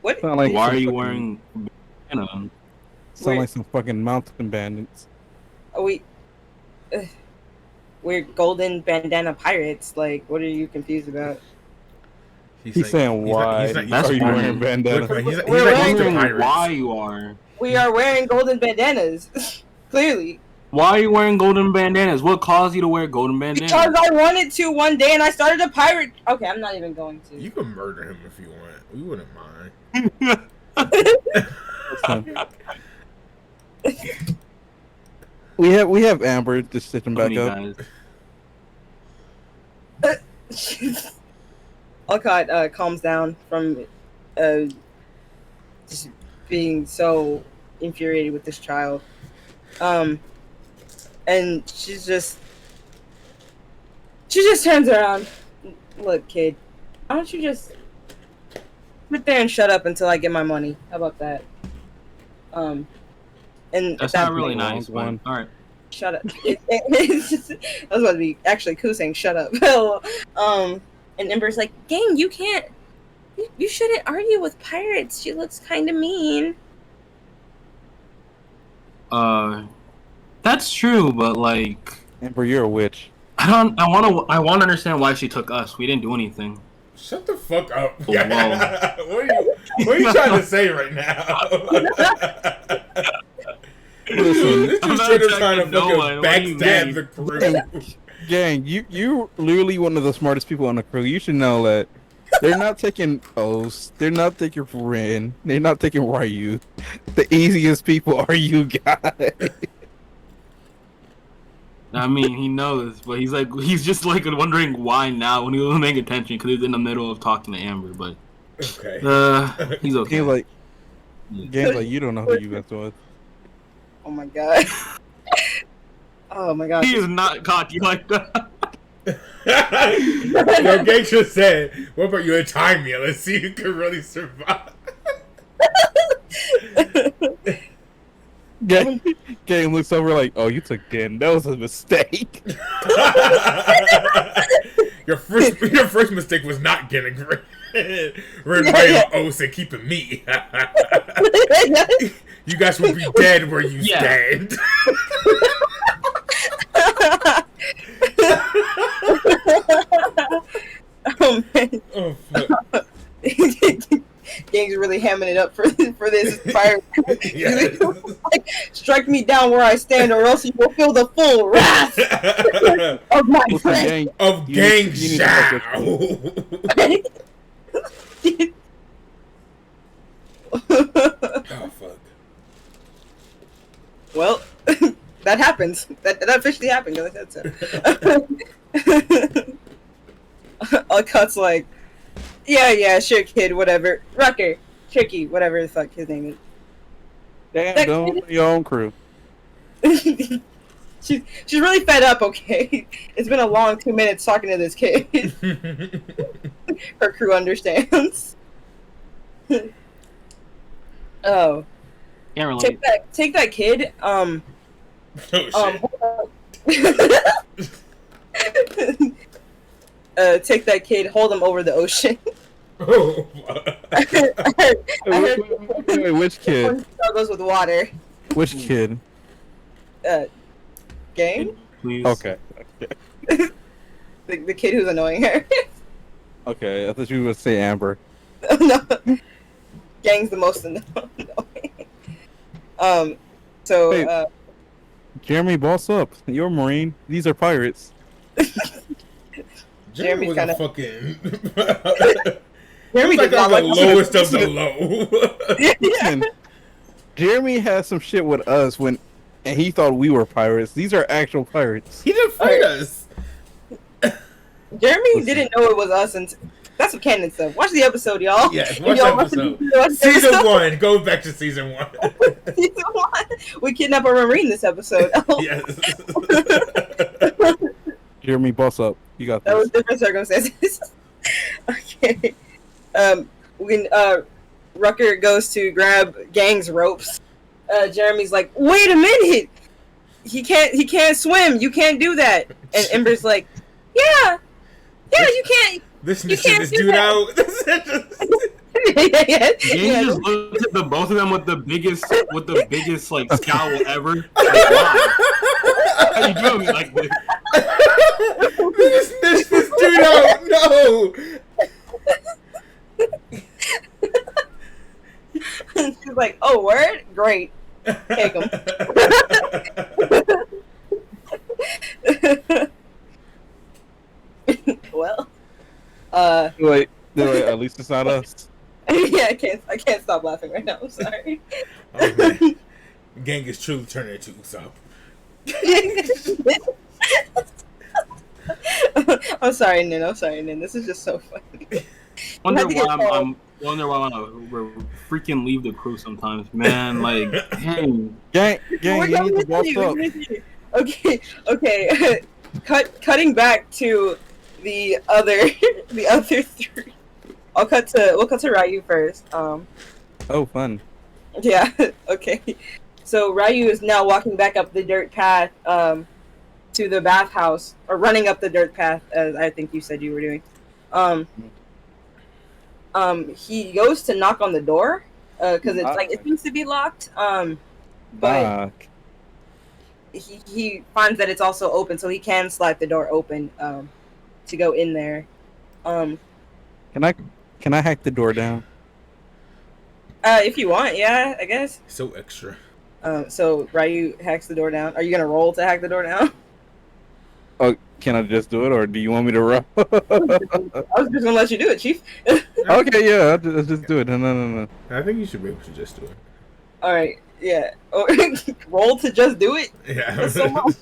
What? Like why are you wearing bandana? Sound like some fucking mountain bandits. We're golden bandana pirates. Like, what are you confused about? He's saying why are you wearing bandanas? We're wondering why you are. We are wearing golden bandanas. Clearly. Why are you wearing golden bandanas? What caused you to wear golden bandanas? Because I wanted to one day and I started a pirate. Okay, I'm not even going to. You can murder him if you want. We wouldn't mind. we have Amber just sitting back up. Alcott calms down from just being so infuriated with this child. And she just turns around. Look, kid, why don't you just sit there and shut up until I get my money? How about that? And that's not really nice. One. All right. Shut up. I was about to be actually Koo saying shut up. And Ember's like, Gang, you can't. You shouldn't argue with pirates. She looks kind of mean. That's true, but like, Amber, you're a witch. I want to understand why she took us. We didn't do anything. Shut the fuck up. Oh, yeah. What are you trying to say right now? Listen, this is straight up trying to fucking backstab the crew. Gang, you literally one of the smartest people on the crew. You should know that They're not taking O's. They're not taking Ren. They're not taking Ryu. The easiest people are you guys. I mean, he knows, but he's just like wondering why now when he wasn't paying attention because he's in the middle of talking to Amber. But Okay. he's okay. Game's like, you don't know who you mess with. Oh my god. Oh my god. He is not cocky like that. Yo, Gang just said, "What about you a time meal? Let's see who can really survive." Game looks over like, oh, you took Den. That was a mistake. Your first mistake was not getting rid of oats and keeping me. You guys will be dead where you stand. Oh man. Oh fuck. Gang's really hamming it up for this fire. Yes. Like, strike me down where I stand, or else you will feel the full wrath of my friend. Of Gang Zhao. Oh fuck. Well, that happens. That officially happened. Like that's it. Cut's like, yeah, sure, kid, whatever. Rucker, Tricky, whatever the fuck his name is. Damn, don't your own crew. She's really fed up. Okay, it's been a long 2 minutes talking to this kid. Her crew understands. Oh, Can't relate. take that kid. Oh shit. Take that kid. Hold him over the ocean. Oh. Wait, which kid? Struggles with water. Which kid? Gang? Please. Okay. The kid who's annoying her. Okay, I thought you would say Amber. No. Gang's the most annoying. So, Hey. Jeremy, boss up. You're a Marine. These are pirates. Jeremy was kinda- a fucking. Jeremy like did not the like lowest of the low. Listen, Jeremy had some shit with us and he thought we were pirates. These are actual pirates. He didn't fight us. Jeremy didn't know it was us, and that's what canon stuff. Watch the episode, y'all. Yes, watch Y'all the episode. watch the Season episode. 1. Go back to season 1. Season 1. We kidnap a Marine this episode. Yes. Jeremy, boss up. You got That this. was different circumstances. Okay. When Rucker goes to grab Gang's ropes, Jeremy's like, "Wait a minute! He can't swim. You can't do that." And Ember's like, "Yeah, you can't." This You shit can't this do dude that. out. He just looks at the both of them with the biggest like scowl ever. Like, wow. How you doing like this? This dude out. No. She's like, "Oh, word? Great. Take him." Well, Wait, at least it's not us. yeah, I can't stop laughing right now. I'm sorry. Oh, man. Gang is truly turning into Usopp. I'm sorry, Nin. This is just so funny. Wonder had to get why called. wonder why I freaking leave the crew sometimes, man. Like, dang. Gang, We're you need to boss gonna up. miss you. Okay. Cutting back to the other three. We'll cut to Ryu first. Oh, fun. Yeah. Okay. So Ryu is now walking back up the dirt path to the bathhouse, or running up the dirt path, as I think you said you were doing. He goes to knock on the door because it's like it seems to be locked. But he finds that it's also open, so he can slide the door open to go in there. Can I hack the door down? If you want, yeah, I guess. So extra. So Ryu hacks the door down. Are you gonna roll to hack the door down? Oh, can I just do it, or do you want me to roll? I was just gonna let you do it, Chief. Okay, yeah, I'll just do it. No. I think you should be able to just do it. All right, yeah. Roll to just do it. Yeah. That's so much.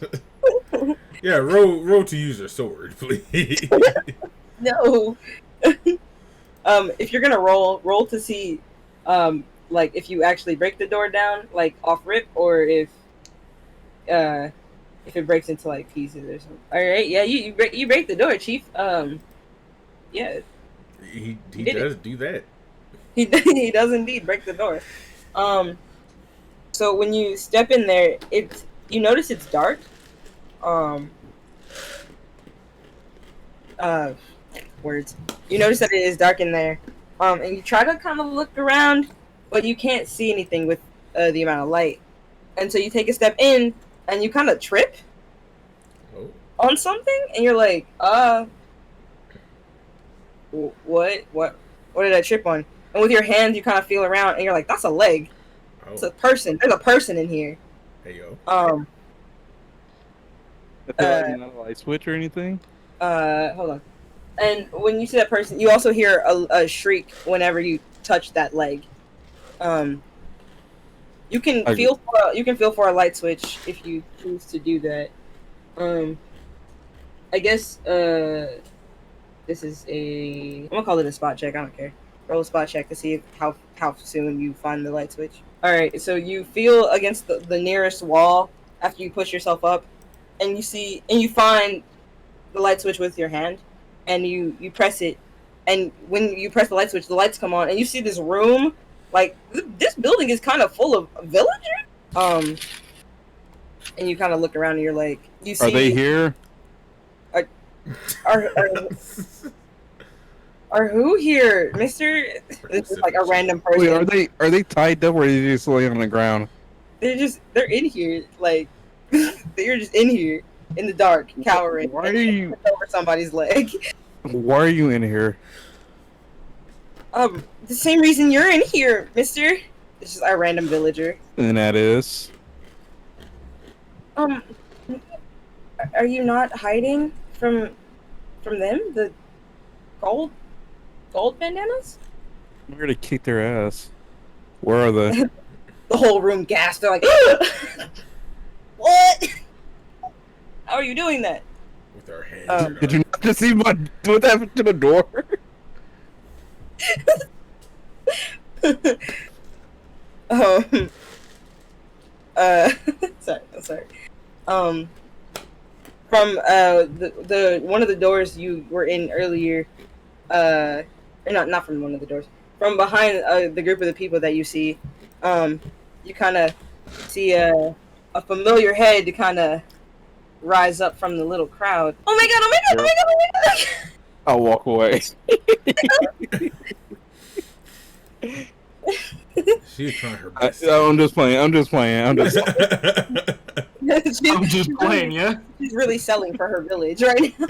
Yeah, roll to use your sword, please. No. If you're gonna roll to see, like if you actually break the door down, like off rip, or if it breaks into like pieces or something. All right, yeah, you break the door, Chief. Yeah, he did does do that. he does indeed break the door. So when you step in there, you notice it's dark. Words. You notice that it is dark in there. And you try to kind of look around, but you can't see anything with the amount of light. And so you take a step in, and you kind of trip on something, and you're like, what did I trip on? And with your hands, you kind of feel around, and you're like, that's a leg. Oh. It's a person. There's a person in here. Hey yo. Not a light switch or anything. Hold on. And when you see that person, you also hear a shriek whenever you touch that leg. You can feel for a light switch if you choose to do that. I guess this is I'm gonna call it a spot check. I don't care. Roll a spot check to see how soon you find the light switch. All right, so you feel against the nearest wall after you push yourself up, and you find the light switch with your hand, and you press it, and when you press the light switch, the lights come on, and you see this room. Like this building is kind of full of villagers. And you kind of look around, and you're like, you see. Are they here? Are who here, Mister? This is like a random person. Wait, are they tied up, or are they just laying on the ground? They're in here, like they're just in here in the dark, cowering. Why are you over somebody's leg? Why are you in here? The same reason you're in here, Mister. It's just a random villager. And that is. Are you not hiding from them? The gold bandanas? I'm here to kick their ass. Where are they? The whole room gasped. They're like, what? How are you doing that? With our hands. Did you not just see what happened to the door? Sorry. From the one of the doors you were in earlier, or not from one of the doors, from behind the group of the people that you see, you kind of see a familiar head to kind of rise up from the little crowd. Oh my god! Oh my god! Oh my god! Oh my god! I'll walk away. She's trying her best. I'm just playing. I'm just playing, yeah? She's really selling for her village right now.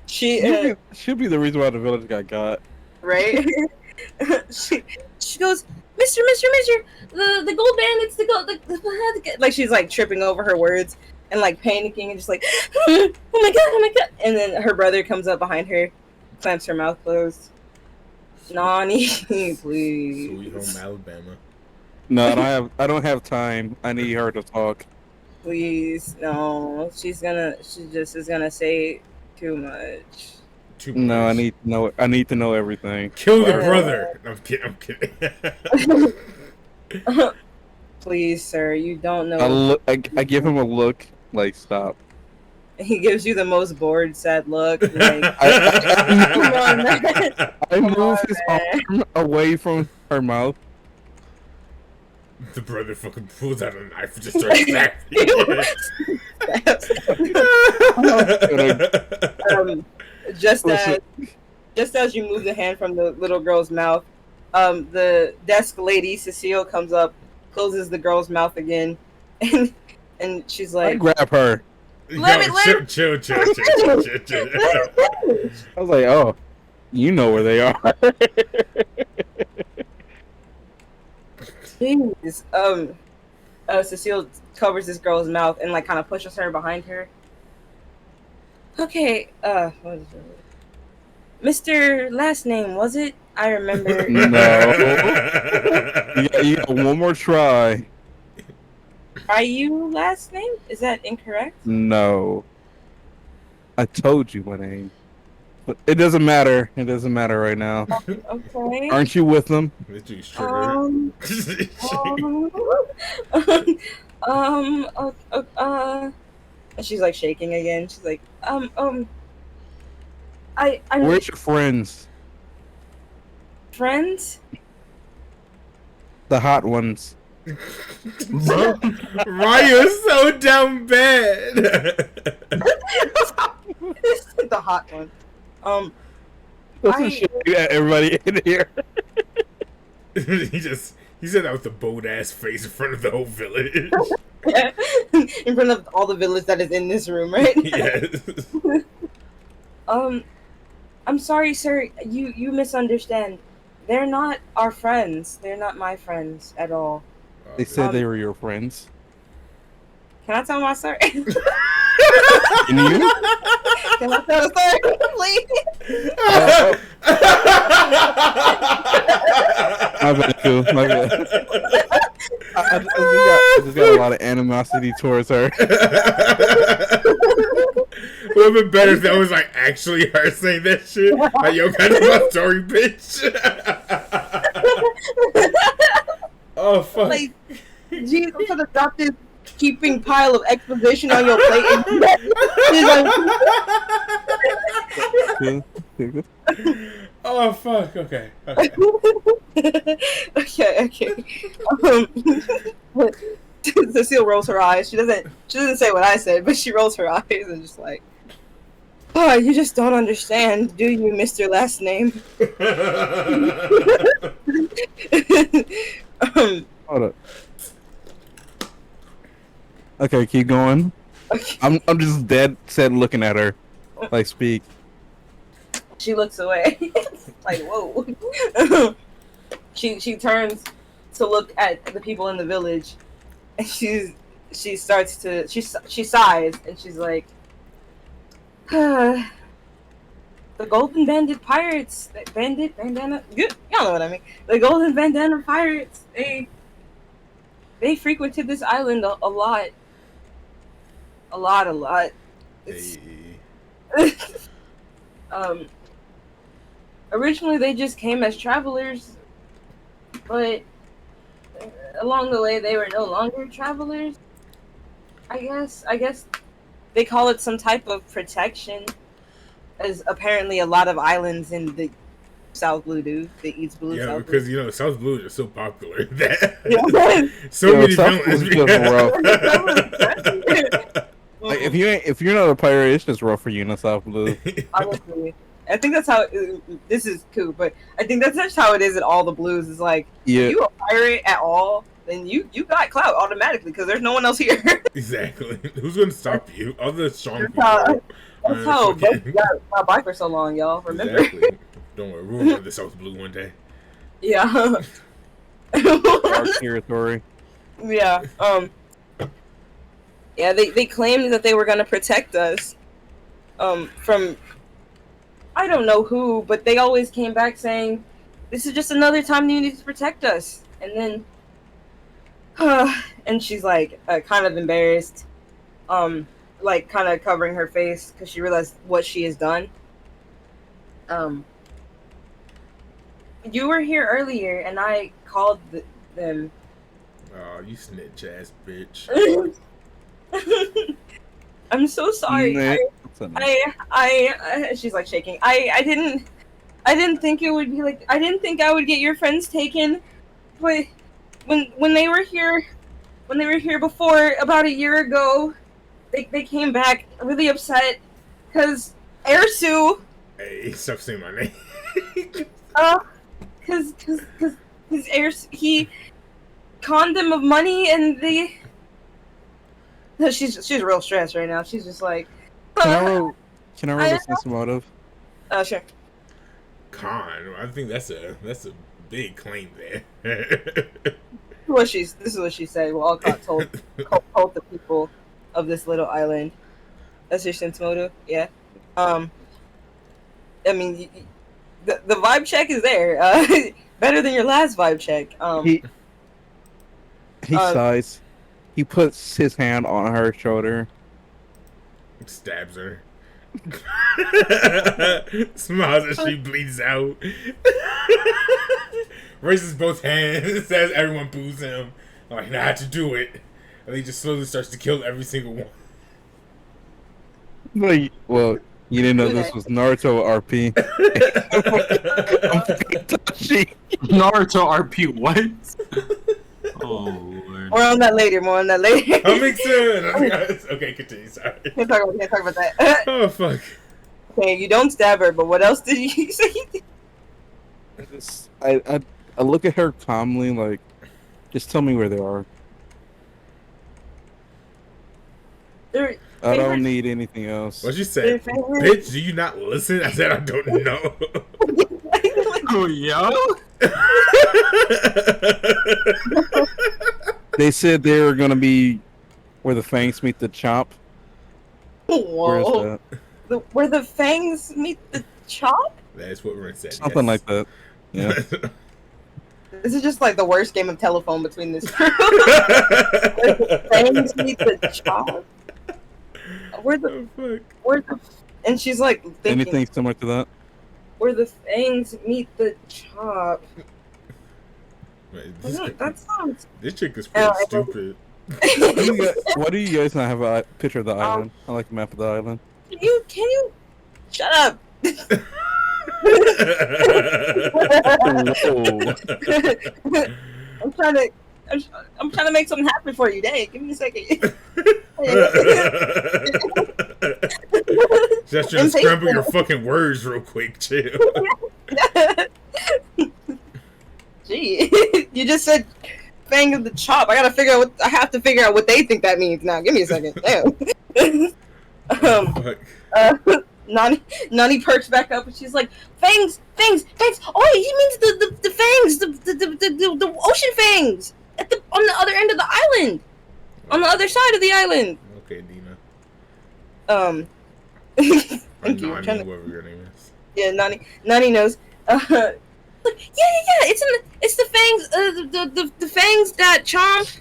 Yeah. She'll be the reason why the village got. Right? she goes, Mister, the gold bandits, the like she's like tripping over her words and like panicking and just like, oh my god, and then her brother comes up behind her, clamps her mouth closed. Nani, please. Sweet home Alabama. No, I don't have time. I need her to talk. Please, no. She just is gonna say too much. No, I need to know everything. Kill the brother. I'm kidding. Please, sir, you don't know. I give him a look, like, stop. He gives you the most bored, sad look. Like, Come on, man. I move his arm away from her mouth. The brother fucking pulls out a knife and just starts stabbing. Just as you move the hand from the little girl's mouth, the desk lady Cecile comes up, closes the girl's mouth again, and she's like, I grab her. Chill. I was like, oh, you know where they are. Jeez. Cecile covers this girl's mouth and like kind of pushes her behind her. Okay, what is it? Mr. Last name, was it? I remember. No. You got one more try. Are you last name? Is that incorrect? No. I told you my name. But it doesn't matter. It doesn't matter right now. Okay. Aren't you with them? This dude's triggered. And she's like shaking again. She's like, I'm Where's your friends? friends. The hot ones. Bro, Raya's so damn bad. This is the hot one. Doesn't shit at everybody in here. he said that with a bold ass face in front of the whole village. Yeah. In front of all the village that is in this room, right? Yes. I'm sorry, sir. You misunderstand. They're not our friends. They're not my friends at all. They said they were your friends. Can I tell my story? Can you? Can I tell the story, please? My bad, too. My bad. I just got a lot of animosity towards her. It would have been better if that was like actually her saying that shit. Like, yo, kind of my story, bitch. Oh, fuck. Like, Jesus could have dropped this keeping pile of exposition on your plate. And Oh, fuck. Okay. Okay. Cecile rolls her eyes. She doesn't say what I said, but she rolls her eyes and just like, oh, you just don't understand, do you, Mr. Last Name? Hold up. Okay, keep going. Okay. I'm just dead set looking at her. Like, speak. She looks away. Like, whoa. She turns to look at the people in the village, and she sighs and she's like, the Golden Bandit Pirates, bandana, good, y'all know what I mean. The Golden Bandana Pirates, they frequented this island a lot. It's, originally they just came as travelers, but along the way they were no longer travelers. I guess they call it some type of protection, as apparently a lot of islands in the South Blue do. They eat blue. Yeah, South because Blue. you know South Blue is so popular that Yeah. so many South villains. Blue's just rough. Like, if you're not a pirate, it's just rough for you in the South Blue. Honestly, I think that's how. This is cool, but I think that's just how it is in all the blues. It's like, Yeah. if you a pirate at all, then you got clout automatically because there's no one else here. Exactly. Who's gonna stop you? Other strong That's people. how- That's how fucking- both got my bike for so long, y'all. Remember? Exactly. Don't worry, we'll run the South Blue one day. Yeah. Dark territory. Yeah. Yeah. They claimed that they were gonna protect us. From I don't know who, but they always came back saying, "This is just another time you need to protect us." And then, and she's like, kind of embarrassed, like kind of covering her face because she realized what she has done. You were here earlier, and I called them. Oh, you snitch ass bitch. I'm so sorry. Nah. She's like shaking. I didn't think it would be like. I didn't think I would get your friends taken, but when they were here before about a year ago, they came back really upset because Ersu. Hey, stop saying my name. Cause he conned them of money, and they. She's real stressed right now. She's just like. Can I roll a sense of motive? Sure. Con, I think that's a big claim there. is what she said. Walcott told the people of this little island. That's your sense yeah. I mean, the vibe check is there. Better than your last vibe check. He sighs. He puts his hand on her shoulder. Stabs her. Smiles as she bleeds out. Raises both hands. Says everyone boos him. I'm like, nah, I had to do it. And he just slowly starts to kill every single one. Well, you didn't know this was Naruto RP. Naruto RP, what? Oh, Lord. More on that later. Coming soon. Okay, continue. Sorry. Can't talk about that. Oh, fuck. Okay, you don't stab her, but what else did you say? I look at her calmly, like, just tell me where they are. I don't need anything else. What'd you say? Bitch, do you not listen? I said I don't know. Oh, yo. They said they were gonna be where the fangs meet the chop. Where is Whoa. that? Where the fangs meet the chop? That's what Ren said. Something like that. Yeah. This is just like the worst game of telephone between this crew. Where the fangs meet the chop? Where the and she's like thinking, Anything similar to that? where the fangs meet the chop. Man, That sounds. this chick is pretty stupid. Why do you guys not have a picture of the island? I like the map of the island. Can you shut up? I'm trying to make something happen for you. Dang, give me a second. Just trying to scramble your fucking words real quick, chill. Gee, you just said fang of the chop. I have to figure out what they think that means now. Give me a second. Damn. Nani perks back up and she's like, fangs. Oh, he means the fangs, the ocean fangs on the other end of the island, on the other side of the island. Okay, Dina. Thank you. Whoever your name is. Yeah, Nani knows. Yeah. It's the fangs. The fangs that chomp.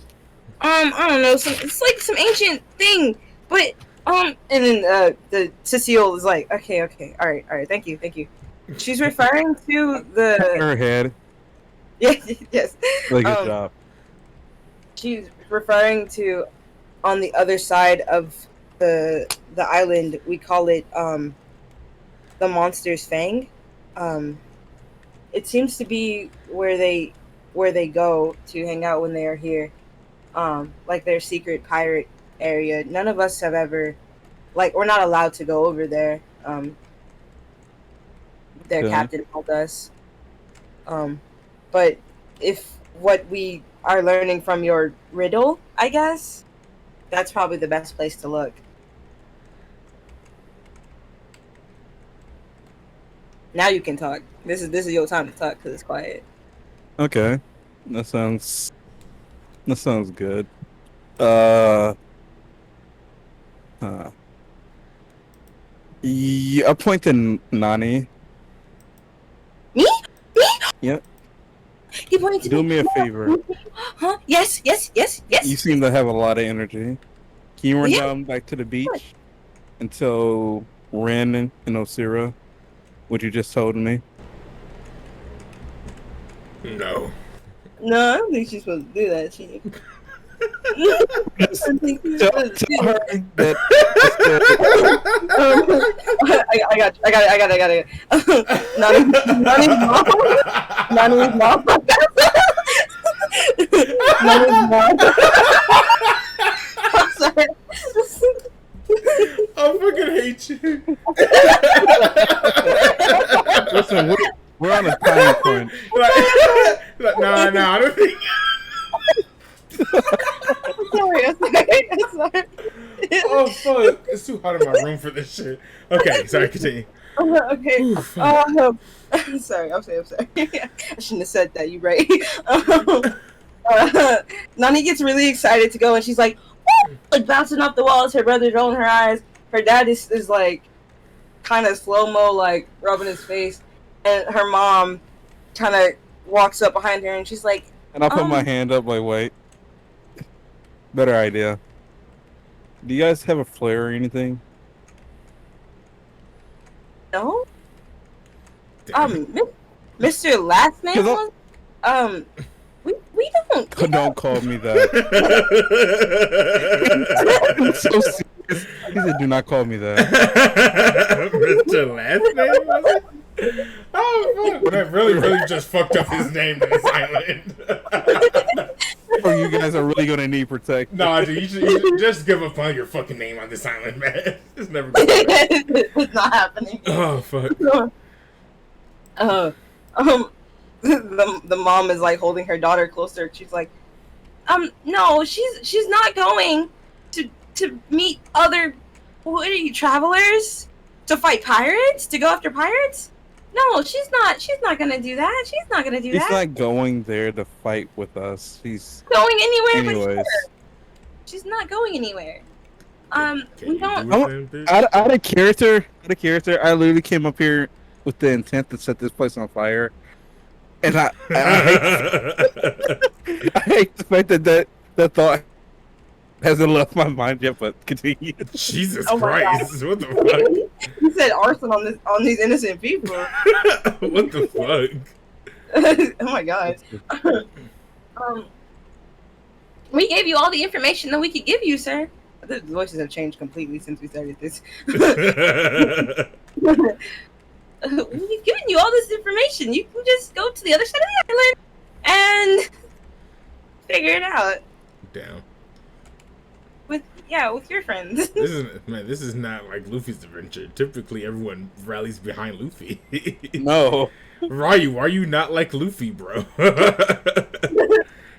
I don't know. It's like some ancient thing, but and then the Cecile is like, okay, all right, thank you. She's referring to Her head. Yes. Really good job. She's referring to on the other side of the island. We call it the Monsters' Fang. It seems to be where they go to hang out when they are here. Like their secret pirate area. None of us have ever, like, we're not allowed to go over there. Their captain told us. But if what we are learning from your riddle, I guess, that's probably the best place to look. Now you can talk. This is your time to talk because it's quiet. Okay, that sounds good. Yeah, I point to Nani. Me? Yep. He pointed to Do me. me a favor. Huh? Yes. You seem to have a lot of energy. Can you run Yeah. down back to the beach and tell Ren and Osira what you just told me? No. No, I don't think she's supposed to do that. Tell her that. I got it. Nani's mom. Nani's mom. I'm sorry. I fucking hate you. Listen, we're on a time point. No, I don't think. I'm sorry. Oh fuck! It's too hot in my room for this shit. Okay, sorry. Continue. Okay. Ooh, Sorry. I'm sorry. I shouldn't have said that. You're right. Nani gets really excited to go, and she's like, woo! Like bouncing off the walls. Her brother's rolling her eyes. Her dad is like, kind of slow mo, like rubbing his face, and her mom kind of walks up behind her, and she's like, And I'll put my hand up, like, wait. Better idea. Do you guys have a flare or anything? no. Mr. Last name was, we don't. Don't call me that. I'm so serious. He said, do not call me that. Mr. Last name was it? Oh fuck! That really just fucked up his name in this island. Or you guys are really gonna need protection. No, dude, you should just give up on your fucking name on this island, man. It's never gonna happen. It's not happening. Oh fuck! The mom is like holding her daughter closer. She's like, no, she's not going to meet other, what are you, travelers, to fight pirates, to go after pirates. No, she's not gonna do that. She's not gonna do that. He's not going there to fight with us. He's going anywhere. anyways. With her. She's not going anywhere. We don't. Out of character, I literally came up here with the intent to set this place on fire, and I hate the fact that thought hasn't left my mind yet. But continue. Jesus Oh my Christ! What the fuck? He said arson on these innocent people. What the fuck? Oh my god. We gave you all the information that we could give you, sir. The voices have changed completely since we started this. We've given you all this information. You can just go to the other side of the island and figure it out. Damn. With your friends. This is not like Luffy's adventure. Typically, everyone rallies behind Luffy. No. Ryu, why are you not like Luffy, bro?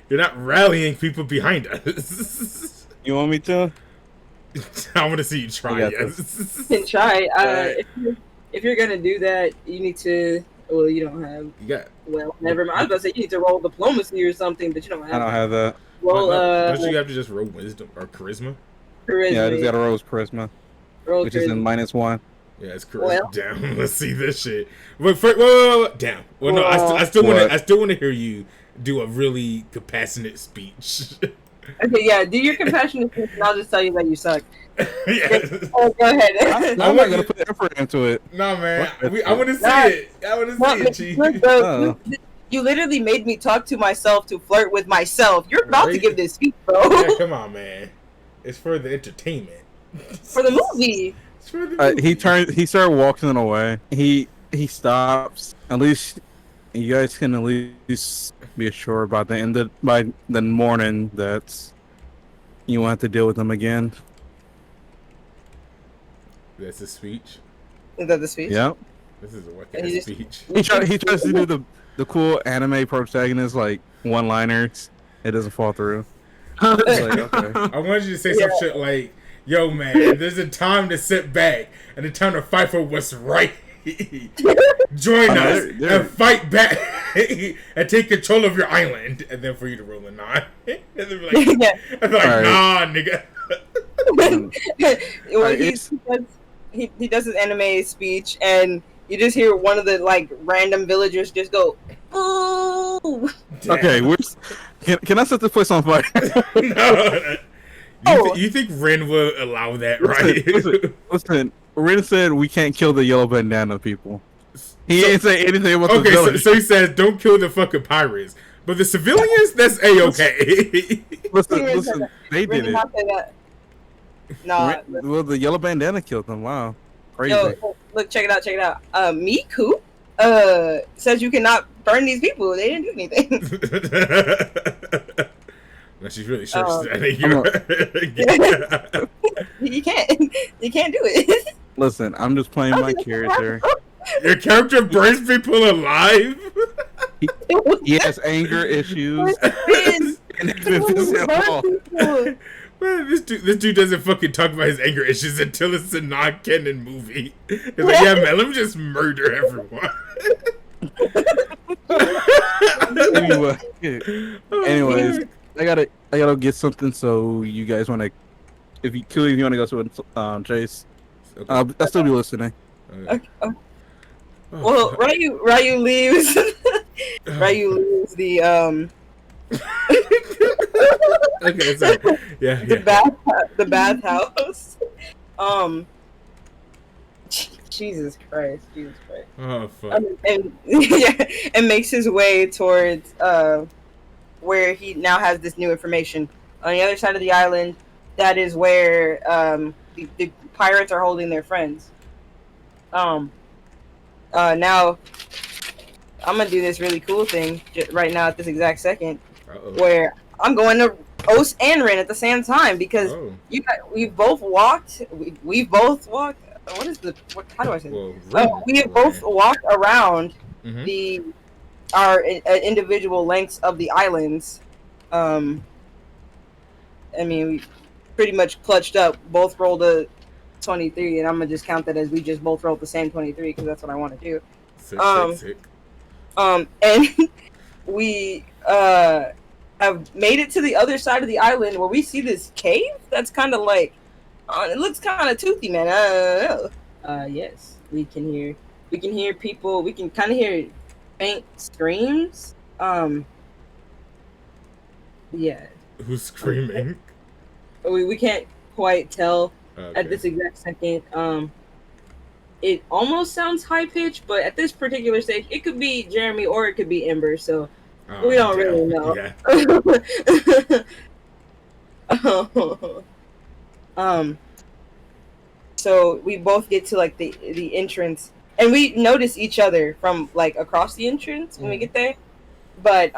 You're not rallying people behind us. You want me to? I want to see you try. Yes. You can try. If you're gonna do that, you need to. Well, you don't have. You got. Well, never mind. I was about to say you need to roll diplomacy or something, but you don't have. I don't have that. Well, don't you have to just roll wisdom or charisma? Charisma. Yeah, I just got to roll charisma, which is in -1. Yeah, it's charisma. Well. Down. Let's see this shit. Wait, wait. Down. Well, no, I still want to hear you do a really compassionate speech. Okay, yeah, do your compassionate speech, and I'll just tell you that you suck. Yeah. Oh, go ahead. I'm not gonna put effort into it. No, man. I want to see it. I want to see it, Chief. Oh. You literally made me talk to myself to flirt with myself. You're about to Right? give this speech, bro. Yeah, come on, man. It's for the entertainment. For the movie. It's for the movie. He started walking away. He stops. At least you guys can at least be assured by the morning that you won't have to deal with him again. That's a speech. Is that the speech? Yep. This is a And you wicked just- speech. He tries to do the cool anime protagonist like one-liners. It doesn't fall through. It's like, okay. I wanted you to say some shit like, "Yo, man, there's a time to sit back and a time to fight for what's right. Join us and fight back and take control of your island." And then for you to roll a 9, and then be like, nah, nigga. Well, he does his anime speech, and you just hear one of the like random villagers just go, "Ooh!" Damn. Okay, can I set this place on fire? No. You think Ren will allow that, right? Listen. Ren said we can't kill the yellow bandana people. He ain't say anything about the Okay, village. so he says, "Don't kill the fucking pirates." But the civilians, that's A-okay. Listen, they did it. Nah. Well, the yellow bandana killed them. Wow, crazy. Yo, look, check it out. Miku, says you cannot burn these people. They didn't do anything. No, she's really sure. You can't do it. Listen, I'm just playing my character. Your character burns people alive? He has anger issues. And it's been pissing off. Man, this dude doesn't fucking talk about his anger issues until it's a non-canon movie. He's like, yeah, man, let me just murder everyone. Anyway, Oh, anyways, fuck. I gotta get something. So you guys want to, if you want to go to Chase, Okay. I'll still be listening. Okay. Okay. Oh, Well, fuck. Ryu leaves. Ryu leaves the Okay, sorry. Yeah, the yeah. the bathhouse. Um, Jesus Christ. Oh, fuck. And yeah, and makes his way towards where he now has this new information on the other side of the island. That is where the pirates are holding their friends. Now I'm gonna do this really cool thing right now at this exact second, Uh-oh. where I'm going to Os and Rin at the same time because Oh. we've both walked. We've both walked. What is the? How do I say? Well, We have both walked around Mm-hmm. our individual lengths of the islands. I mean, we pretty much clutched up. Both rolled a 23, and I'm gonna just count that as we just both rolled the same 23 because that's what I want to do. Sick. And we have made it to the other side of the island where we see this cave that's kind of like it looks kind of toothy, man. I don't know. Yes, we can hear people. We can kind of hear faint screams. Yeah, Who's screaming? we can't quite tell Okay. at this exact second. It almost sounds high pitched, but at this particular stage, it could be Jeremy or it could be Ember. So Oh, we don't damn. really know. Yeah. So we both get to like the entrance, and we notice each other from like across the entrance when we get there, but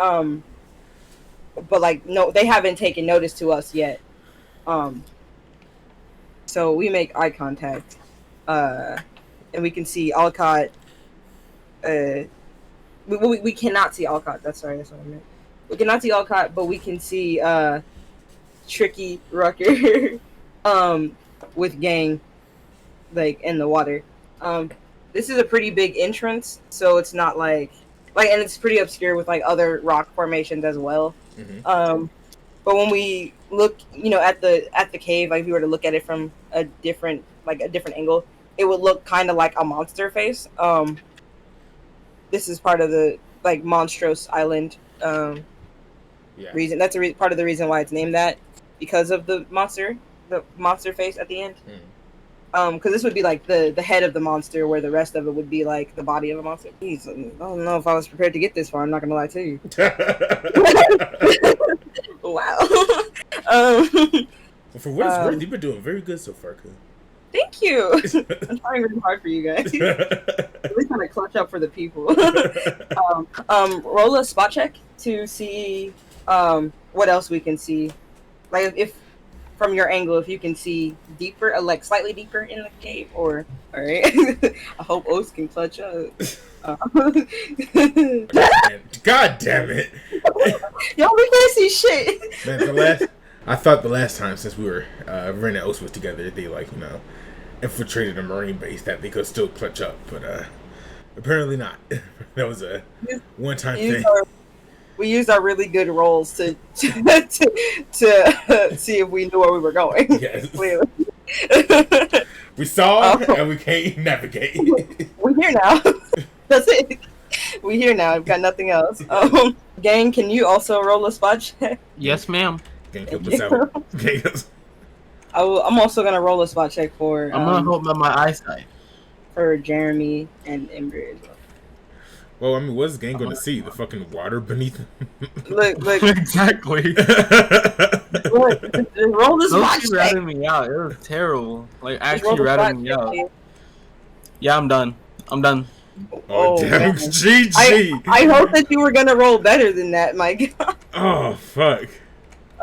like no, they haven't taken notice to us yet. So we make eye contact, and we can see Alcott. We cannot see Alcott. That's what I meant. We cannot see Alcott, but we can see Tricky Rucker with Gang like in the water. This is a pretty big entrance, so it's not like and it's pretty obscure with like other rock formations as well. Mm-hmm. But when we look, at the cave, like if we were to look at it from a different angle, it would look kind of like a monster face. This is part of the like Monstros Island reason. That's part of the reason why it's named that, because of the monster face at the end. Because this would be like the head of the monster, where the rest of it would be like the body of a monster. Jeez, I don't know if I was prepared to get this far. I'm not gonna lie to you. Wow. For what it's worth, you've been doing very good so far, cuz. Thank you. I'm trying really hard for you guys. Really trying to clutch up for the people. Roll a spot check to see what else we can see. Like if from your angle, if you can see deeper, like slightly deeper in the cave, or all right. I hope Oats can clutch up. God damn it! Y'all, we can't see shit. Man, I thought the last time since we were Ren and Oats was together, they infiltrated a marine base that they could still clutch up, but apparently not. That was a one-time thing. We used our really good rolls to see if we knew where we were going. Yes. Clearly. We saw and we can't navigate. We're here now. That's it. We're here now. I've got nothing else. Gang, can you also roll a spot check? Yes, ma'am. Gang help us out. Gang us. I'm also gonna roll a spot check for. I'm gonna hope that my eyesight. For Jeremy and Ember as well. Well, I mean, what's Gang gonna see? The fucking water beneath him? Look. Exactly. Look, roll this spot check. ratted me out. It was terrible. Like, actually ratted me out. Yeah, I'm done. Oh damn. GG. I hope that you were gonna roll better than that, my God. Oh, fuck.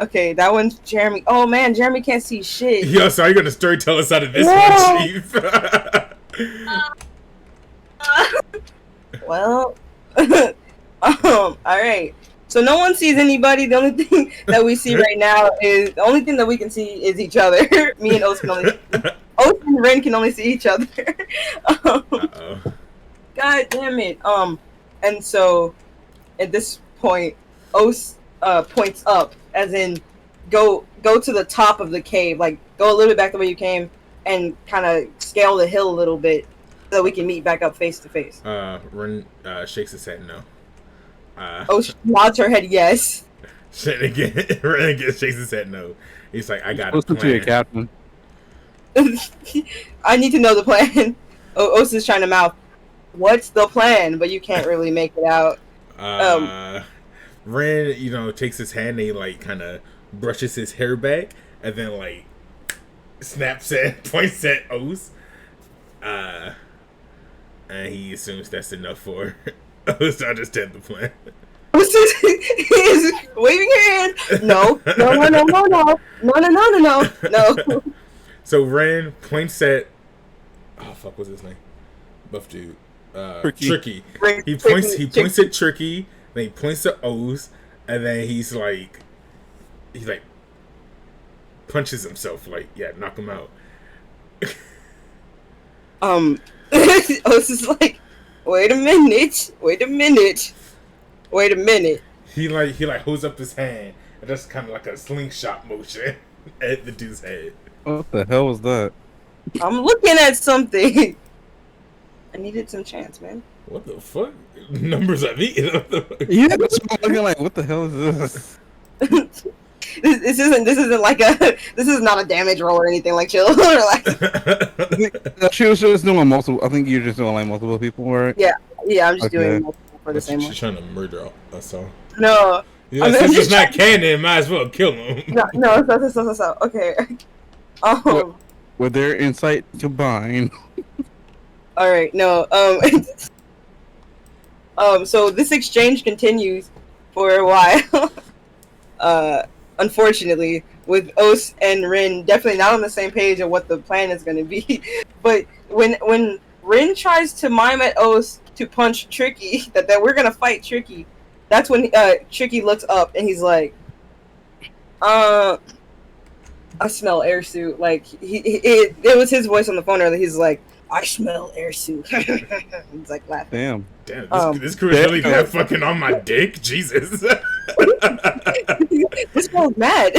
Okay, that one's Jeremy. Oh, man, Jeremy can't see shit. Yo, so you're gonna storytell us out of this one, Chief? Well, alright. So no one sees anybody. The only thing that we see right now is, the only thing that we can see is each other. Me and Oats can only Oats and Ren can only see each other. Uh-oh. God damn it. And so at this point, Os points up, as in go to the top of the cave, like go a little bit back the way you came, and kind of scale the hill a little bit, so we can meet back up face to face. Ren shakes his head no. Os nods her head yes. Ren again shakes his head no. He's like, I got a Listen to your plan. captain. I need to know the plan. Os is trying to mouth, "What's the plan?" But you can't really make it out. Ren, takes his hand and he like kind of brushes his hair back and then like snaps it, points at Os. And he assumes that's enough for Os to understand the plan. Os is waving her hand. No. So Ren points at what's his name? Buff dude. Tricky. He points at Tricky, then he points at Os, and then he punches himself, knock him out. Os is like, wait a minute. He holds up his hand and does kind of like a slingshot motion at the dude's head. What the hell was that? I'm looking at something. I needed some chance, man. What the fuck? Numbers are neat. Yeah, that's what I'm looking like. What the hell is this? This isn't like this is not a damage roll or anything. Like, chill, relax. She was just doing multiple. I think you're just doing like multiple people, right? Yeah, I'm just doing multiple for the same one. She's trying to murder us all. No. Yeah, since it's not canon, might as well kill him. No. Okay. With their insight combined. All right. No. So this exchange continues for a while. Unfortunately, with Os and Rin definitely not on the same page of what the plan is going to be. But when Rin tries to mime at Os to punch Tricky, that we're going to fight Tricky, that's when Tricky looks up and he's like, I smell air suit. Like, it was his voice on the phone earlier. He's like, I smell air suit. He's like laughing. Damn, this crew is really that fucking on my dick? Jesus. This girl's mad.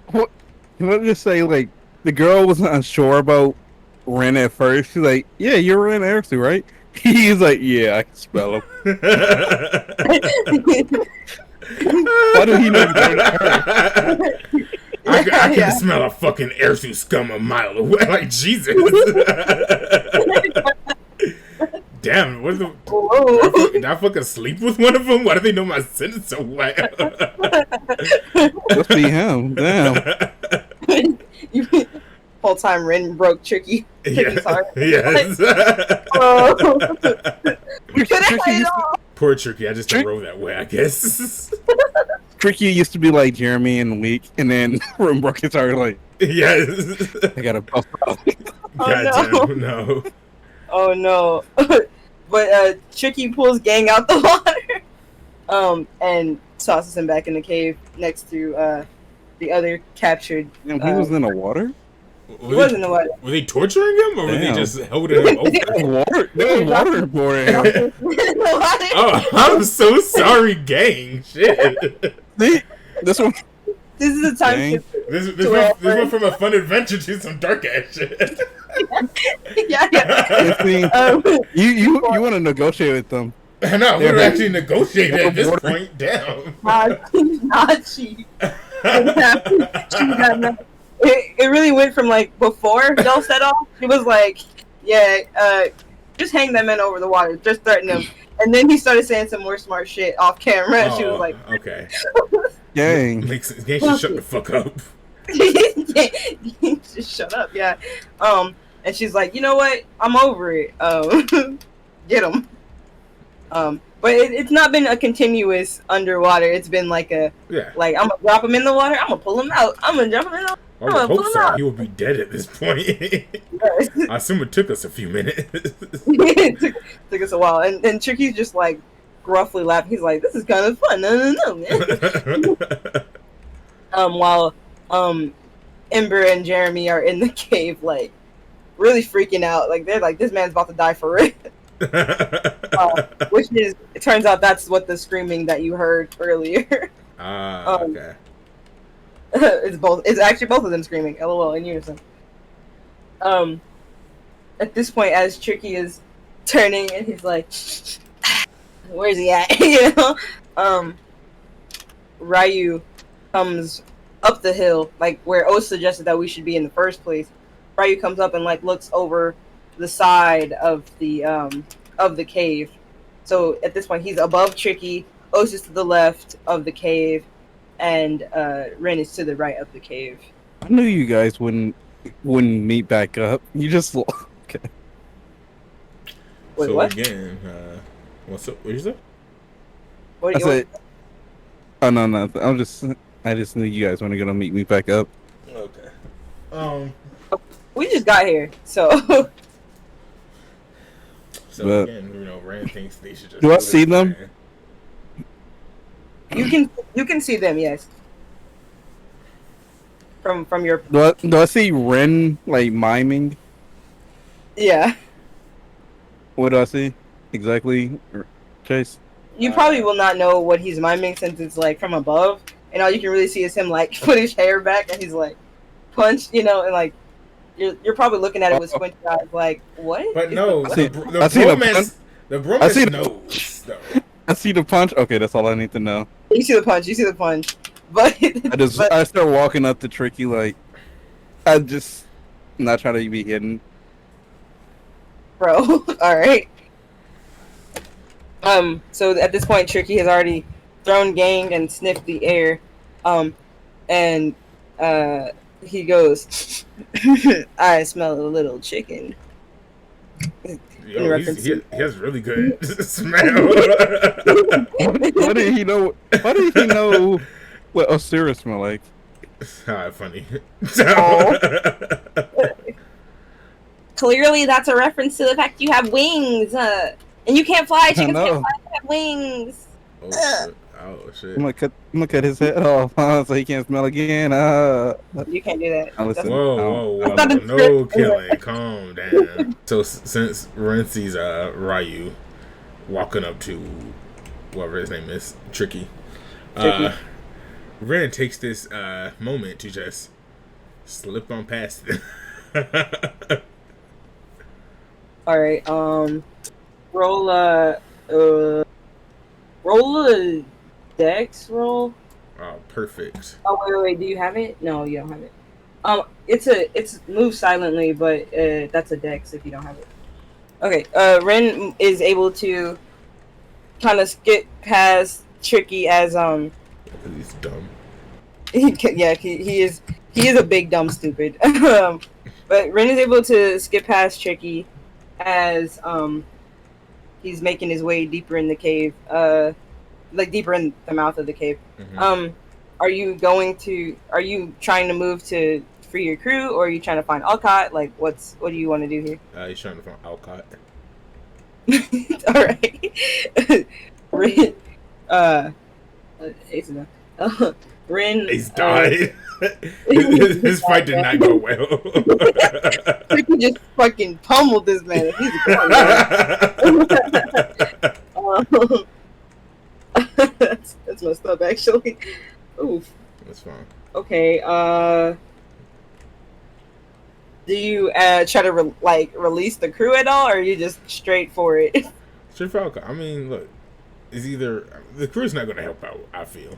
What? Can I just say, like, the girl wasn't unsure about Ren at first. She's like, yeah, you're Ren Ersu, right? He's like, yeah, I can spell him. Why do he know her? I can smell a fucking airsuit scum a mile away. Like, Jesus. Damn, what the? Did I fucking sleep with one of them? Why do they know my sentence so well? Must be him. Damn. Whole time Rin broke Tricky's heart. Yes. Tricky Poor Tricky. I just don't roll that way, I guess. Tricky used to be like Jeremy and weak, and then Rin broke his heart like, yes. I gotta buff out. Goddamn, no. Oh no. But Tricky pulls Gang out the water. And tosses him back in the cave next to the other captured. He was in the water? He was in the water. Were they torturing him, or were they just holding him over? There was water for him. Oh, I'm so sorry, Gang. Shit. See? This one. This is the time. This went from a fun adventure to some dark ass shit. Yeah. You want to negotiate with them? No, we were actually negotiating at this point. Damn. Not she. It really went from like before y'all set off. She was like, yeah, just hang that man over the water, just threaten him. And then he started saying some more smart shit off camera. And she was like, okay. Gang. Gang should shut the fuck up. Just shut up, yeah. And she's like, you know what? I'm over it. Get him. But it's not been a continuous underwater. It's been like I'm gonna drop him in the water. I'm gonna pull him out. I'm gonna jump him in the water. I would hope so. He will be dead at this point. I assume it took us a few minutes. It took us a while. And Tricky's just like gruffly laughing. He's like, this is kind of fun. No, man. While Ember and Jeremy are in the cave, like really freaking out. Like they're like, this man's about to die for real. Which is, it turns out that's what the screaming that you heard earlier. Okay. It's both. It's actually both of them screaming. LOL in unison. At this point, as Tricky is turning, and he's like, "Where's he at?" You know. Ryu comes up the hill, like where Oz suggested that we should be in the first place. Ryu comes up and like looks over the side of the cave. So at this point, he's above Tricky. Oz is to the left of the cave, and Ren is to the right of the cave. I knew you guys wouldn't meet back up. You just okay. Wait, so what? again, what's up? What you say? What I do you said, oh no, I just knew you guys weren't gonna meet me back up. Okay. We just got here, so. So But- again, you know, Rand thinks they should just. Do I this see them? plan. You can see them, yes. From your Do I see Ren like miming? yeah. What do I see exactly, Chase? You probably will not know what he's miming since it's like from above, and all you can really see is him like put his hair back and he's like punch, you know, and like you're probably looking at it with squinty eyes, like what? But Is no, it- see- the I see the bromance, the I see bromance the- knows though. I see the punch. Okay, that's all I need to know. You see the punch. You see the punch, but I start walking up to Tricky like I just not trying to be hidden. bro. All right. So at this point, Tricky has already thrown gang and sniffed the air. And he goes, "I smell a little chicken." Yo, reference he has really good smell. Why did he know? Why did he know what Osiris smell like? Ah, funny. Clearly, that's a reference to the fact you have wings, and you can't fly. Chickens know. can't fly. They have wings. Oh shit! Oh shit! I'm gonna cut his head off so he can't smell again. You can't do that. Listen, Whoa! not a No script. killing. Calm down. So since Ren sees Ryu walking up to whatever his name is, Tricky. Ren takes this moment to just slip on past them. All right. Roll a dex roll. Oh, perfect. Oh wait. Do you have it? No, you don't have it. It's move silently, but that's a dex if you don't have it. Okay. Ren is able to kind of skip past Tricky as He's dumb. he is a big dumb stupid. But Ren is able to skip past Tricky as he's making his way deeper in the cave, like deeper in the mouth of the cave. Mm-hmm. Are you trying to move to free your crew, or are you trying to find Alcott? Like, what do you want to do here? He's trying to find Alcott. All right. Ren, Ace is done. Ren. He's died. His fight did not go well. Tricky just fucking pummeled this man. He's gone. That's messed up, actually. Oof. That's fine. Okay. Do you try to release the crew at all, or are you just straight for it? Straight for Alcott. I mean, look, it's either the crew's not going to help out. I feel.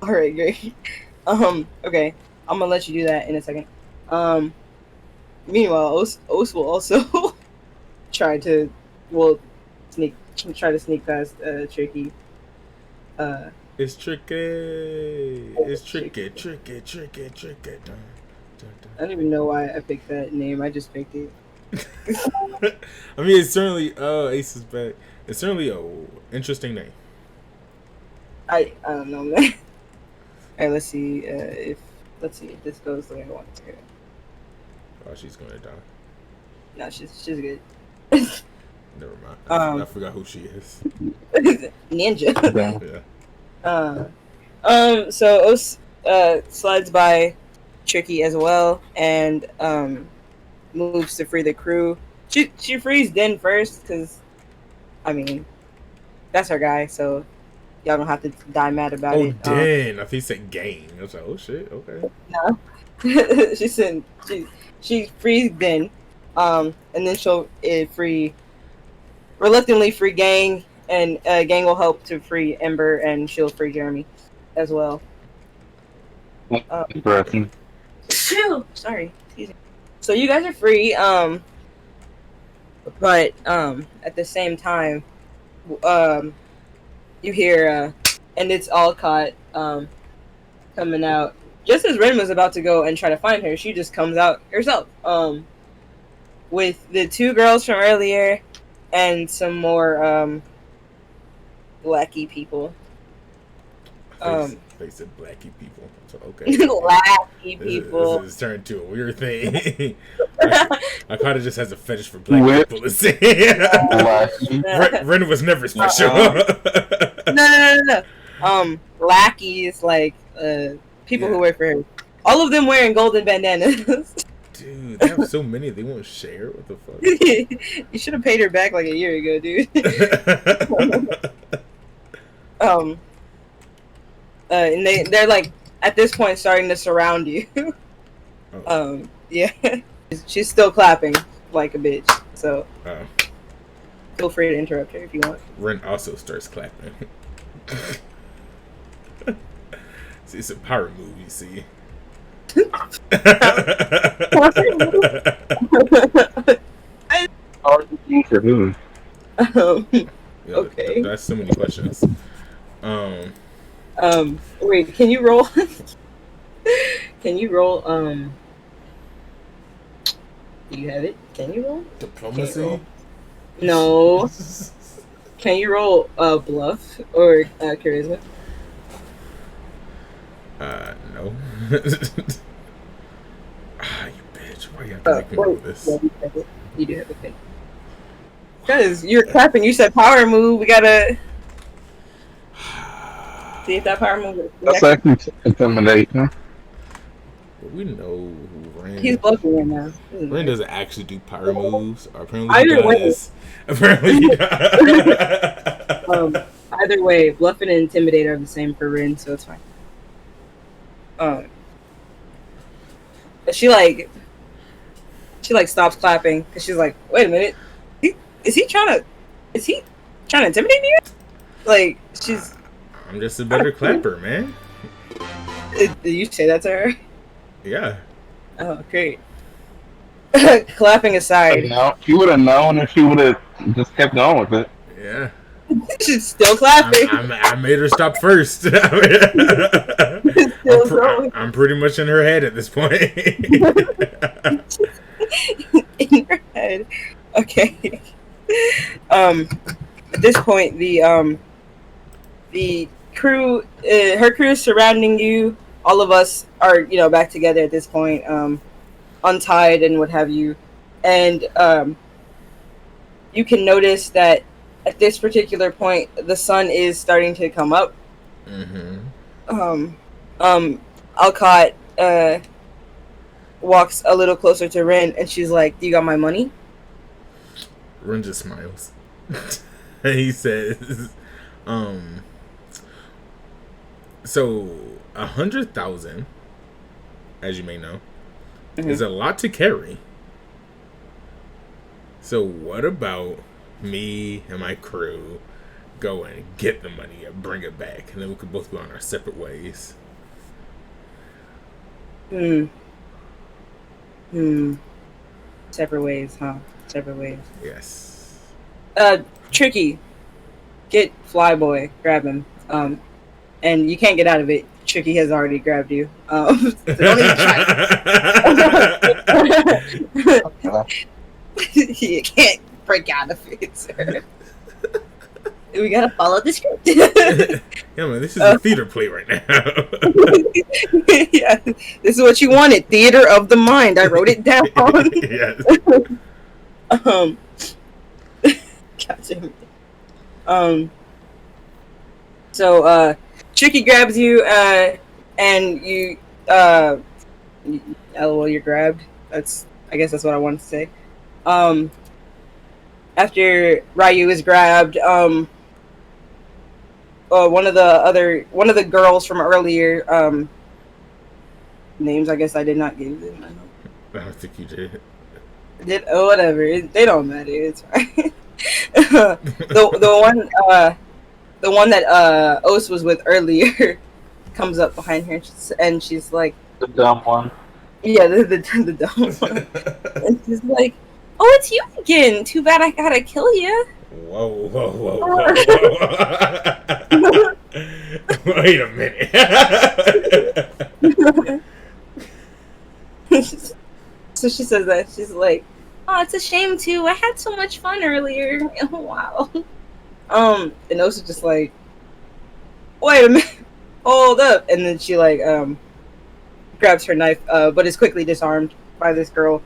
All right, great. Okay, I'm gonna let you do that in a second. Meanwhile, Os will also try to sneak past Tricky. It's tricky. It's tricky. Dun, dun, dun. I don't even know why I picked that name. I just picked it. I mean, it's certainly. Oh, Ace is back. It's certainly a interesting name. I don't know, man. Alright, let's see if this goes the way I want it to go. Oh, she's gonna die. No, she's good. Never mind. I forgot who she is. Ninja. Yeah. So Os slides by Tricky as well and moves to free the crew. She frees Den first because, I mean, that's her guy, so y'all don't have to die mad about Oh, it. Den. I think you said gang. I was like, oh shit, okay. No. She frees Den, and then she'll reluctantly free Gang, and Gang will help to free Ember, and she'll free Jeremy as well. Sorry. Excuse me. So you guys are free, but at the same time, you hear and it's Alcott coming out. Just as Ren was about to go and try to find her, she just comes out herself. With the two girls from earlier and some more blacky people. They said blacky people. So, okay. Blacky people. This has turned to a weird thing. I kind of just has a fetish for black people. Ren was never special. No. Lackeys, like people who work for him. All of them wearing golden bandanas. Dude, they have so many they won't share. What the fuck? You should have paid her back like a year ago, dude. And they're like at this point starting to surround you. Yeah. She's still clapping like a bitch, so feel free to interrupt her if you want. Ren also starts clapping. See, it's a power move, you see. Okay. That's so many questions. Wait, can you roll? Can you roll? Do you have it? Can you roll? Diplomacy? No. Can you roll bluff or charisma? No. You bitch. Why you have to make me roll this? You do have a thing. Because you're clapping, you said power move, we gotta see if that power move. That's actually intimidate, huh? But we know Ren. He's bluffing right now. Ren doesn't actually do power moves. Or apparently Either he does. Apparently he does. Either way, bluff and intimidate are the same for Ren, so it's fine. But she stops clapping because she's like, wait a minute, is he trying to intimidate me? Like, she's. I'm just a better clapper, man. Did you say that to her? Yeah. Oh, great. Clapping aside. No, she would have known if she would have just kept going with it. Yeah. She's still clapping. I made her stop first. I'm pretty much in her head at this point. In her head. Okay. At this point, the crew, her crew is surrounding you. All of us are, back together at this point, untied and what have you. And you can notice that at this particular point, the sun is starting to come up. Alcott walks a little closer to Ren, and she's like, "Do you got my money?" Ren just smiles. He says, so 100,000, as you may know, is a lot to carry. So what about me and my crew go and get the money and bring it back, and then we could both go on our separate ways? Separate ways, huh? Separate ways. Yes. Tricky. Get Flyboy. Grab him. And you can't get out of it. Tricky has already grabbed you. So don't even try. You can't break out of it, sir. We gotta follow the script. Yeah, man, this is a theater play right now. Yeah, this is what you wanted. Theater of the mind. I wrote it down. Yes. Gotcha. So Tricky grabs you, and you, LOL, you're grabbed. I guess that's what I wanted to say. after Ryu is grabbed, one of the girls from earlier, names I guess I did not give them. I don't think you did. Whatever. They don't matter. It's fine. the one that Os was with earlier comes up behind her and she's like, The dumb one. yeah, the dumb one. And she's like, oh, it's you again. Too bad I gotta kill you. Whoa. Wait a minute. So she says that. She's like, oh, it's a shame too. I had so much fun earlier. Oh, wow. And Os is just like, wait a minute. Hold up. And then she like grabs her knife, but is quickly disarmed by this girl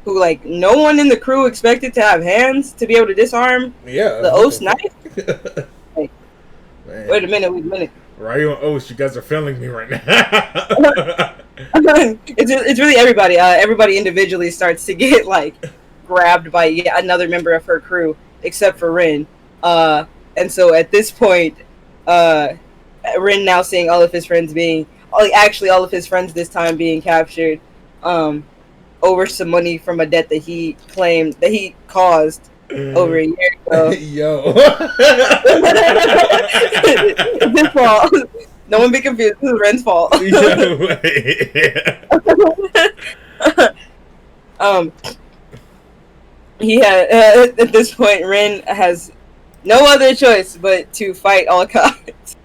who, like, no one in the crew expected to have hands to be able to disarm the Os knife. Like, wait a minute. Ryu and Os, you guys are failing me right now. It's really everybody. Everybody individually starts to get like grabbed by yet another member of her crew, except for Rin. And so at this point, Rin now seeing all of his friends all of his friends this time being captured, over some money from a debt that he claimed that he caused over a year ago. Yo. It's his fault. No one be confused. This is Ren's fault. He had at this point, Ren has no other choice but to fight all kinds.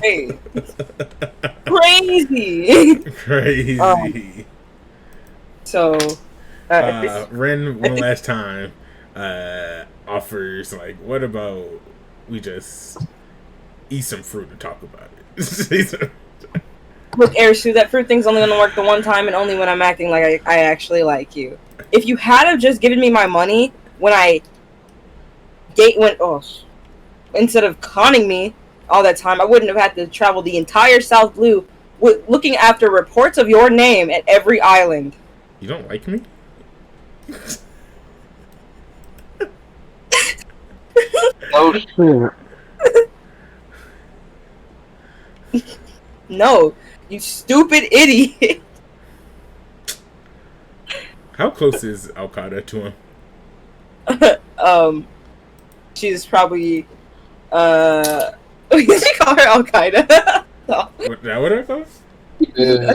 Hey. Crazy. So, Ren one last time offers, like, what about we just eat some fruit and talk about it. Look, Arisu, that fruit thing's only gonna work the one time and only when I'm acting like I actually like you. If you had have just given me my money instead of conning me all that time, I wouldn't have had to travel the entire South Blue looking after reports of your name at every island. You don't like me? Oh shit. No, you stupid idiot. How close is Al Qaeda to him? She's probably did she call her Al Qaeda? No. What I call it? Yeah.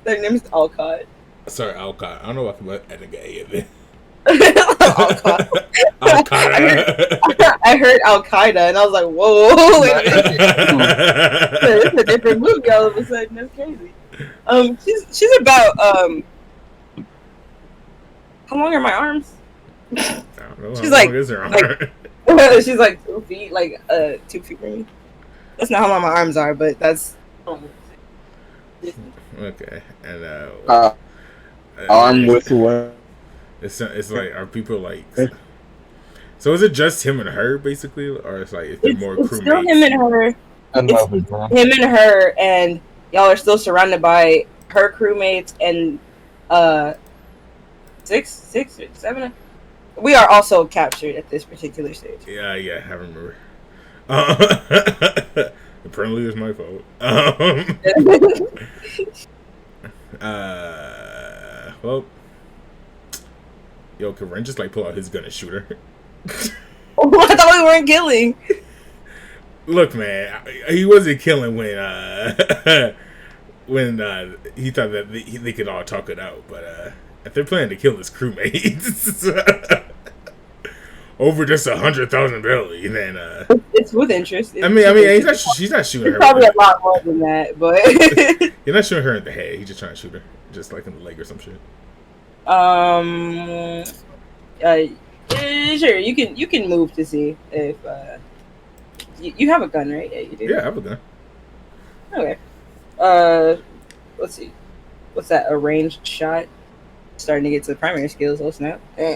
Their name's Al Qaeda. Sorry, Al Qaeda. I don't know if I can let a gay in there. Al Qaeda. Al Qaeda. I heard Al Qaeda and I was like, whoa, wait a minute. It's a different movie all of a sudden. That's crazy. She's about how long are my arms? I don't know. She's how like, long is her arm? she's like 2 feet, like 2 feet from me. That's not how long my arms are, but that's Okay, and Arm with what? It's like, are people like? So is it just him and her basically, or it's like is there more it's crewmates? still him and her. It's him and her, and y'all are still surrounded by her crewmates and 6 or 7. We are also captured at this particular stage. Yeah, I remember. Apparently, it's my fault. Well, yo, can Ren just like pull out his gun and shoot her? Oh, I thought we weren't killing. Look, man, he wasn't killing when he thought that they could all talk it out, but if they're planning to kill his crewmates over just 100,000 belly, then it's with interest. I mean, she's not shooting her. Probably a lot more than that, but you're not shooting her in the head. He's just trying to shoot her, just like in the leg or some shit. Sure. You can move to see if you have a gun, right? Yeah, you do. Yeah, I have a gun. Okay. Let's see. What's that? A ranged shot. Starting to get to the primary skills. Oh snap! All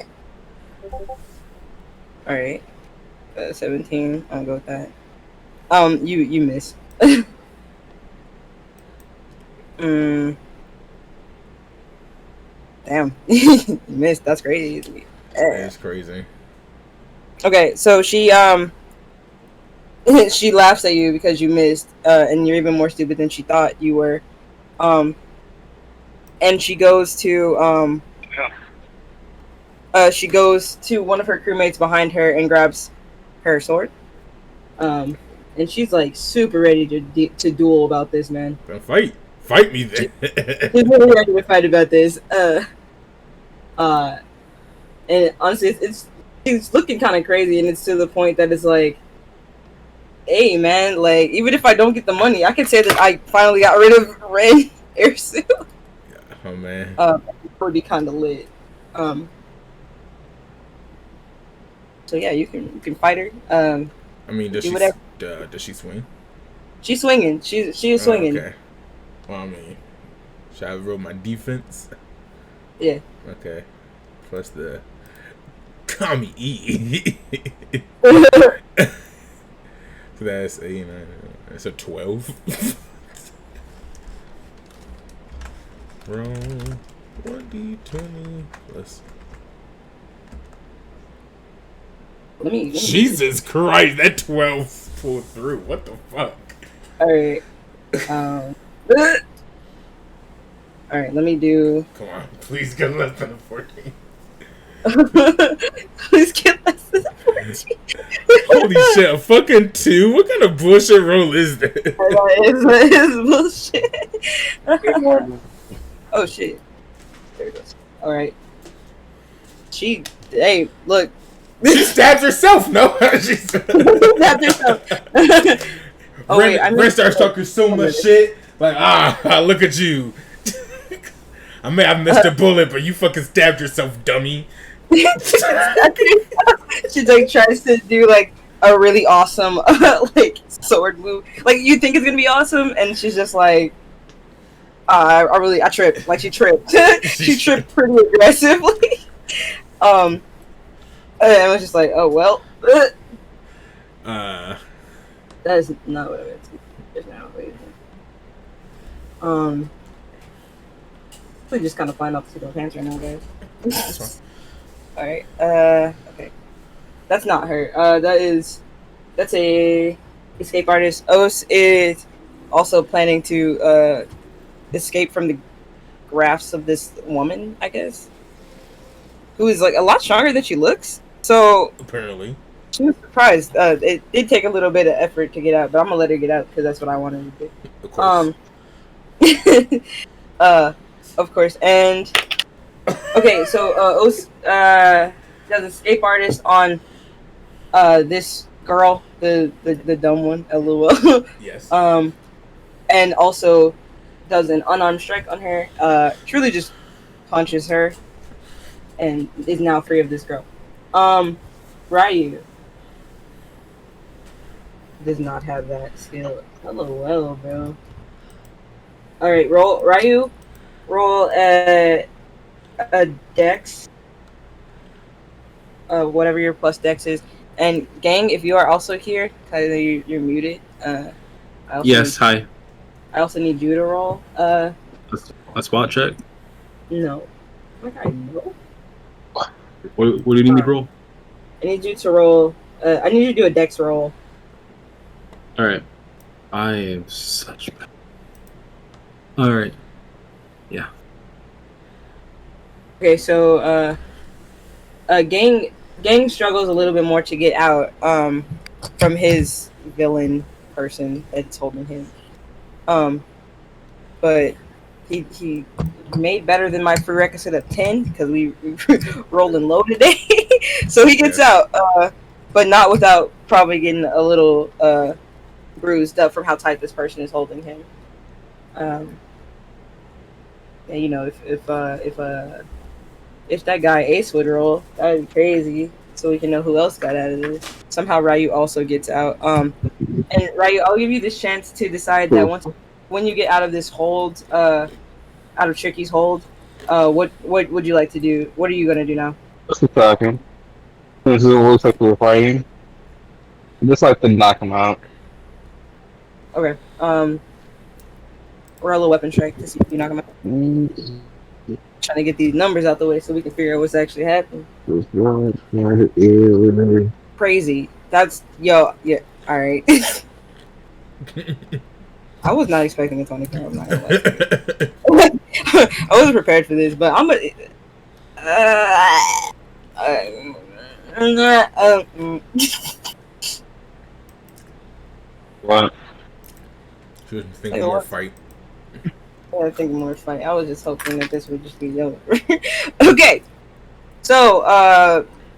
right. 17. I'll go with that. You miss. Damn. You missed. That's crazy. That's crazy. Okay, so she she laughs at you because you missed, and you're even more stupid than she thought you were. And she goes to one of her crewmates behind her and grabs her sword. And she's like super ready to duel about this, man. Then fight me then. She's really ready to fight about this. And honestly, it's looking kind of crazy, and it's to the point that it's like, hey, man, like even if I don't get the money, I can say that I finally got rid of Ren Airsuit. Oh man. It would be kind of lit. So yeah, you can fight her. I mean, does she swing? She's swinging. She is swinging. Okay. Well, I mean, should I roll my defense? Yeah. Okay. Plus the Kami E. So that's that's a 12. Roll 1d20 plus. Let me Jesus Christ, that 12 pulled through. What the fuck? All right. All right. Let me do. Come on, please get less than a 14. Please get less than 14. Holy shit, a fucking 2? What kind of bullshit roll is that? It's bullshit. Oh shit. There it goes. All right. Hey, look. She stabs herself, no? She Stabbed herself. Oh wait, Ren starts talking so much shit. Like, look at you. I may have missed a bullet, but you fucking stabbed yourself, dummy. She like tries to do like a really awesome like sword move. Like you think it's gonna be awesome, and she's just like, I tripped. Like she tripped. She tripped pretty aggressively. And I was just like, oh well. That is not what I meant to. There's no way. We just kind of find off the seat of pants right now, guys. That's fine. All right. Okay. That's not her. That's a escape artist. Os is also planning to escape from the grasp of this woman, I guess, who is like a lot stronger than she looks. So apparently, she was surprised. It did take a little bit of effort to get out, but I'm gonna let her get out because that's what I wanted to do. Of course. Of course. And okay, so Os does escape artist on this girl, the dumb one, LOL. Yes. And also does an unarmed strike on her. Truly just punches her, and is now free of this girl. Ryu does not have that skill. LOL, bro. All right, Ryu. Roll a dex. Whatever your plus dex is. And gang, if you are also here, Tyler, you're muted. Hi. I also need you to roll. A spot check. No. Like I know. What do you need me to roll? I need you to roll. I need you to do a dex roll. All right. I am such. All right. Yeah. Okay, so gang struggles a little bit more to get out from his villain person that's holding him. But he made better than my prerequisite of 10 because we rolling low today. So he gets out, but not without probably getting a little bruised up from how tight this person is holding him. And you know, if that guy Ace would roll, that would be crazy. So we can know who else got out of this. Somehow Ryu also gets out. And Ryu, I'll give you this chance to decide that when you get out of this hold, out of Tricky's hold, what would you like to do? What are you gonna do now? Just attacking. This looks like we're fighting. I just like to knock him out. Okay. Roll a weapon strike to see if you knock him out. Trying to get these numbers out the way so we can figure out what's actually happening. Crazy. That's yo. Yeah. All right. I was not expecting a 24. I'm not gonna lie. I wasn't prepared for this, but I'm a. What? Should think more fight. I think more fight. I was just hoping that this would just be over. Okay. So,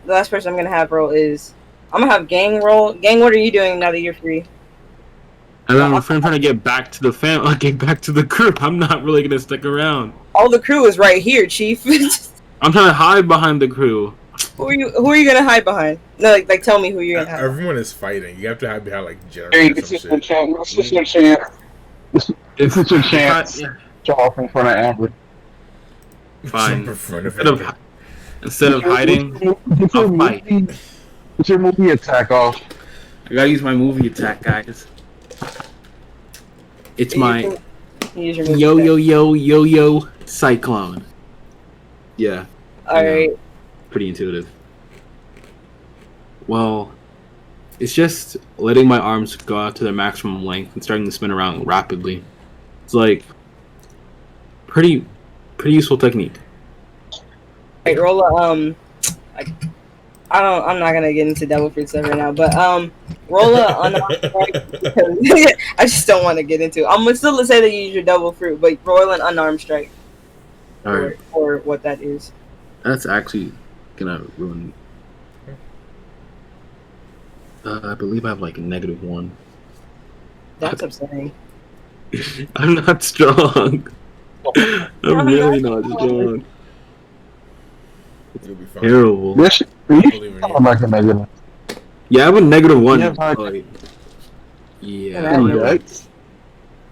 the last person I'm gonna have roll is I'm gonna have Gang roll. Gang, what are you doing now that you're free? I'm trying to get back to the get back to the crew. I'm not really gonna stick around. All the crew is right here, Chief. I'm trying to hide behind the crew. Who are you gonna hide behind? No, like tell me who you're gonna hide. Everyone is fighting. You have to hide behind like general Hey, or this some is your shit. chance. This is your chance. This is your chance. Show off in front of Amber. Fine. Jump in front of Instead it. of Instead of hiding, I'll fight. Get your movie attack off. I gotta use my movie attack, guys. It's my yo cyclone. Yeah. Alright. Pretty intuitive. Well, it's just letting my arms go out to their maximum length and starting to spin around rapidly. It's like pretty useful technique. Right, roll a I'm not gonna get into devil fruit stuff right now, but roll a unarmed strike because I just don't want to get into it. I'm gonna still say that you use your devil fruit, but roll an unarmed strike. Alright. Or what that is. That's actually gonna ruin. I believe I have like a -1. That's upsetting. I'm not strong. I'm really not strong. You'll be fine. Terrible. This I'm like a negative. Yeah, I have a -1. Yeah, like- Yeah.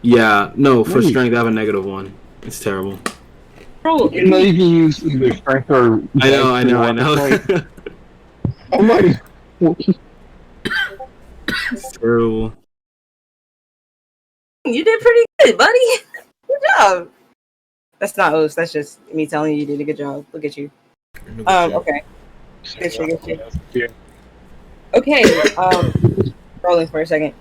Yeah. No, for strength, I have a -1. It's terrible. Bro, You know you can use either strength or. I know. I'm like. It's terrible. you did pretty good, buddy. Good job. That's not O's. That's just me telling you did a good job. Look at you. Okay. Good shit. Okay. Rolling for a second.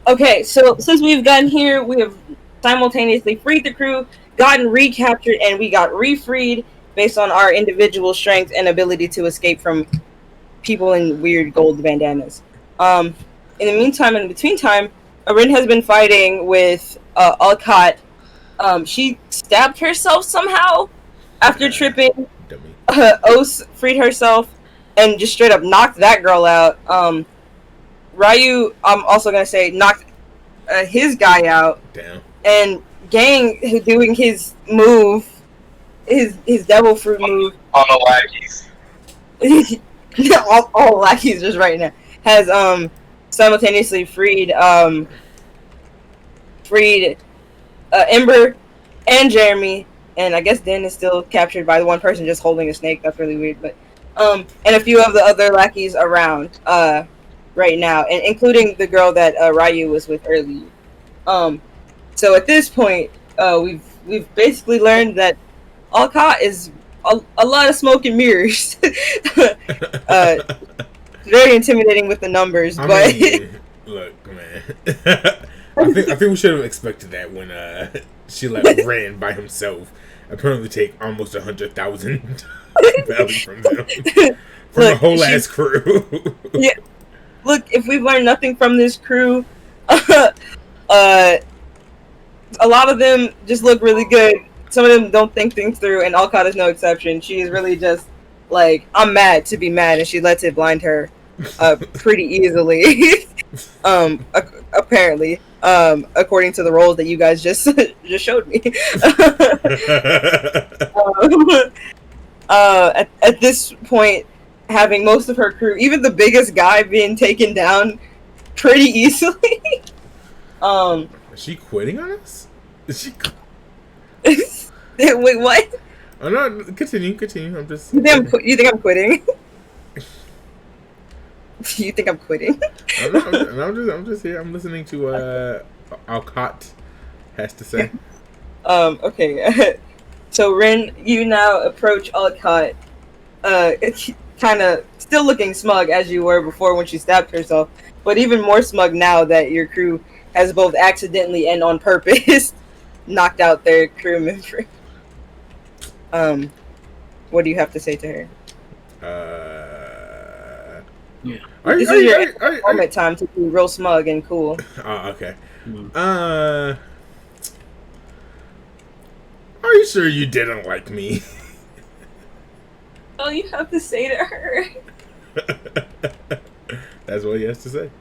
Okay, so since we've gotten here, we have simultaneously freed the crew, gotten recaptured, and we got refreed based on our individual strength and ability to escape from people in weird gold bandanas. In the meantime, in between time, Arin has been fighting with Alcott. She stabbed herself somehow after tripping. Os freed herself and just straight up knocked that girl out. Ryu, I'm also gonna say, knocked his guy out. Damn. And Gang doing his move, his devil fruit move. All the lackeys. all lackeys just right now has simultaneously freed Ember and Jeremy. And I guess Den is still captured by the one person just holding a snake. That's really weird. But and a few of the other lackeys around right now, and including the girl that Ryu was with earlier. So at this point, we've basically learned that Alcott is a lot of smoke and mirrors. Very intimidating with the numbers, but look, man. I think we should have expected that when she ran by himself. Apparently, take almost 100,000 value from them, from a whole ass crew. Yeah, look, if we've learned nothing from this crew, a lot of them just look really good. Some of them don't think things through, and Alcott is no exception. She is really just like, I'm mad to be mad, and she lets it blind her pretty easily. Apparently, according to the roles that you guys just showed me. At this point, having most of her crew, even the biggest guy, being taken down pretty easily. Is she quitting on us? Is she? Wait, what? Oh no! Continue. I'm just. You think I'm quitting? You think I'm quitting? I'm just here. I'm listening to Alcott has to say. Okay. So Rin, you now approach Alcott, kind of still looking smug as you were before when she stabbed herself, but even more smug now that your crew has both accidentally and on purpose knocked out their crew member. What do you have to say to her? Yeah. This is your moment time to be real smug and cool. Oh, okay. Are you sure you didn't like me? All you have to say to her. That's what he has to say.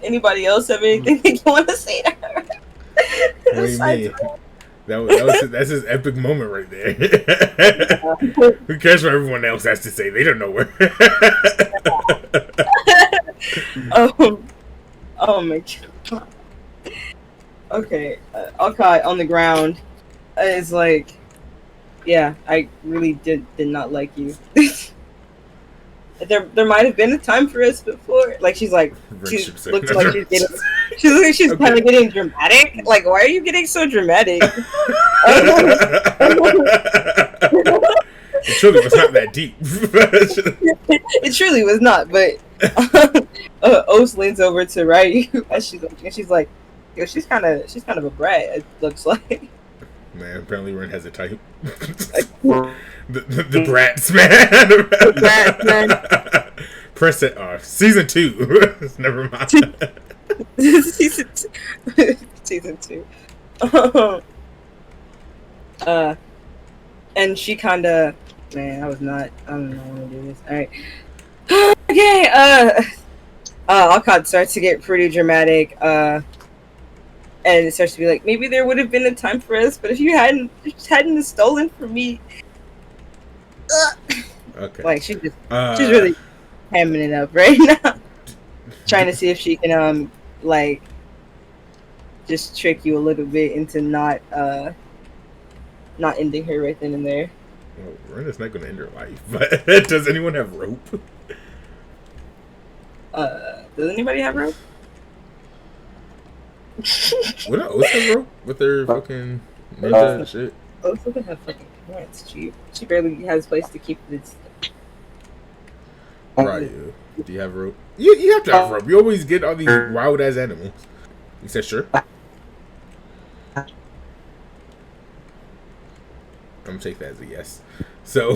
Anybody else have anything they want to say to her? What do you mean? That's his epic moment right there. Who cares what everyone else has to say? They don't know where. Oh my god. Okay, Alkai on the ground is like, yeah, I really did not like you. There might have been a time for us before. Like she looks like she's kind of getting dramatic. Like, why are you getting so dramatic? It truly was not that deep. It truly was not. But Os leans over to Ryu as she's like, yo, she's kind of a brat. It looks like. Man, apparently Ren has a type. The brats, man. The brats, man. Press it off. Season 2. Never mind. Season 2. And she kind of, man, I don't know how to do this. All right. Okay. Alcott starts to get pretty dramatic. And it starts to be like, maybe there would have been a time for us, but if you hadn't stolen from me. Okay. Like she's really hamming it up right now, trying to see if she can like just trick you a little bit into not ending her right then and there. Well, Ren is not going to end her life, but does anyone have rope? Does anybody have rope? What else have rope with their fucking ninja shit? Oh, so they have fucking pants. She barely has a place to keep this. Right. Do you have rope? You have to have rope. You always get all these wild ass animals. He said sure. I'm gonna take that as a yes. So, I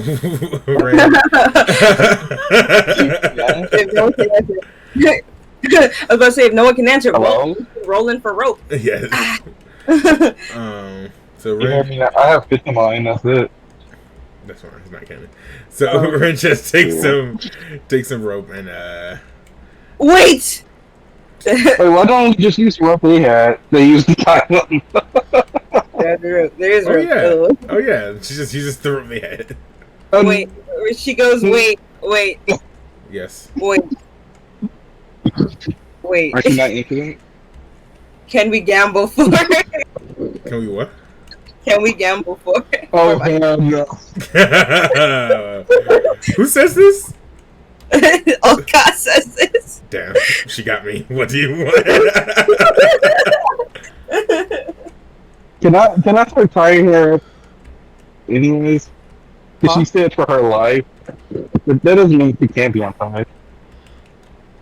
was about to say, if no one can answer, rolling for rope. Yes. So Ren, I have 50 mine. That's it. That's fine. It's not canon. So Ren just takes some rope and Wait. Wait, why don't we just use rope they had? They used the time. There is rope. Yeah. Oh yeah. She just threw it in the head. Wait. She goes. Wait. Yes. Wait. Are you not infinite? Can we gamble for it? Can we what? Can we gamble for it? Oh hell no! Who says this? Oh God says this. Damn, she got me. What do you want? Can I start tying her? Anyways, because she said for her life. But that doesn't mean she can't be on time.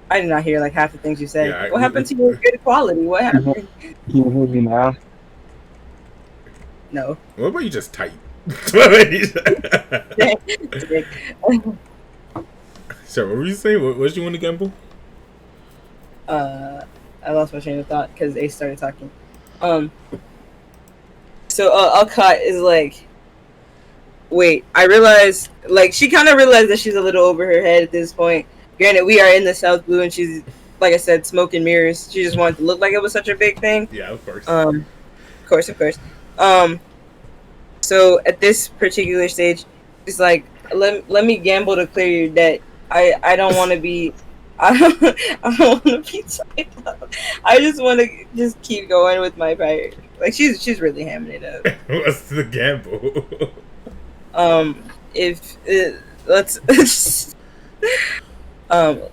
I did not hear like half the things you said. Yeah, what happened to your good quality? What happened? Can you hear me now? No. What about you just type? So what were you saying? What did you want to gamble? I lost my train of thought because Ace started talking. So Alcott is like, wait, I realized, like, she kind of realized that she's a little over her head at this point. Granted, we are in the South Blue, and she's, like I said, smoke and mirrors. She just wanted to look like it was such a big thing. Yeah, of course. Of course. So at this particular stage, it's like, let me gamble to clear your debt. I don't want to be, I don't want to be tied up. I just want to just keep going with my pirate. Like she's really hamming it up. What's the gamble?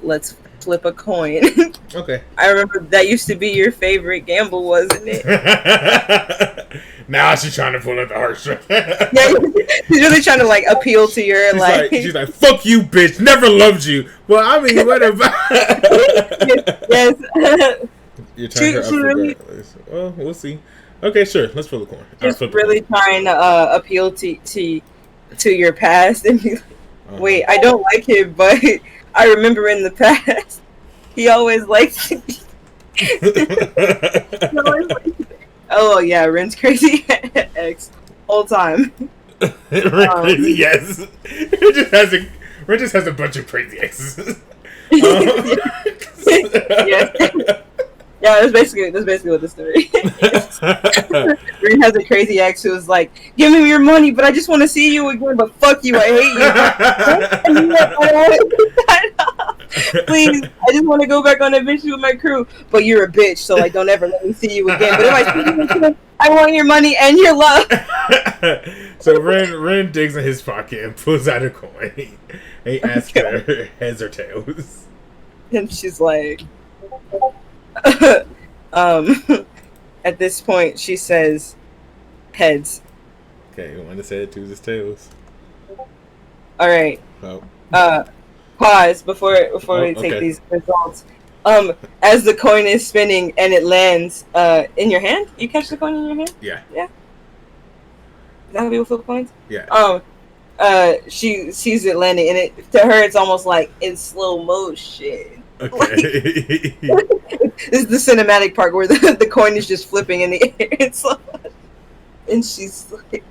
Let's flip a coin. Okay. I remember that used to be your favorite gamble, wasn't it? Now she's trying to pull out the heartstrings. Yeah, she's really trying to like appeal to your She's like, fuck you, bitch. Never loved you. Well, I mean, what about? Yes. You're trying her up really, well, we'll see. Okay, sure. Let's flip the coin. She's really trying to appeal to your past and be like, wait, I don't like him, but I remember in the past he always liked me. Oh yeah, Ren's crazy ex whole time. Crazy, yes. Ren just has a bunch of crazy exes. Yes. Yeah, that's basically what the story is. Ren has a crazy ex who was like, give me your money, but I just want to see you again, but fuck you, I hate you. Please, I just want to go back on adventure with my crew, but you're a bitch, so like don't ever let me see you again. But if I see you again, I want your money and your love. So Ren digs in his pocket and pulls out a coin. And he asks her heads or tails. And she's like, at this point, she says, heads. Okay, one to say it, two is tails. All right. Oh. Pause before we take these results. As the coin is spinning and it lands in your hand, you catch the coin in your hand. Yeah. Yeah. Is that how people flip coins? Yeah. She sees it landing, and it to her it's almost like in slow motion. Okay. This is the cinematic part where the coin is just flipping in the air. It's like, and she's like,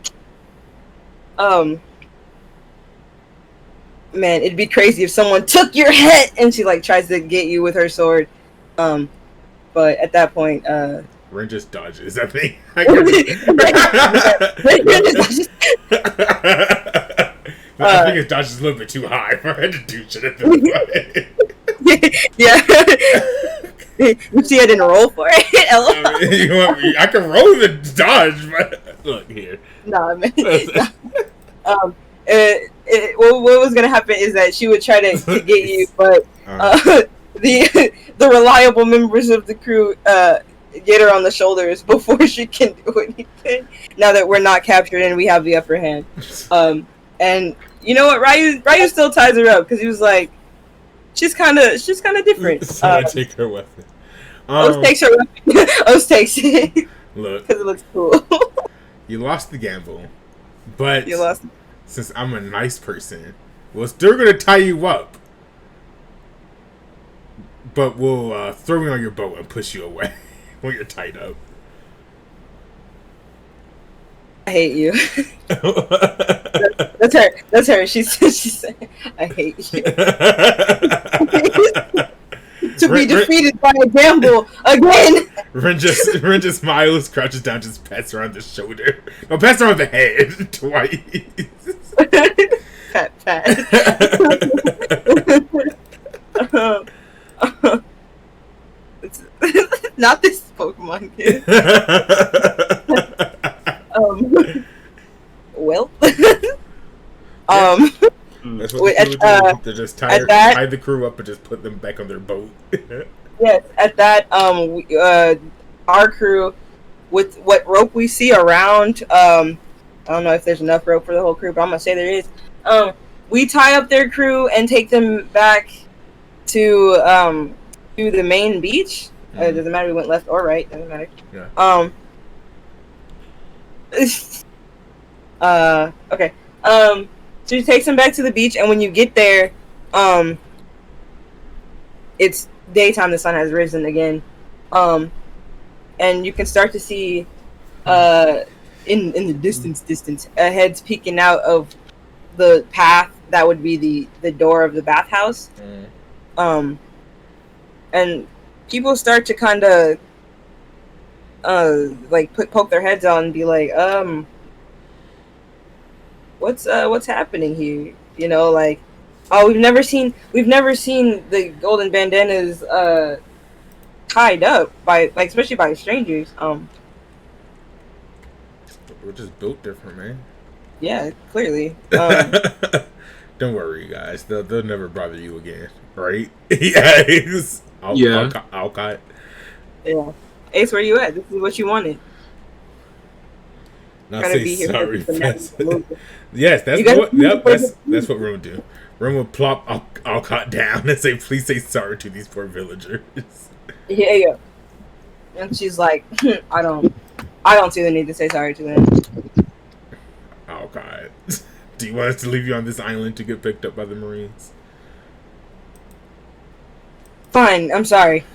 man, it'd be crazy if someone took your head, and she like tries to get you with her sword. But at that point, Ren just dodges, I think. I think his dodge is a little bit too high for her to do shit at this point. Yeah. You see, I didn't roll for it. I can roll the dodge, but look here. Nah, man. What was gonna happen is that she would try to get you, but the reliable members of the crew get her on the shoulders before she can do anything. Now that we're not captured and we have the upper hand, and you know what, Ryu still ties her up because he was like, she's kind of different. So I take her weapon. Oz takes her weapon. Oz takes it. Look, because it looks cool. You lost the gamble, but You lost. Since I'm a nice person, we're still gonna tie you up, but we'll throw you on your boat and push you away when you're tied up. I hate you. That's her. She said, I hate you. To be defeated by a gamble again. Ren just smiles, crouches down, just pats her on the shoulder. No, pats her on the head twice. Pat. It's not this Pokemon kid. Well. That's what the crew do. They just tie the crew up and just put them back on their boat. Yes, at that, our crew, with what rope we see around, I don't know if there's enough rope for the whole crew, but I'm gonna say there is. We tie up their crew and take them back to the main beach. It doesn't matter if we went left or right. Doesn't matter. Yeah. Okay. So she takes them back to the beach, and when you get there, it's daytime. The sun has risen again, and you can start to see, in the distance, heads peeking out of the path that would be the door of the bathhouse. And people start to kind of like poke their heads out and be like, what's happening here? You know, like, oh, we've never seen the golden bandanas tied up by, like, especially by strangers. We're just built different, man. Yeah, clearly. Don't worry, guys. They'll never bother you again, right? Yes. Alcott. Yeah. Ace, where you at? This is what you wanted. Not Gotta say be here for sorry the next fast. movie. Yes, that's You guys- what. Yep, that's what Ren would do. Ren would plop Alcott down and say, "Please say sorry to these poor villagers." Yeah. And she's like, I don't see the need to say sorry to them. Oh God. Do you want us to leave you on this island to get picked up by the Marines? Fine, I'm sorry.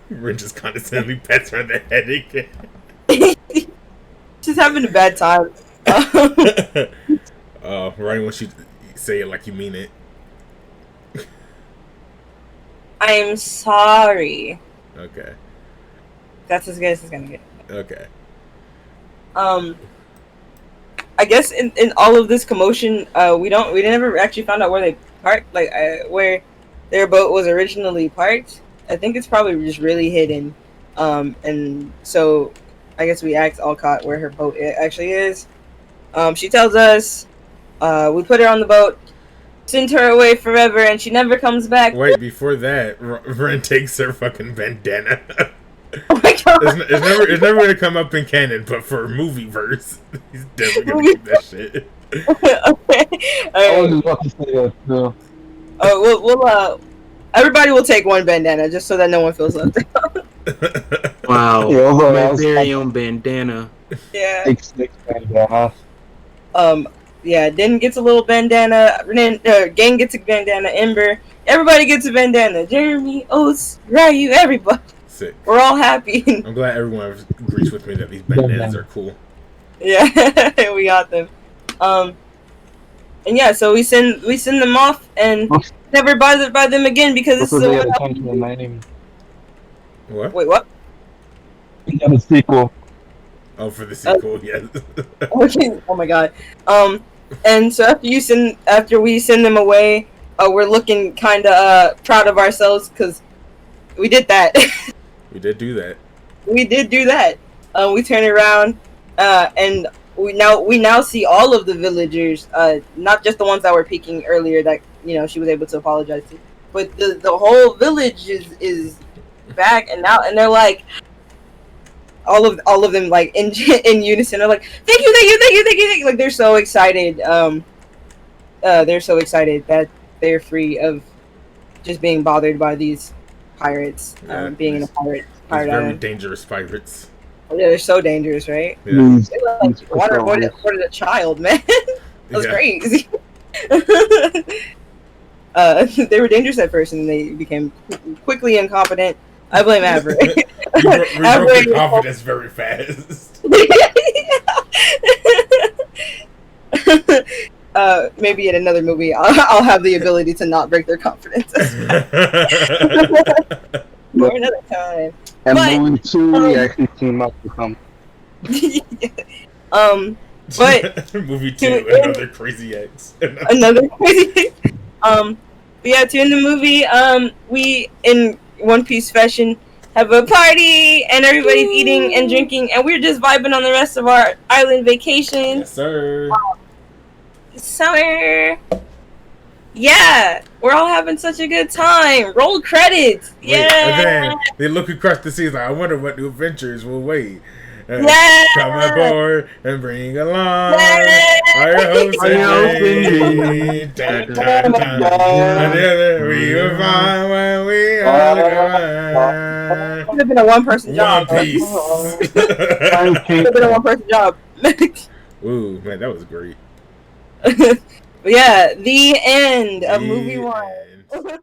Ren just condescendingly pets her on the head again. She's having a bad time. Right when she say it like you mean it. I'm sorry. Okay. That's as good as it's gonna get. Okay. I guess in all of this commotion, we never actually found out where they parked, like where their boat was originally parked. I think it's probably just really hidden. And so I guess we asked Alcott where her boat actually is. She tells us, we put her on the boat, send her away forever, and she never comes back. Wait, before that, Ren takes her fucking bandana. Oh my god! It's never gonna come up in canon, but for movie verse, he's definitely gonna keep that shit. Okay. I was just about to say that too. We'll everybody will take one bandana just so that no one feels left out. Wow. Yeah, My very own bandana. Yeah. Six bandana. Yeah, Din gets a little bandana, Gang gets a bandana, Ember, everybody gets a bandana, Jeremy, Oates, Ryu, everybody. Sick. We're all happy. I'm glad everyone agrees with me that these bandanas are cool. Yeah, we got them. And yeah, so we send them off and never bothered by them again because this is the attention of my name. What? Wait, what? We got a sequel. Oh, for the sequel, yes. Okay. Oh my god. And so after we send them away, we're looking kind of proud of ourselves because we did that. We did do that. We did do that. We turned around, and we now see all of the villagers, not just the ones that were peeking earlier that she was able to apologize to, but the whole village is back and now, and they're like all of them like in unison. They're like, thank you, like they're so excited. They're so excited that they're free of just being bothered by these pirates, being in a pirate very island. dangerous pirates. Yeah, they're so dangerous, right? Yeah. They like water avoided a child, man. That's crazy. They were dangerous at first, and they became quickly incompetent. I blame Avery. We broke the confidence very fast. Maybe in another movie, I'll have the ability to not break their confidence. For another time. And movie 2, we actually team up with them. But movie 2, another crazy ex. Another crazy. But yeah, to end the movie, we in One Piece fashion have a party and everybody's eating and drinking and we're just vibing on the rest of our island vacation. Yes, sir. Summer. Yeah, we're all having such a good time. Roll credits. Wait, Yeah. and then they look across the sea like, I wonder what new adventures will wait. Yeah. Come aboard and bring along Yeah. our hosts and dreams. And together we will find where we are. Could have been a one-person job. One Piece. Could have been a one-person job. Ooh, man, that was great. But yeah, the end of movie 1. The end.